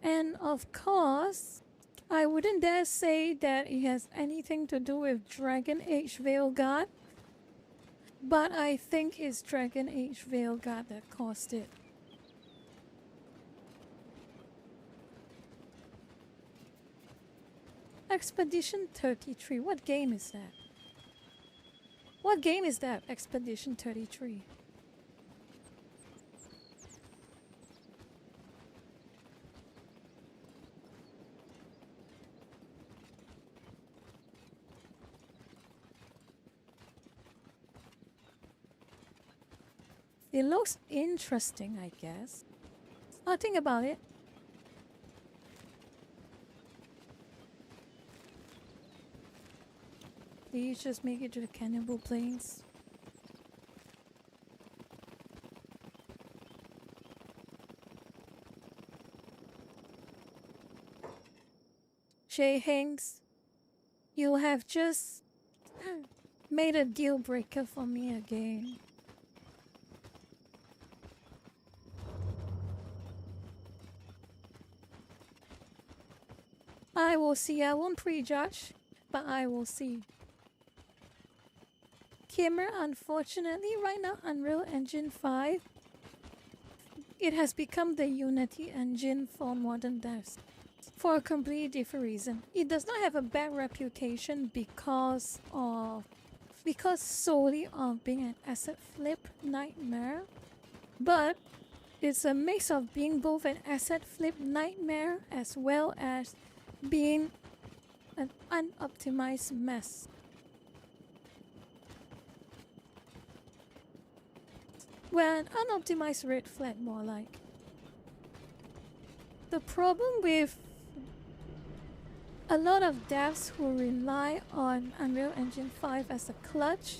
Speaker 1: And of course, I wouldn't dare say that it has anything to do with Dragon Age Veilguard, but I think it's Dragon Age Veilguard that caused it. Expedition 33, what game is that? What game is that, Expedition 33? It looks interesting, I guess. I'll think about it. Did you just make it to the Cannibal Plains? Shay Hanks, you have just made a deal breaker for me again. I will see. I won't prejudge, but I will see. Kimmer, unfortunately, right now, Unreal Engine 5, it has become the Unity engine for modern devs. For a completely different reason. It does not have a bad reputation because solely of being an asset flip nightmare, but it's a mix of being both an asset flip nightmare as well as being an unoptimized mess. Well, an unoptimized red flag, more like. The problem with a lot of devs who rely on Unreal Engine 5 as a clutch,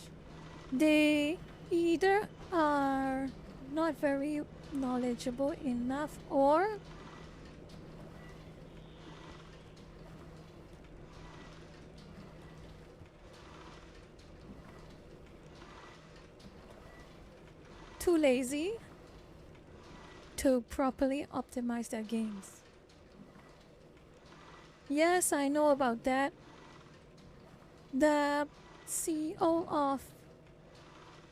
Speaker 1: they either are not very knowledgeable enough or too lazy to properly optimize their games. Yes, I know about that. The CEO of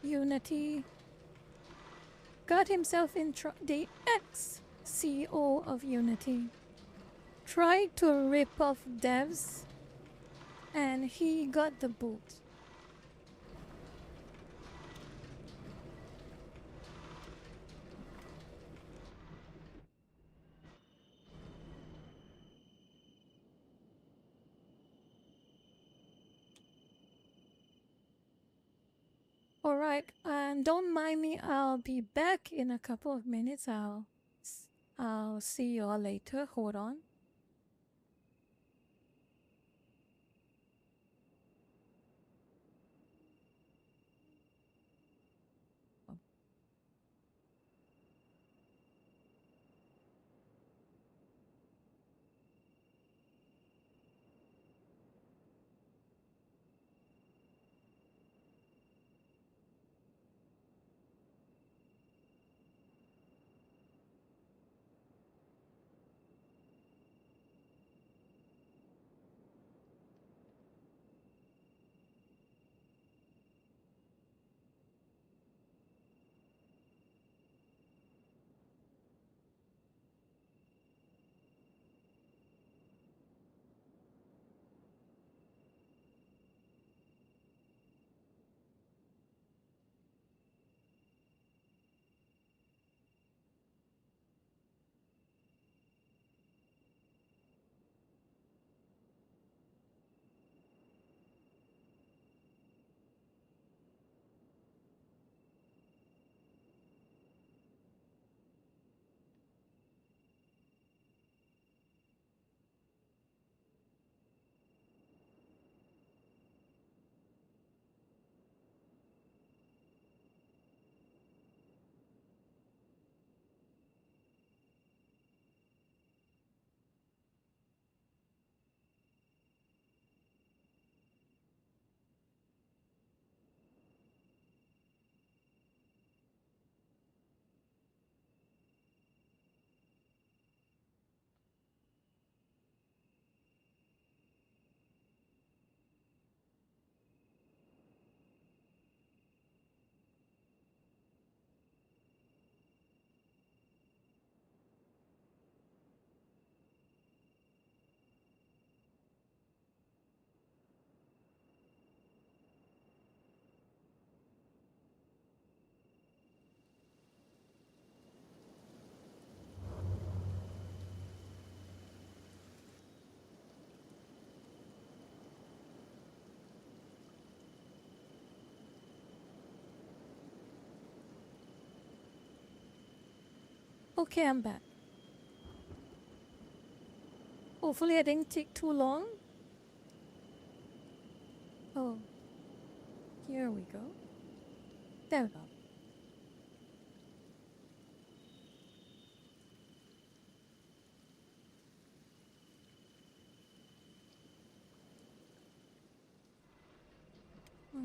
Speaker 1: Unity got himself in the ex-CEO of Unity tried to rip off devs and he got the boot. Alright, and don't mind me, I'll be back in a couple of minutes. I'll see you all later. Hold on. Okay, I'm back. Hopefully I didn't take too long. Oh, here we go. There we go.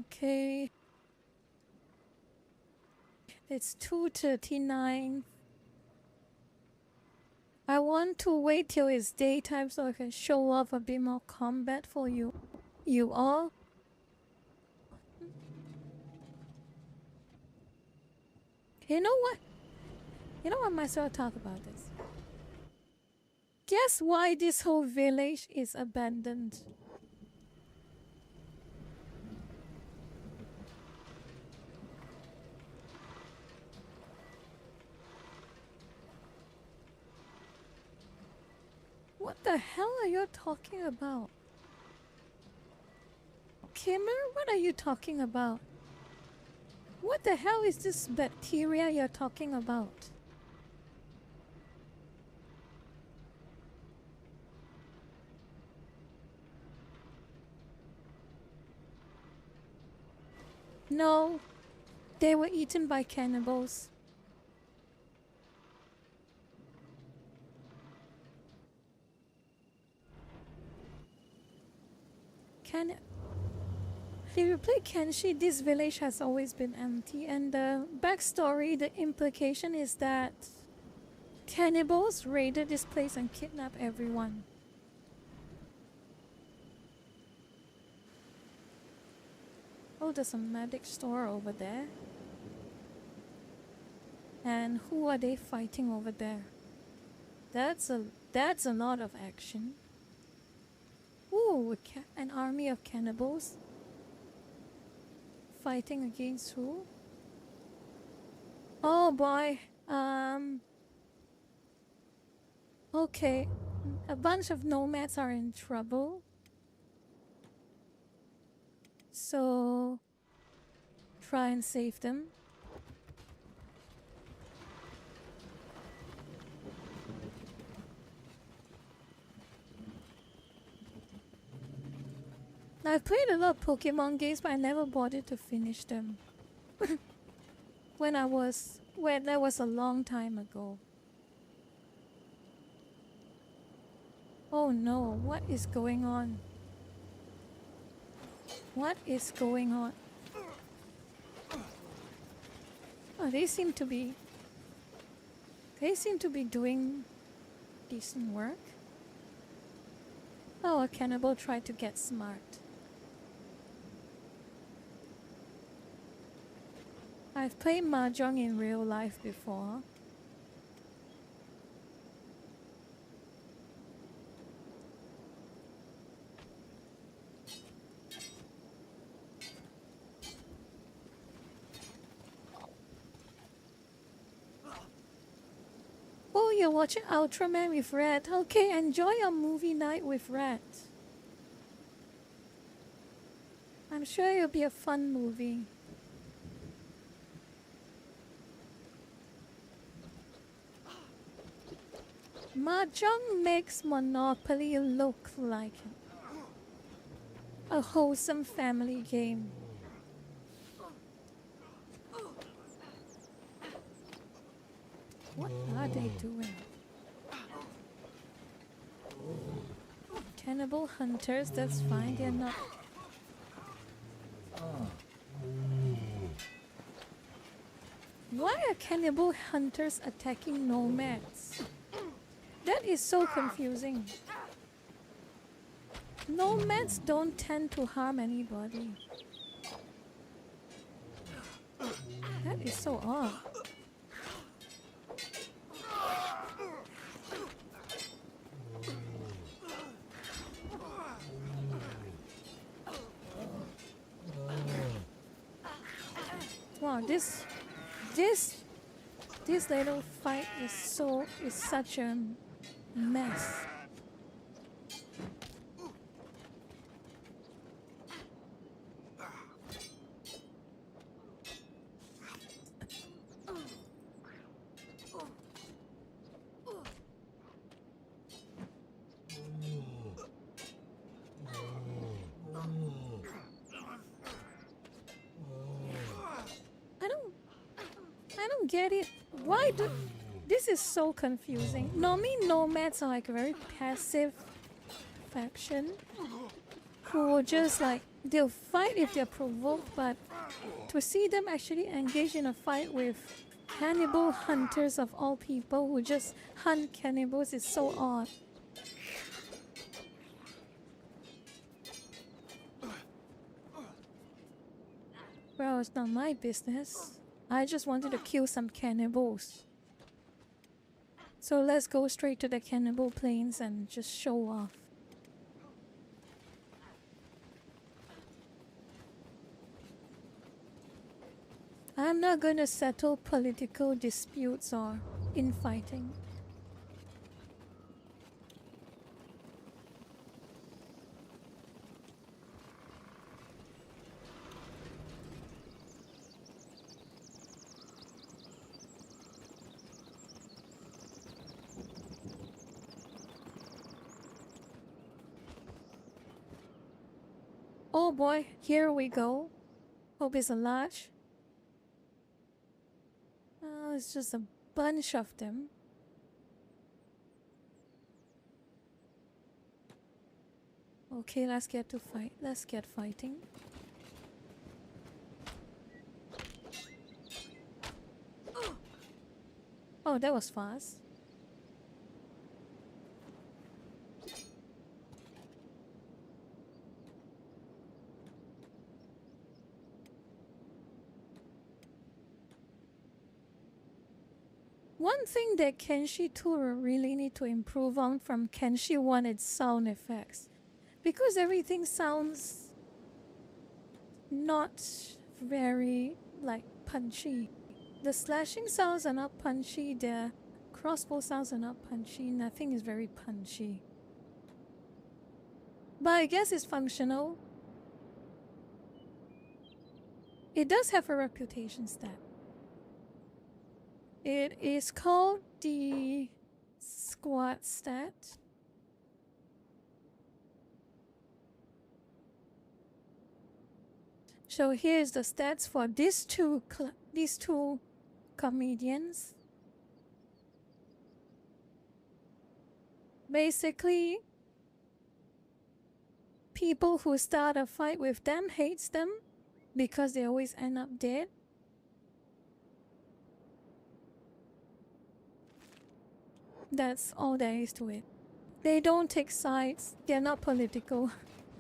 Speaker 1: Okay. It's 2:39. I want to wait till it's daytime so I can show off a bit more combat for you. You all. You know what? You know what? Might as well talk about this. Guess why this whole village is abandoned? What the hell are you talking about? Kimmer, what are you talking about? What the hell is this bacteria you're talking about? No, they were eaten by cannibals. If you play Kenshi, this village has always been empty, and the backstory, the implication is that cannibals raided this place and kidnapped everyone. Oh, there's a medic store over there. And who are they fighting over there? That's a lot of action. Ooh, an army of cannibals. Fighting against who? Oh boy. Okay. A bunch of nomads are in trouble. So try and save them. I've played a lot of Pokemon games, but I never bothered to finish them. When that was a long time ago. Oh no, what is going on? What is going on? Oh, they seem to be doing decent work. Oh, a cannibal tried to get smart. I've played Mahjong in real life before. Oh, you're watching Ultraman with Red. Okay, enjoy your movie night with Red. I'm sure it'll be a fun movie. Mahjong makes Monopoly look like a wholesome family game. What are they doing? Cannibal hunters, that's fine, they're not... Why are cannibal hunters attacking nomads? That is so confusing. Nomads don't tend to harm anybody. That is so odd. Wow, this little fight is such a mess. get it. Why do... This is so confusing. Normally nomads are like a very passive faction who will just like... They'll fight if they're provoked, but to see them actually engage in a fight with cannibal hunters of all people who just hunt cannibals is so odd. Well, it's not my business. I just wanted to kill some cannibals. So let's go straight to the cannibal plains and just show off. I'm not gonna settle political disputes or infighting. Oh boy, here we go. Hope it's a large. Oh, it's just a bunch of them. Okay, let's get to fight. Let's get fighting. Oh, that was fast. One thing that Kenshi 2 really need to improve on from Kenshi 1 is sound effects. Because everything sounds not very like punchy. The slashing sounds are not punchy, the crossbow sounds are not punchy, nothing is very punchy. But I guess it's functional. It does have a reputation stat. It is called the squad stat. So here's the stats for these two comedians. Basically, people who start a fight with them hates them because they always end up dead. That's all there is to it. They don't take sides. They're not political.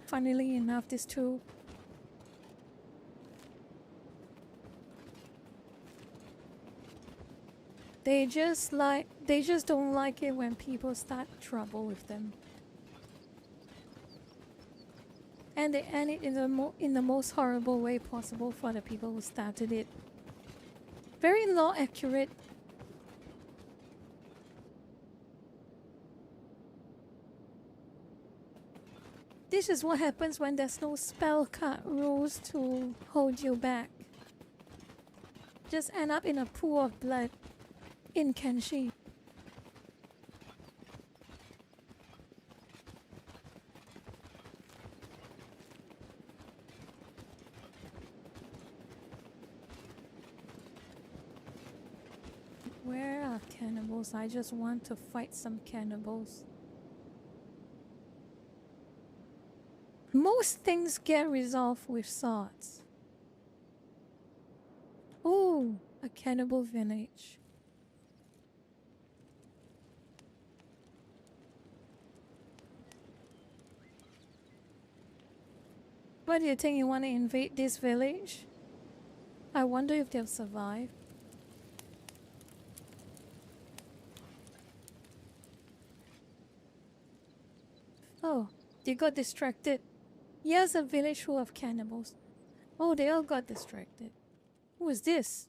Speaker 1: Funnily enough, these two. They just don't like it when people start trouble with them. And they end it in the most horrible way possible for the people who started it. Very law accurate. This is what happens when there's no spell card rules to hold you back. Just end up in a pool of blood in Kenshi. Where are cannibals? I just want to fight some cannibals. Most things get resolved with swords. Ooh, a cannibal village. What do you think? You want to invade this village? I wonder if they'll survive. Oh, they got distracted. Here's a village full of cannibals. Oh, they all got distracted. Who is this?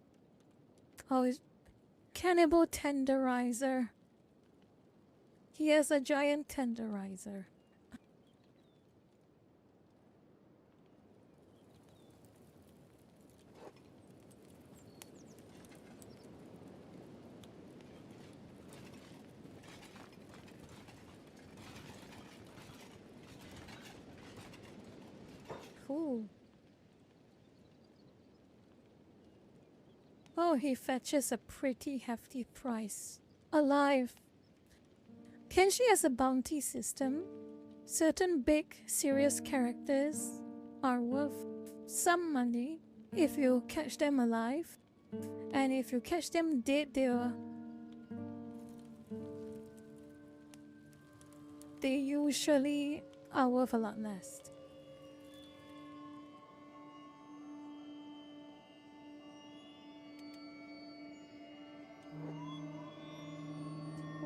Speaker 1: Oh, it's cannibal tenderizer. He has a giant tenderizer. Cool. Oh, he fetches a pretty hefty price. Alive. Kenshi has a bounty system. Certain big, serious characters are worth some money if you catch them alive. And if you catch them dead, they usually are worth a lot less.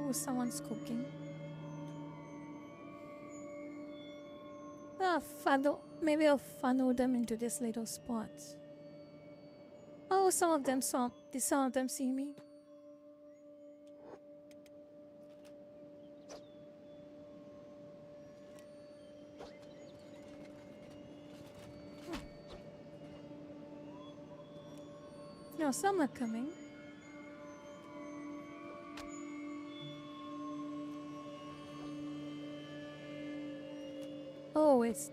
Speaker 1: Oh, someone's cooking. Maybe I'll funnel them into this little spot. Oh, some of them saw. Did some of them see me? No, some are coming. Oh, it's...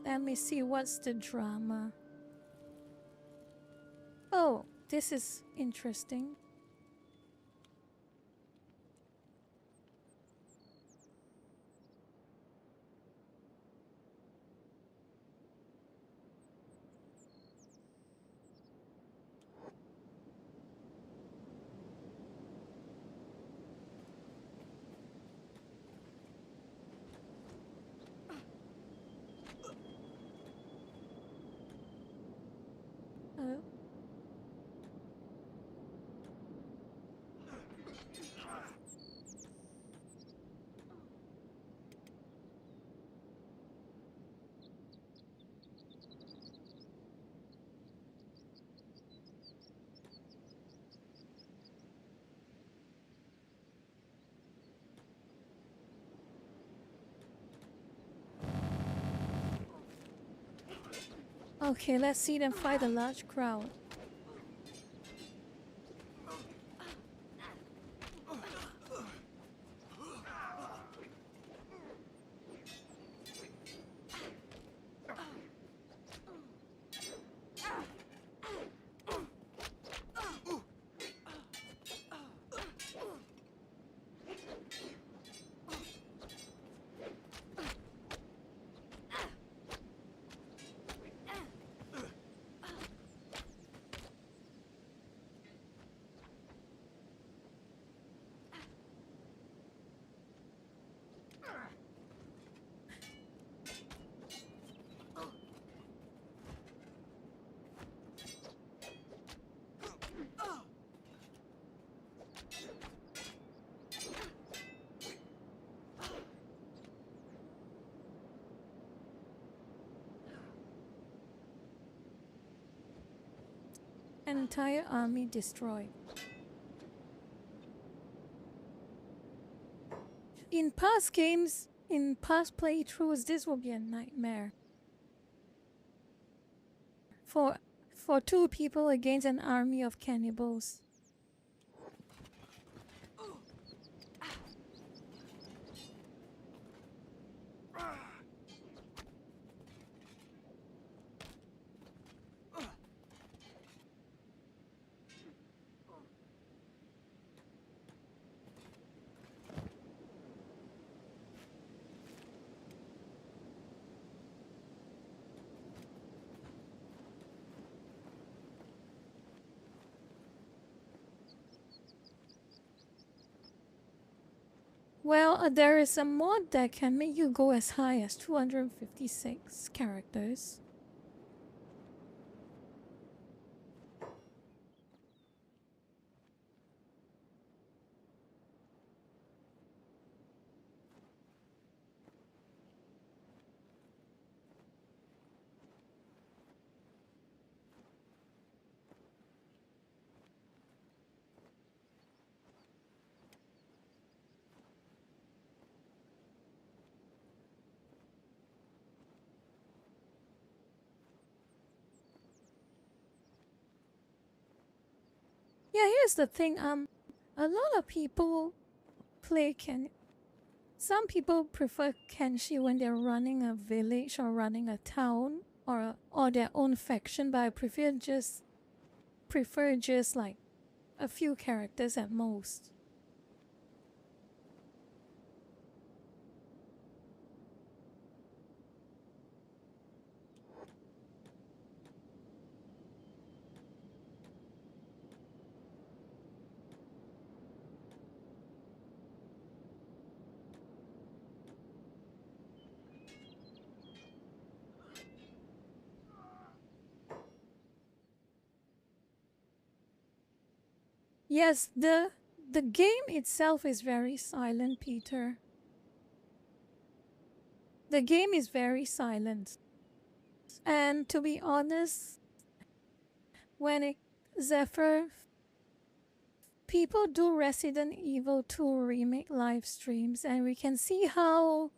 Speaker 1: Let me see, what's the drama? Oh, this is interesting. Oh. Okay, let's see them fight a large crowd. An entire army destroyed. In past games, in past playthroughs, this will be a nightmare. For two people against an army of cannibals. Well, there is a mod that can make you go as high as 256 characters. Yeah, here's the thing. A lot of people play Some people prefer Kenshi when they're running a village or running a town or their own faction, but I prefer just prefer just like a few characters at most. Yes, the game itself is very silent, Peter. The game is very silent. And to be honest, when Zephyr, people do Resident Evil 2 remake live streams, and we can see how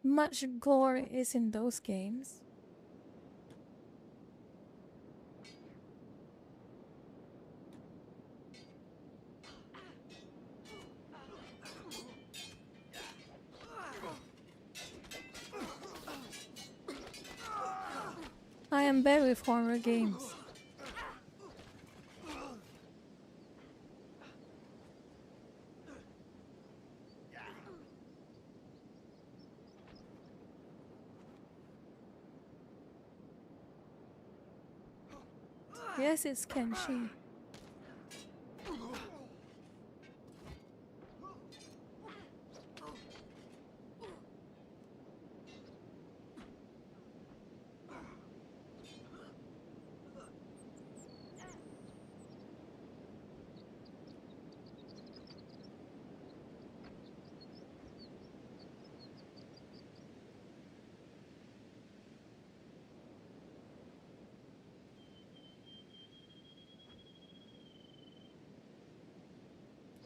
Speaker 1: much gore is in those games. I am bad with horror games. Yes, it's Kenshi.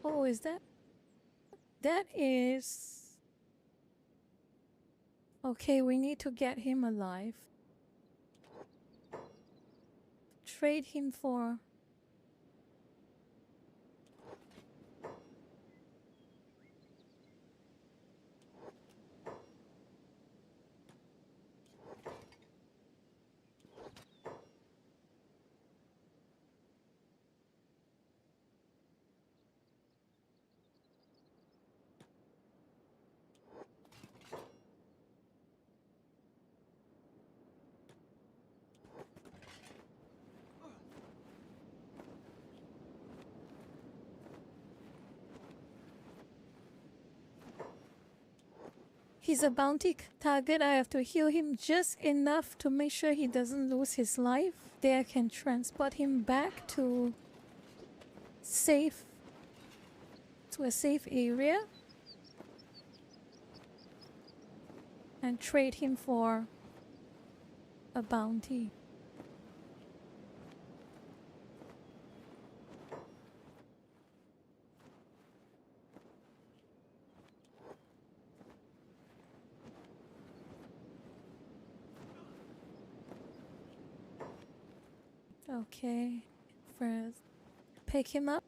Speaker 1: Oh, is that? That is... Okay, we need to get him alive. Trade him for... He's a bounty target. I have to heal him just enough to make sure he doesn't lose his life. Then I can transport him back to a safe area and trade him for a bounty. Okay, first pick him up.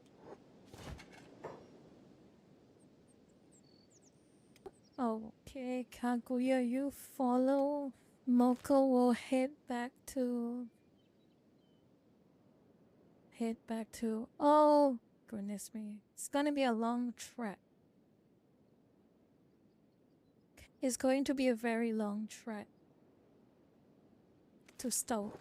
Speaker 1: Okay, Kaguya, you follow. Moko will head back to... Oh, goodness me. It's gonna be a long trek. It's going to be a very long trek to Stoat.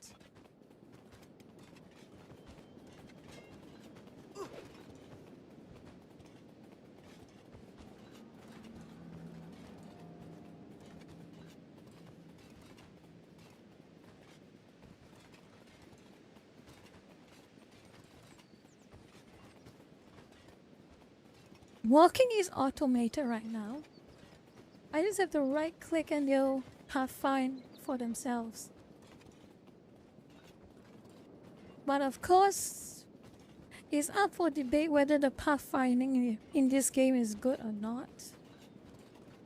Speaker 1: Walking is automated right now. I just have to right click and they'll pathfind for themselves. But of course, it's up for debate whether the pathfinding in this game is good or not.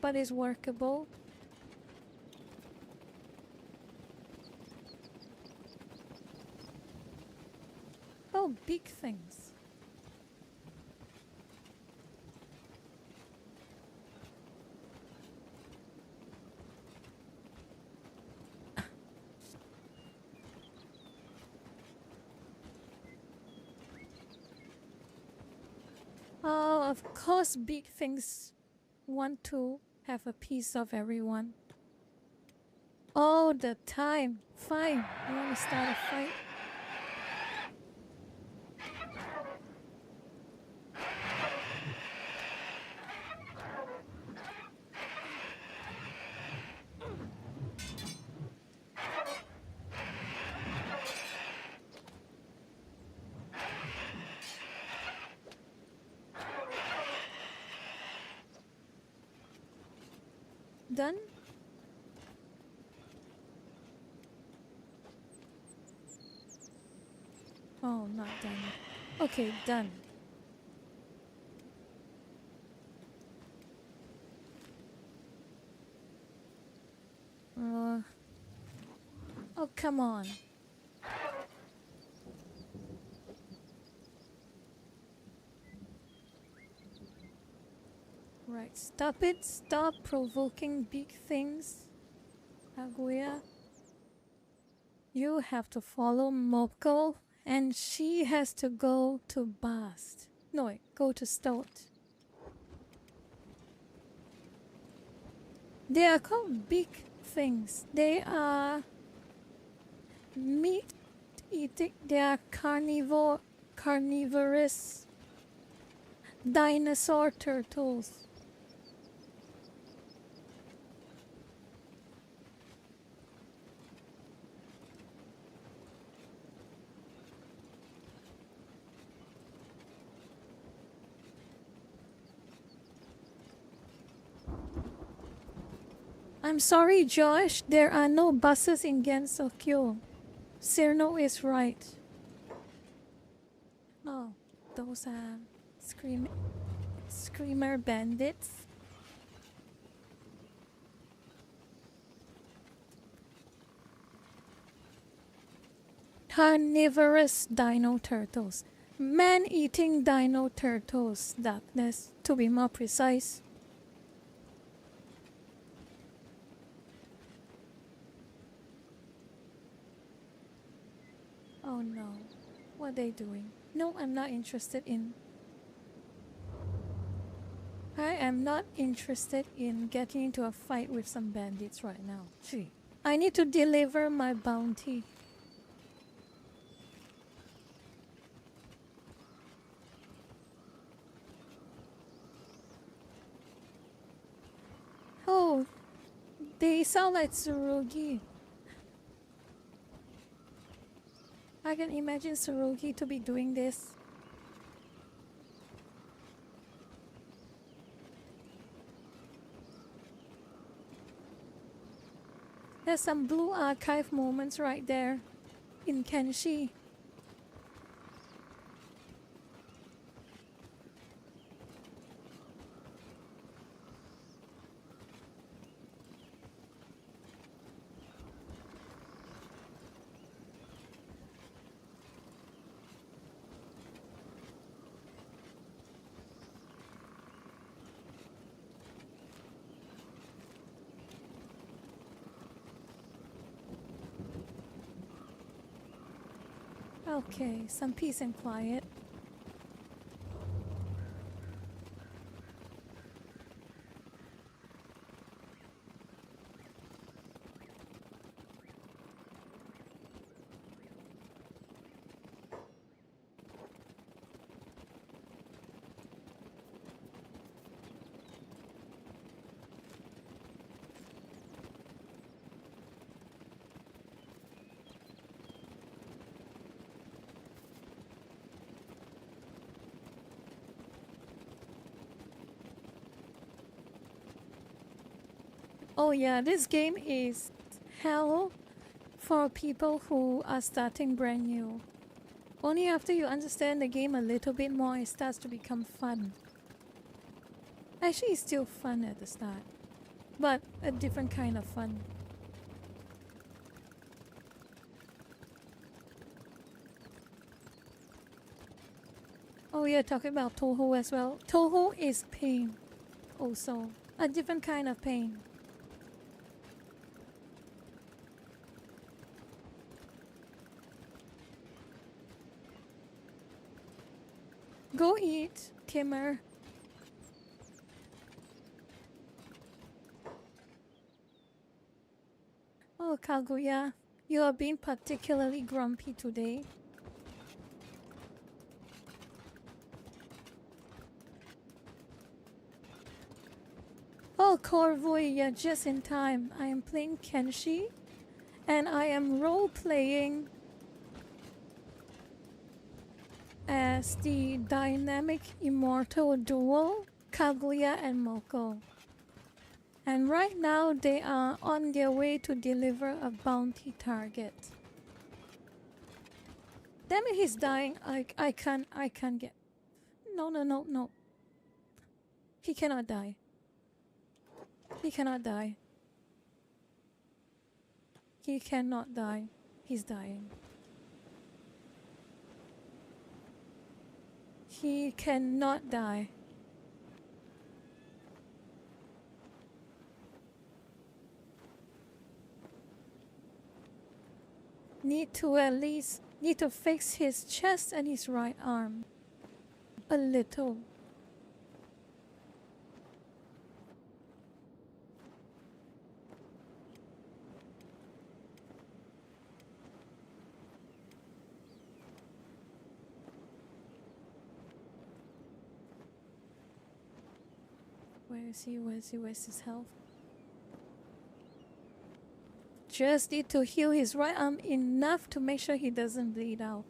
Speaker 1: But it's workable. Oh, big things. Of course, big things want to have a piece of everyone. All the time. Fine. You want to start a fight? Done? Oh, not done. Okay, done. Oh, come on. Right, stop it. Stop provoking big things. Aguya. You have to follow Mopko, and she has to go to Bast. No, wait, go to Stout. They are called big things. They are meat eating. They are carnivorous dinosaur turtles. I'm sorry, Josh. There are no buses in Gensokyo. Cyrno is right. Oh, those are screamer bandits. Carnivorous dino turtles. Man-eating dino turtles, Darkness, to be more precise. Oh no. What are they doing? No, I'm not interested in... I am not interested in getting into a fight with some bandits right now. Gee. I need to deliver my bounty. Oh, they sound like Tsurugi. I can imagine Tsurugi to be doing this. There's some blue archive moments right there in Kenshi. Okay, some peace and quiet. Oh yeah, this game is hell for people who are starting brand new. Only after you understand the game a little bit more, it starts to become fun. Actually, it's still fun at the start, but a different kind of fun. Oh yeah, talking about Toho as well. Toho is pain also. A different kind of pain. Go eat, Kimmer. Oh, Kaguya, you are being particularly grumpy today. Oh, Corvoy, you're just in time. I am playing Kenshi, and I am role-playing as the dynamic immortal duo, Kaguya and Moko. And right now they are on their way to deliver a bounty target. Damn it, he's dying. I can't get... No. He cannot die. He cannot die. He cannot die. He's dying. He cannot die. Need to fix his chest and his right arm. A little. Where is he? Where's his health? Just need to heal his right arm enough to make sure he doesn't bleed out.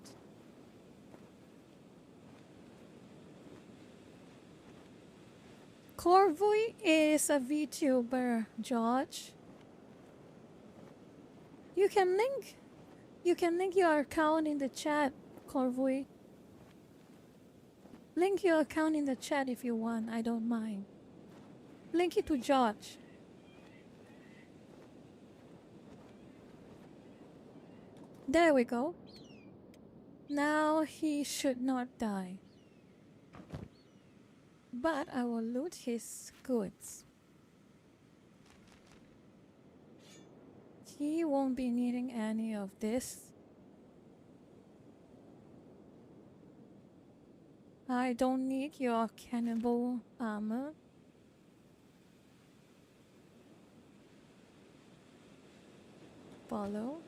Speaker 1: Corvoy is a VTuber, George. You can link your account in the chat, Corvoy. Link your account in the chat if you want, I don't mind. Link it to George. There we go. Now he should not die. But I will loot his goods. He won't be needing any of this. I don't need your cannibal armor. Follow.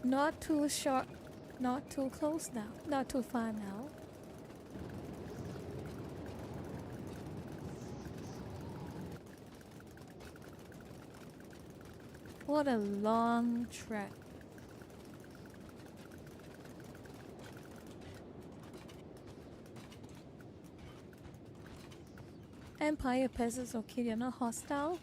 Speaker 1: Not too short, not too close now, not too far now. What a long trek. Empire peasants, okay, they're not hostile.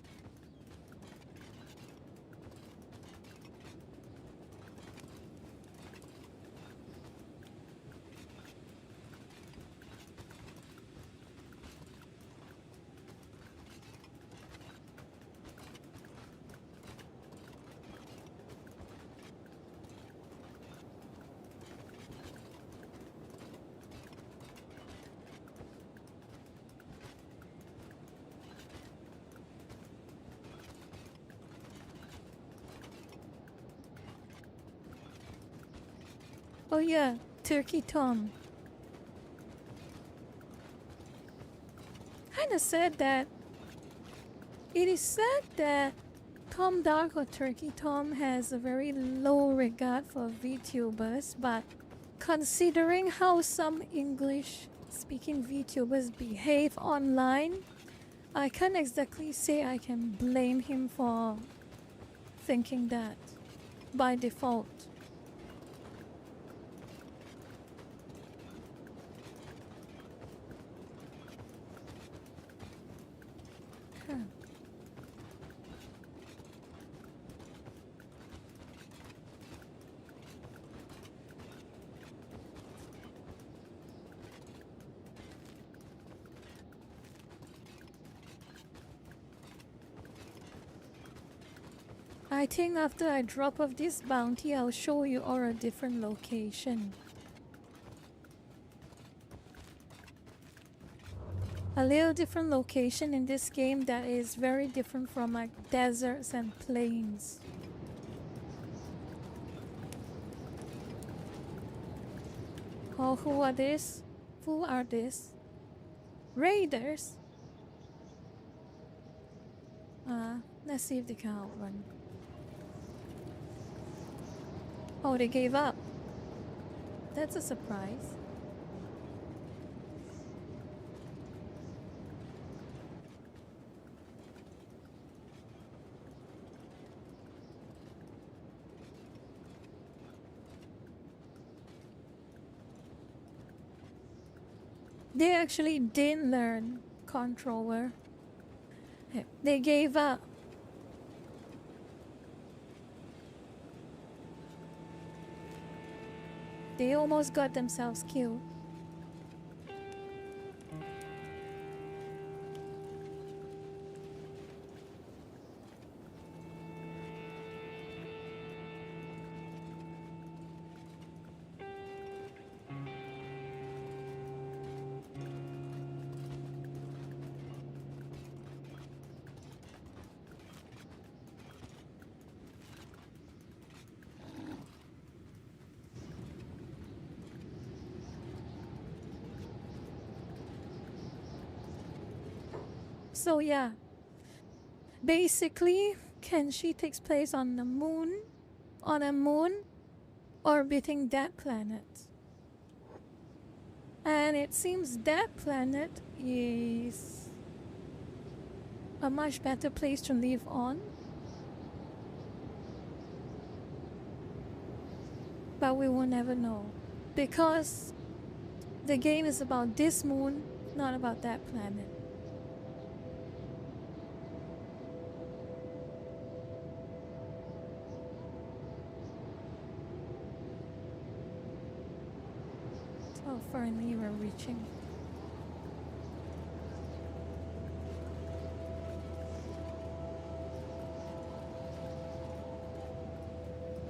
Speaker 1: Oh yeah, Turkey Tom. Kinda said that it is said that Tom Dark or Turkey Tom has a very low regard for VTubers, but considering how some English speaking VTubers behave online, I can't exactly say I can blame him for thinking that by default. Huh. I think after I drop off this bounty, I'll show you all a different location. A little different location in this game that is very different from like deserts and plains. Oh, who are this? Who are this? Raiders? Let's see if they can outrun. Oh, they gave up. That's a surprise. They actually didn't learn controller. They gave up. They almost got themselves killed. So yeah, basically Kenshi takes place on the moon, on a moon orbiting that planet. And it seems that planet is a much better place to live on. But we will never know, because the game is about this moon, not about that planet. Oh, finally we're reaching.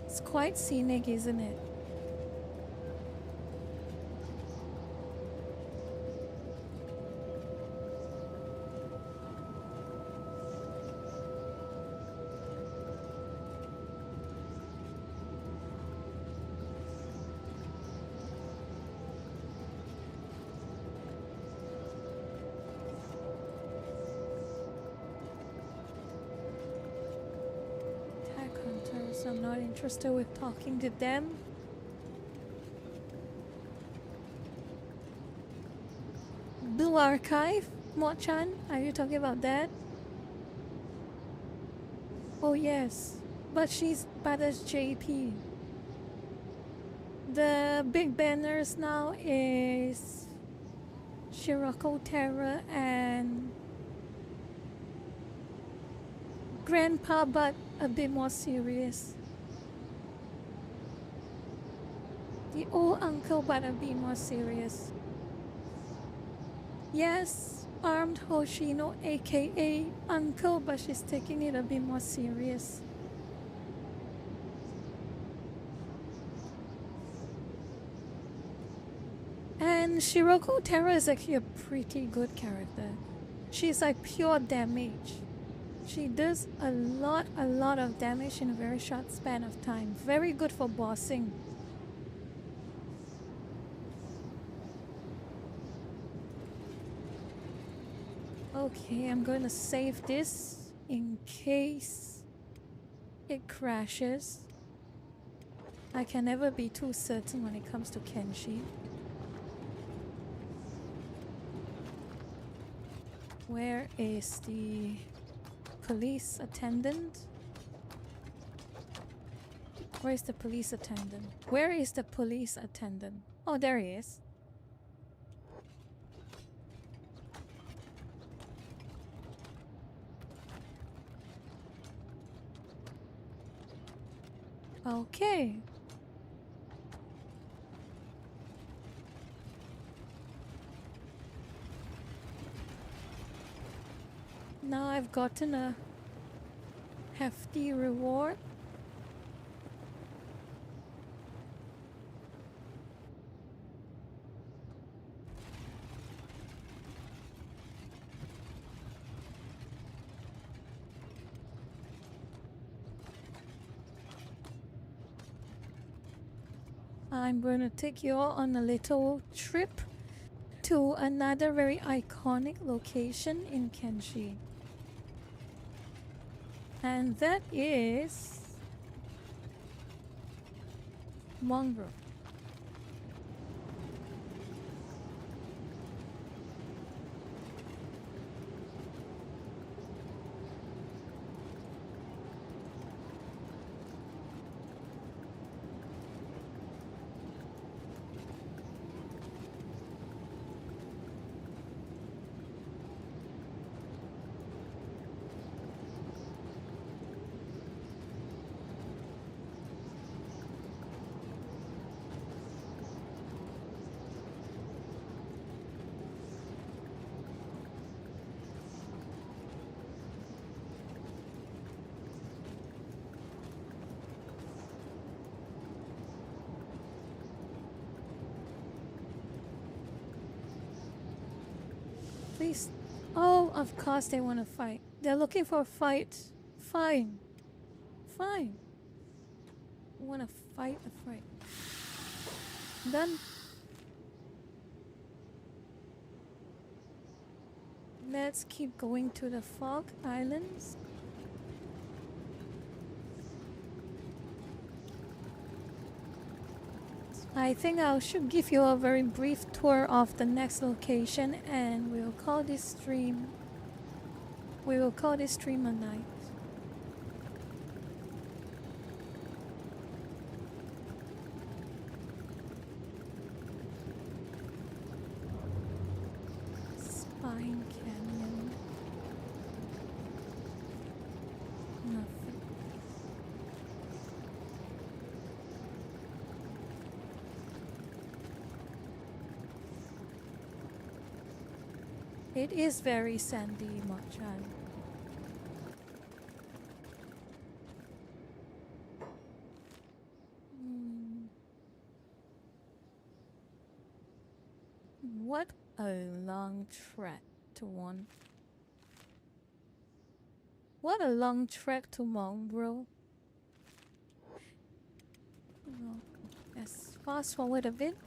Speaker 1: It's quite scenic, isn't it? I'm not interested with talking to them. Blue Archive? Mo-chan? Are you talking about that? Oh yes, but that's JP. The big banners now is Shiroko Terra and Grandpa, but a bit more serious. The old uncle, but a bit more serious. Yes, armed Hoshino, aka uncle, but she's taking it a bit more serious. And Shiroko Terra is actually a pretty good character. She's like pure damage. She does a lot of damage in a very short span of time. Very good for bossing. Okay, I'm going to save this in case it crashes. I can never be too certain when it comes to Kenshi. Where is the police attendant? Where is the police attendant? Where is the police attendant? Oh, there he is. Okay. Now I've gotten a hefty reward. I'm going to take you all on a little trip to another very iconic location in Kenshi. And that is Mongrel. Please. Oh, of course they want to fight. They're looking for a fight. Fine. Fine. Want to fight a fight. Done. Let's keep going to the Fog Islands. I think I should give you a very brief tour of the next location, and we'll call this stream. We will call this stream a night. Spine Canyon. Nothing. It is very sandy, Marchan. What a long trek to one. What a long trek to Mongrel. No. Let's fast forward a bit.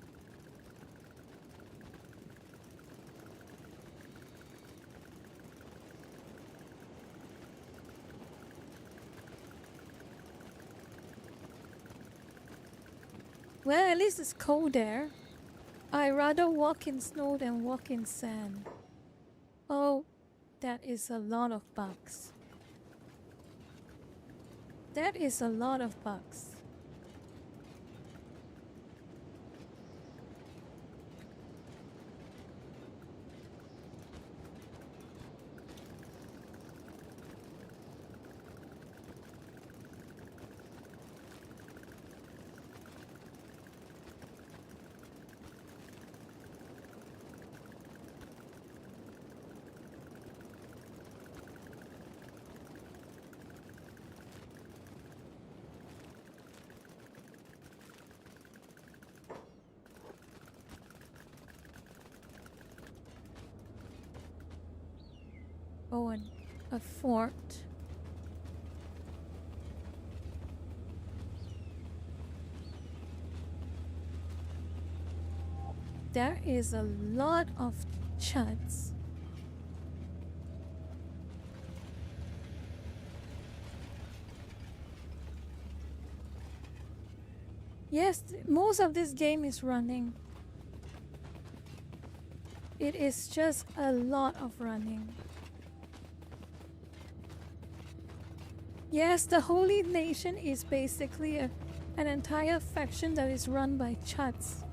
Speaker 1: Well, at least it's cold there. I rather walk in snow than walk in sand. Oh, that is a lot of bugs. That is a lot of bugs. Oh, and a fort. There is a lot of chuds. Yes, most of this game is running. It is just a lot of running. Yes, the Holy Nation is basically an entire faction that is run by chuds.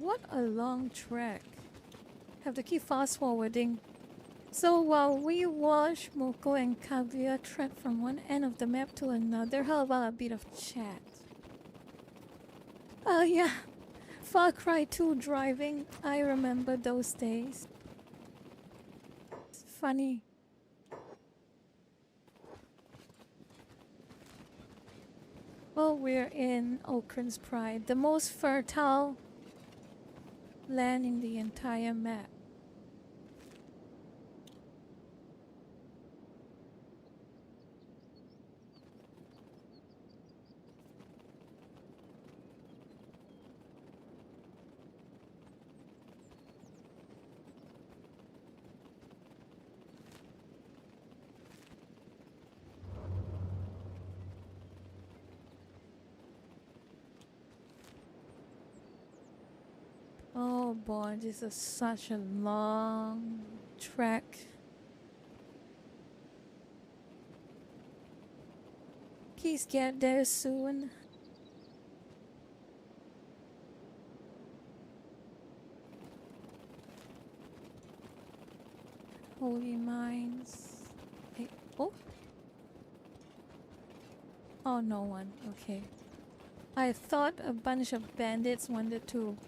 Speaker 1: What a long trek. Have to keep fast forwarding. So while we watch Moko and Kaguya trek from one end of the map to another, how about a bit of chat? Oh yeah, Far Cry 2 driving. I remember those days. It's funny. Well, we're in Okran's Pride, the most fertile land in the entire map. Oh boy, this is such a long trek. Please get there soon. Holy mines. Hey, oh. Oh, no one. Okay. I thought a bunch of bandits wanted to.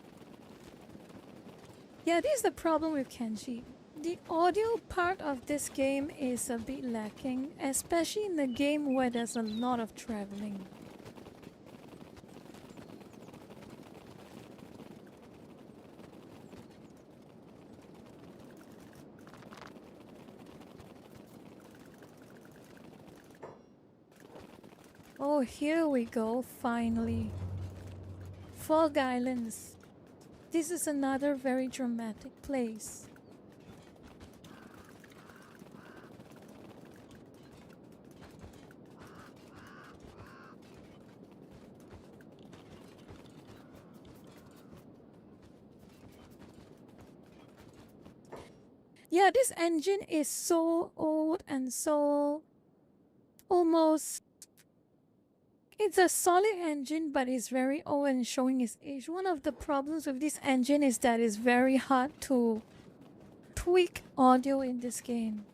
Speaker 1: Yeah, this is the problem with Kenshi. The audio part of this game is a bit lacking, especially in the game where there's a lot of traveling. Oh, here we go, finally. Fog Islands. This is another very dramatic place. Yeah, this engine is so old and so almost. It's a solid engine, but it's very old and showing its age. One of the problems with this engine is that it's very hard to tweak audio in this game.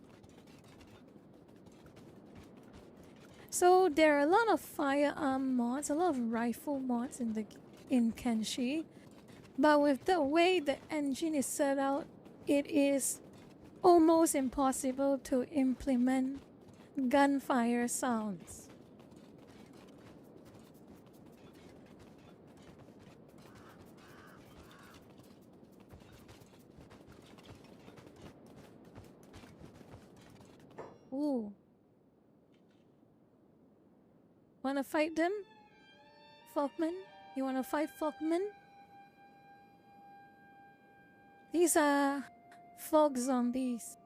Speaker 1: So there are a lot of firearm mods, a lot of rifle mods in Kenshi, but with the way the engine is set out, it is almost impossible to implement gunfire sounds. Ooh. Wanna fight them? Fogmen? You wanna fight Fogmen? These are fog zombies.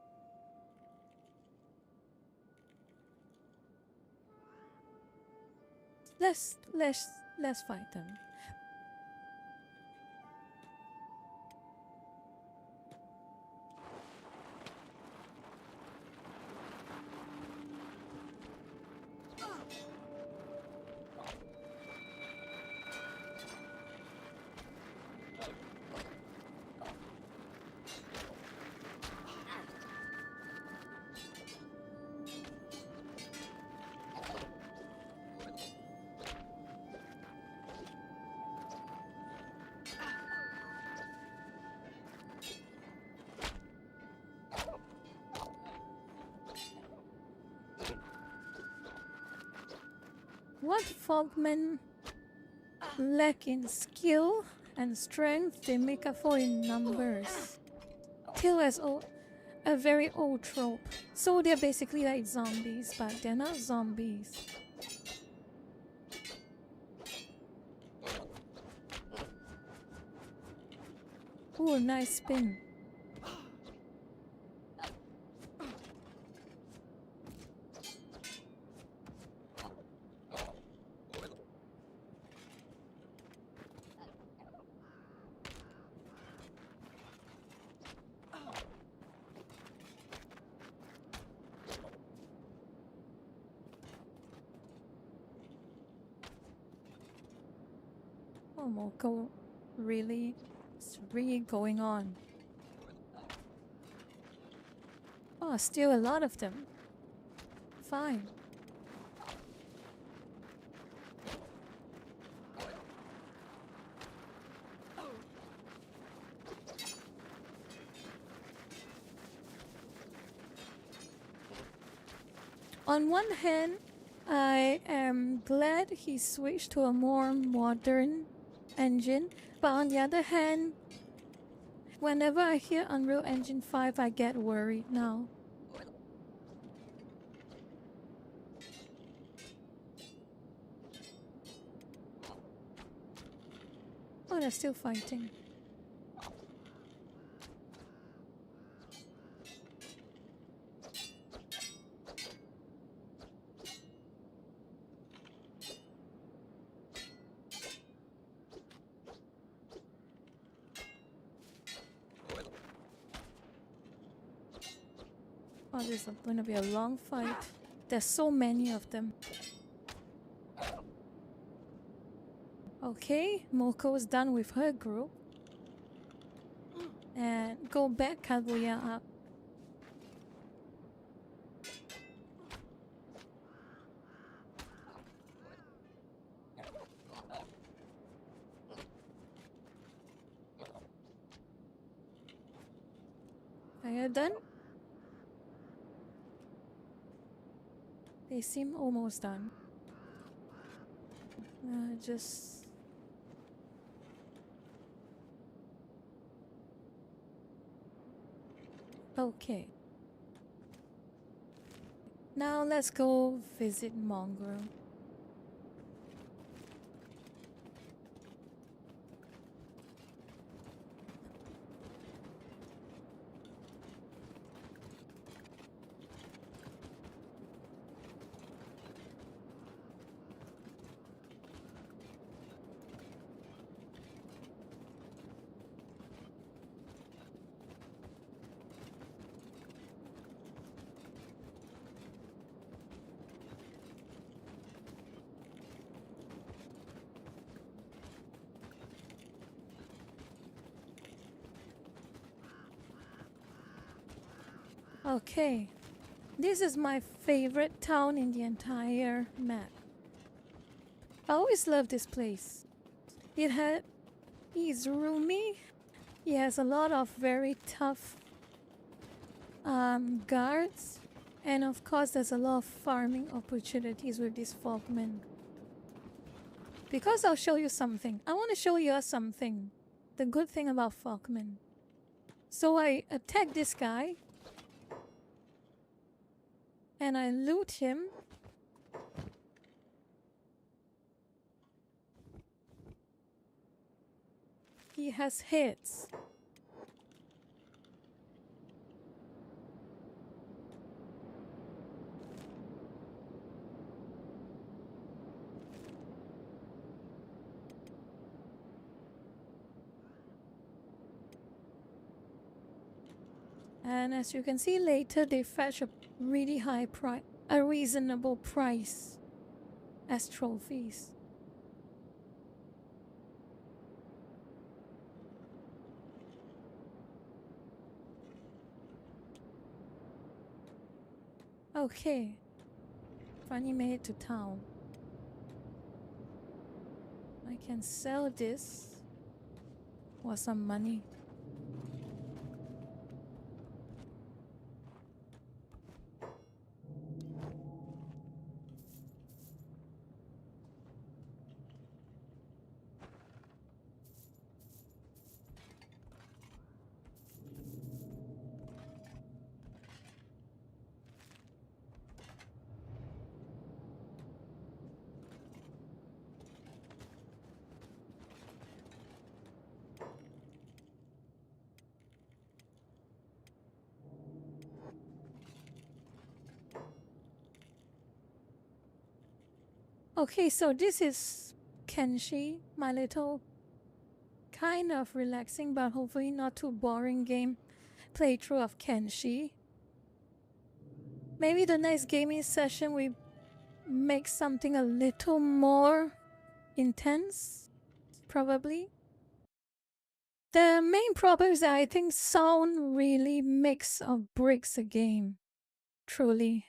Speaker 1: Let's fight them. What Fogmen lack in skill and strength, they make up for in numbers. Kill as a very old trope. So they're basically like zombies, but they're not zombies. Ooh, nice spin. Oh, Moko, really? It's really going on. Oh, still a lot of them. Fine. On one hand, I am glad he switched to a more modern engine, but on the other hand, whenever I hear Unreal Engine 5, I get worried now. Oh, they're still fighting. Oh, this is going to be a long fight. There's so many of them. Okay, Moko's done with her group. And go back, Kaguya up. Are you done? They seem almost done. Just... Okay. Now let's go visit Mongrel. Okay, this is my favorite town in the entire map. I always love this place. He's roomy. He has a lot of very tough guards, and of course there's a lot of farming opportunities with this Falkman. Because I'll show you something. I want to show you something. The good thing about Falkman. So I attack this guy. And I loot him. He has hits. And as you can see later, they fetch a really high price, a reasonable price as trophies. Okay, finally made it to town. I can sell this for some money. Okay, so this is Kenshi, my little kind of relaxing but hopefully not too boring game playthrough of Kenshi. Maybe the next gaming session we make something a little more intense, probably. The main problem is that I think sound really makes or breaks a game. Truly.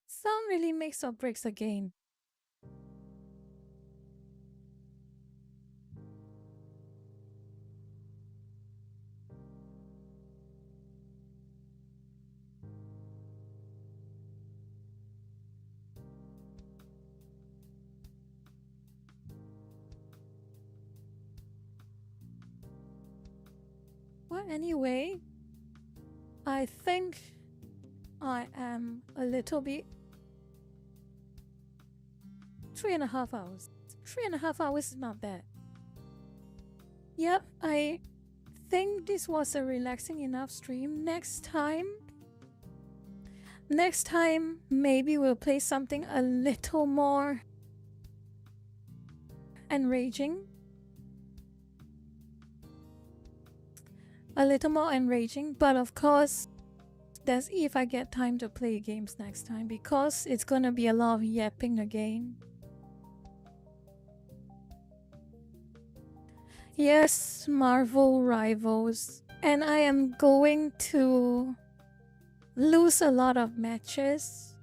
Speaker 1: Sound really makes or breaks a game. Well, anyway, I think I am a little bit 3.5 hours. 3.5 hours is not bad. Yep, I think this was a relaxing enough stream. Next time, maybe we'll play something a little more enraging. But of course, that's if I get time to play games next time, because it's gonna be a lot of yapping again. Yes, Marvel Rivals. And I am going to lose a lot of matches.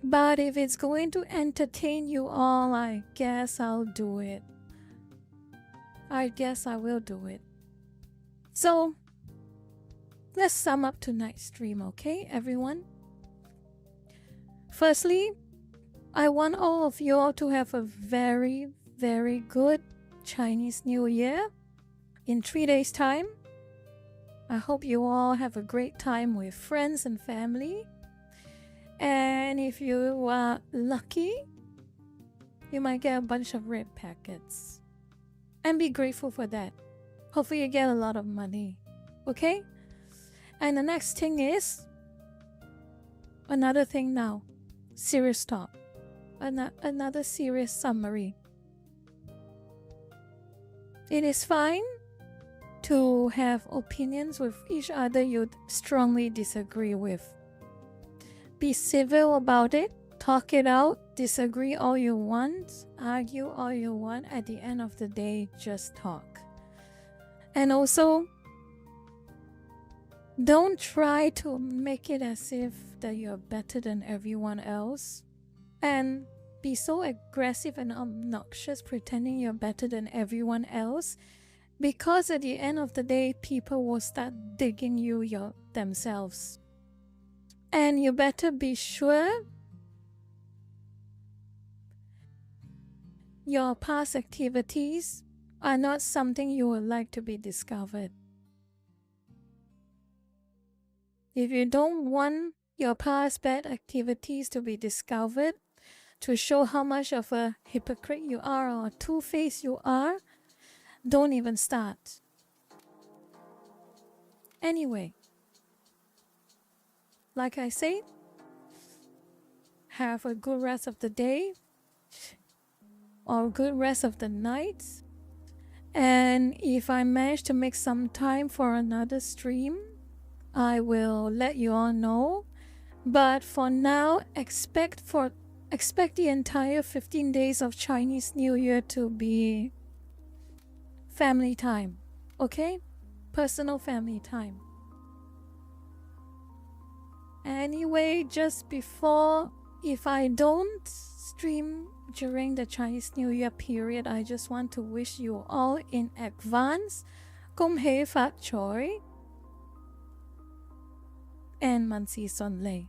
Speaker 1: But if it's going to entertain you all, I guess I'll do it. I guess I will do it. So, let's sum up tonight's stream, okay, everyone? Firstly, I want all of you all to have a very, very good Chinese New Year in 3 days' time. I hope you all have a great time with friends and family. And if you are lucky, you might get a bunch of red packets. And be grateful for that. Hopefully you get a lot of money. Okay? And the next thing is another thing now. Serious talk. Another serious summary. It is fine to have opinions with each other you strongly disagree with. Be civil about it. Talk it out. Disagree all you want. Argue all you want. At the end of the day, just talk. And also, don't try to make it as if that you're better than everyone else. And be so aggressive and obnoxious pretending you're better than everyone else. Because at the end of the day, people will start digging you themselves. And you better be sure your past activities are not something you would like to be discovered. If you don't want your past bad activities to be discovered, to show how much of a hypocrite you are or a two-faced you are, don't even start. Anyway, like I said, have a good rest of the day or a good rest of the night. And if I manage to make some time for another stream, I will let you all know. But for now, expect the entire 15 days of Chinese New Year to be family time, okay? Personal family time. Anyway, just before, if I don't stream during the Chinese New Year period, I just want to wish you all in advance 恭喜發財 and 萬事順利.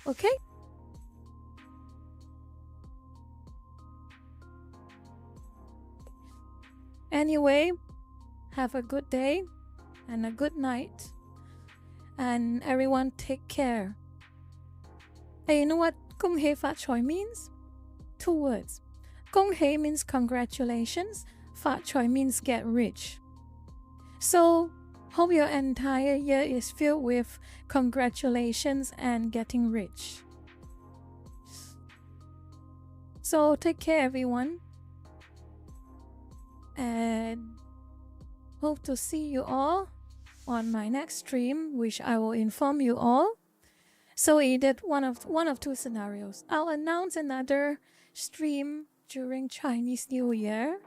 Speaker 1: Okay? Anyway, have a good day and a good night. And everyone take care. Hey, you know what 恭喜發財 means? 2 words. 恭喜 means congratulations. 發財 means get rich. So, hope your entire year is filled with congratulations and getting rich. So, take care everyone. And hope to see you all on my next stream, which I will inform you all. So either one of 2 scenarios. I'll announce another stream during Chinese New Year.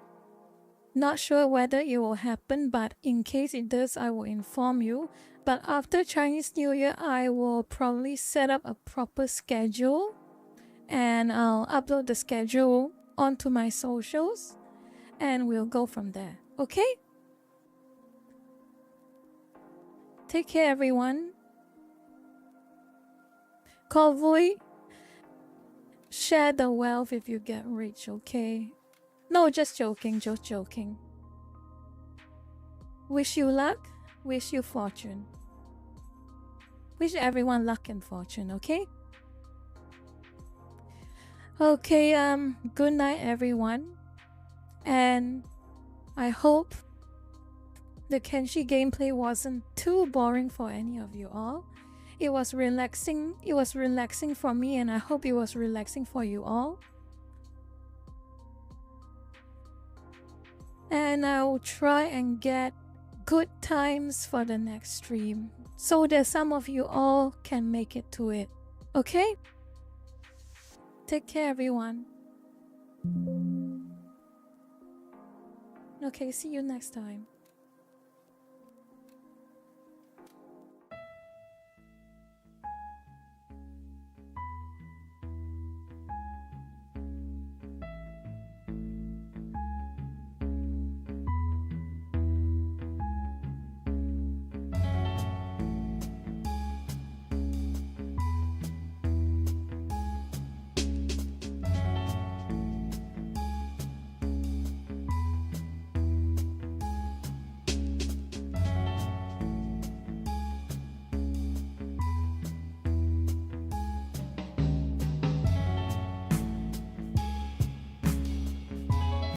Speaker 1: Not sure whether it will happen, but in case it does, I will inform you. But after Chinese New Year, I will probably set up a proper schedule and I'll upload the schedule onto my socials and we'll go from there. Okay? Take care, everyone. Call vui. Share the wealth if you get rich, okay? No, just joking, just joking. Wish you luck, wish you fortune. Wish everyone luck and fortune, okay? Okay, good night everyone. And I hope the Kenshi gameplay wasn't too boring for any of you all. It was relaxing for me and I hope it was relaxing for you all. And I will try and get good times for the next stream so that some of you all can make it to it. Okay? Take care, everyone. Okay, see you next time.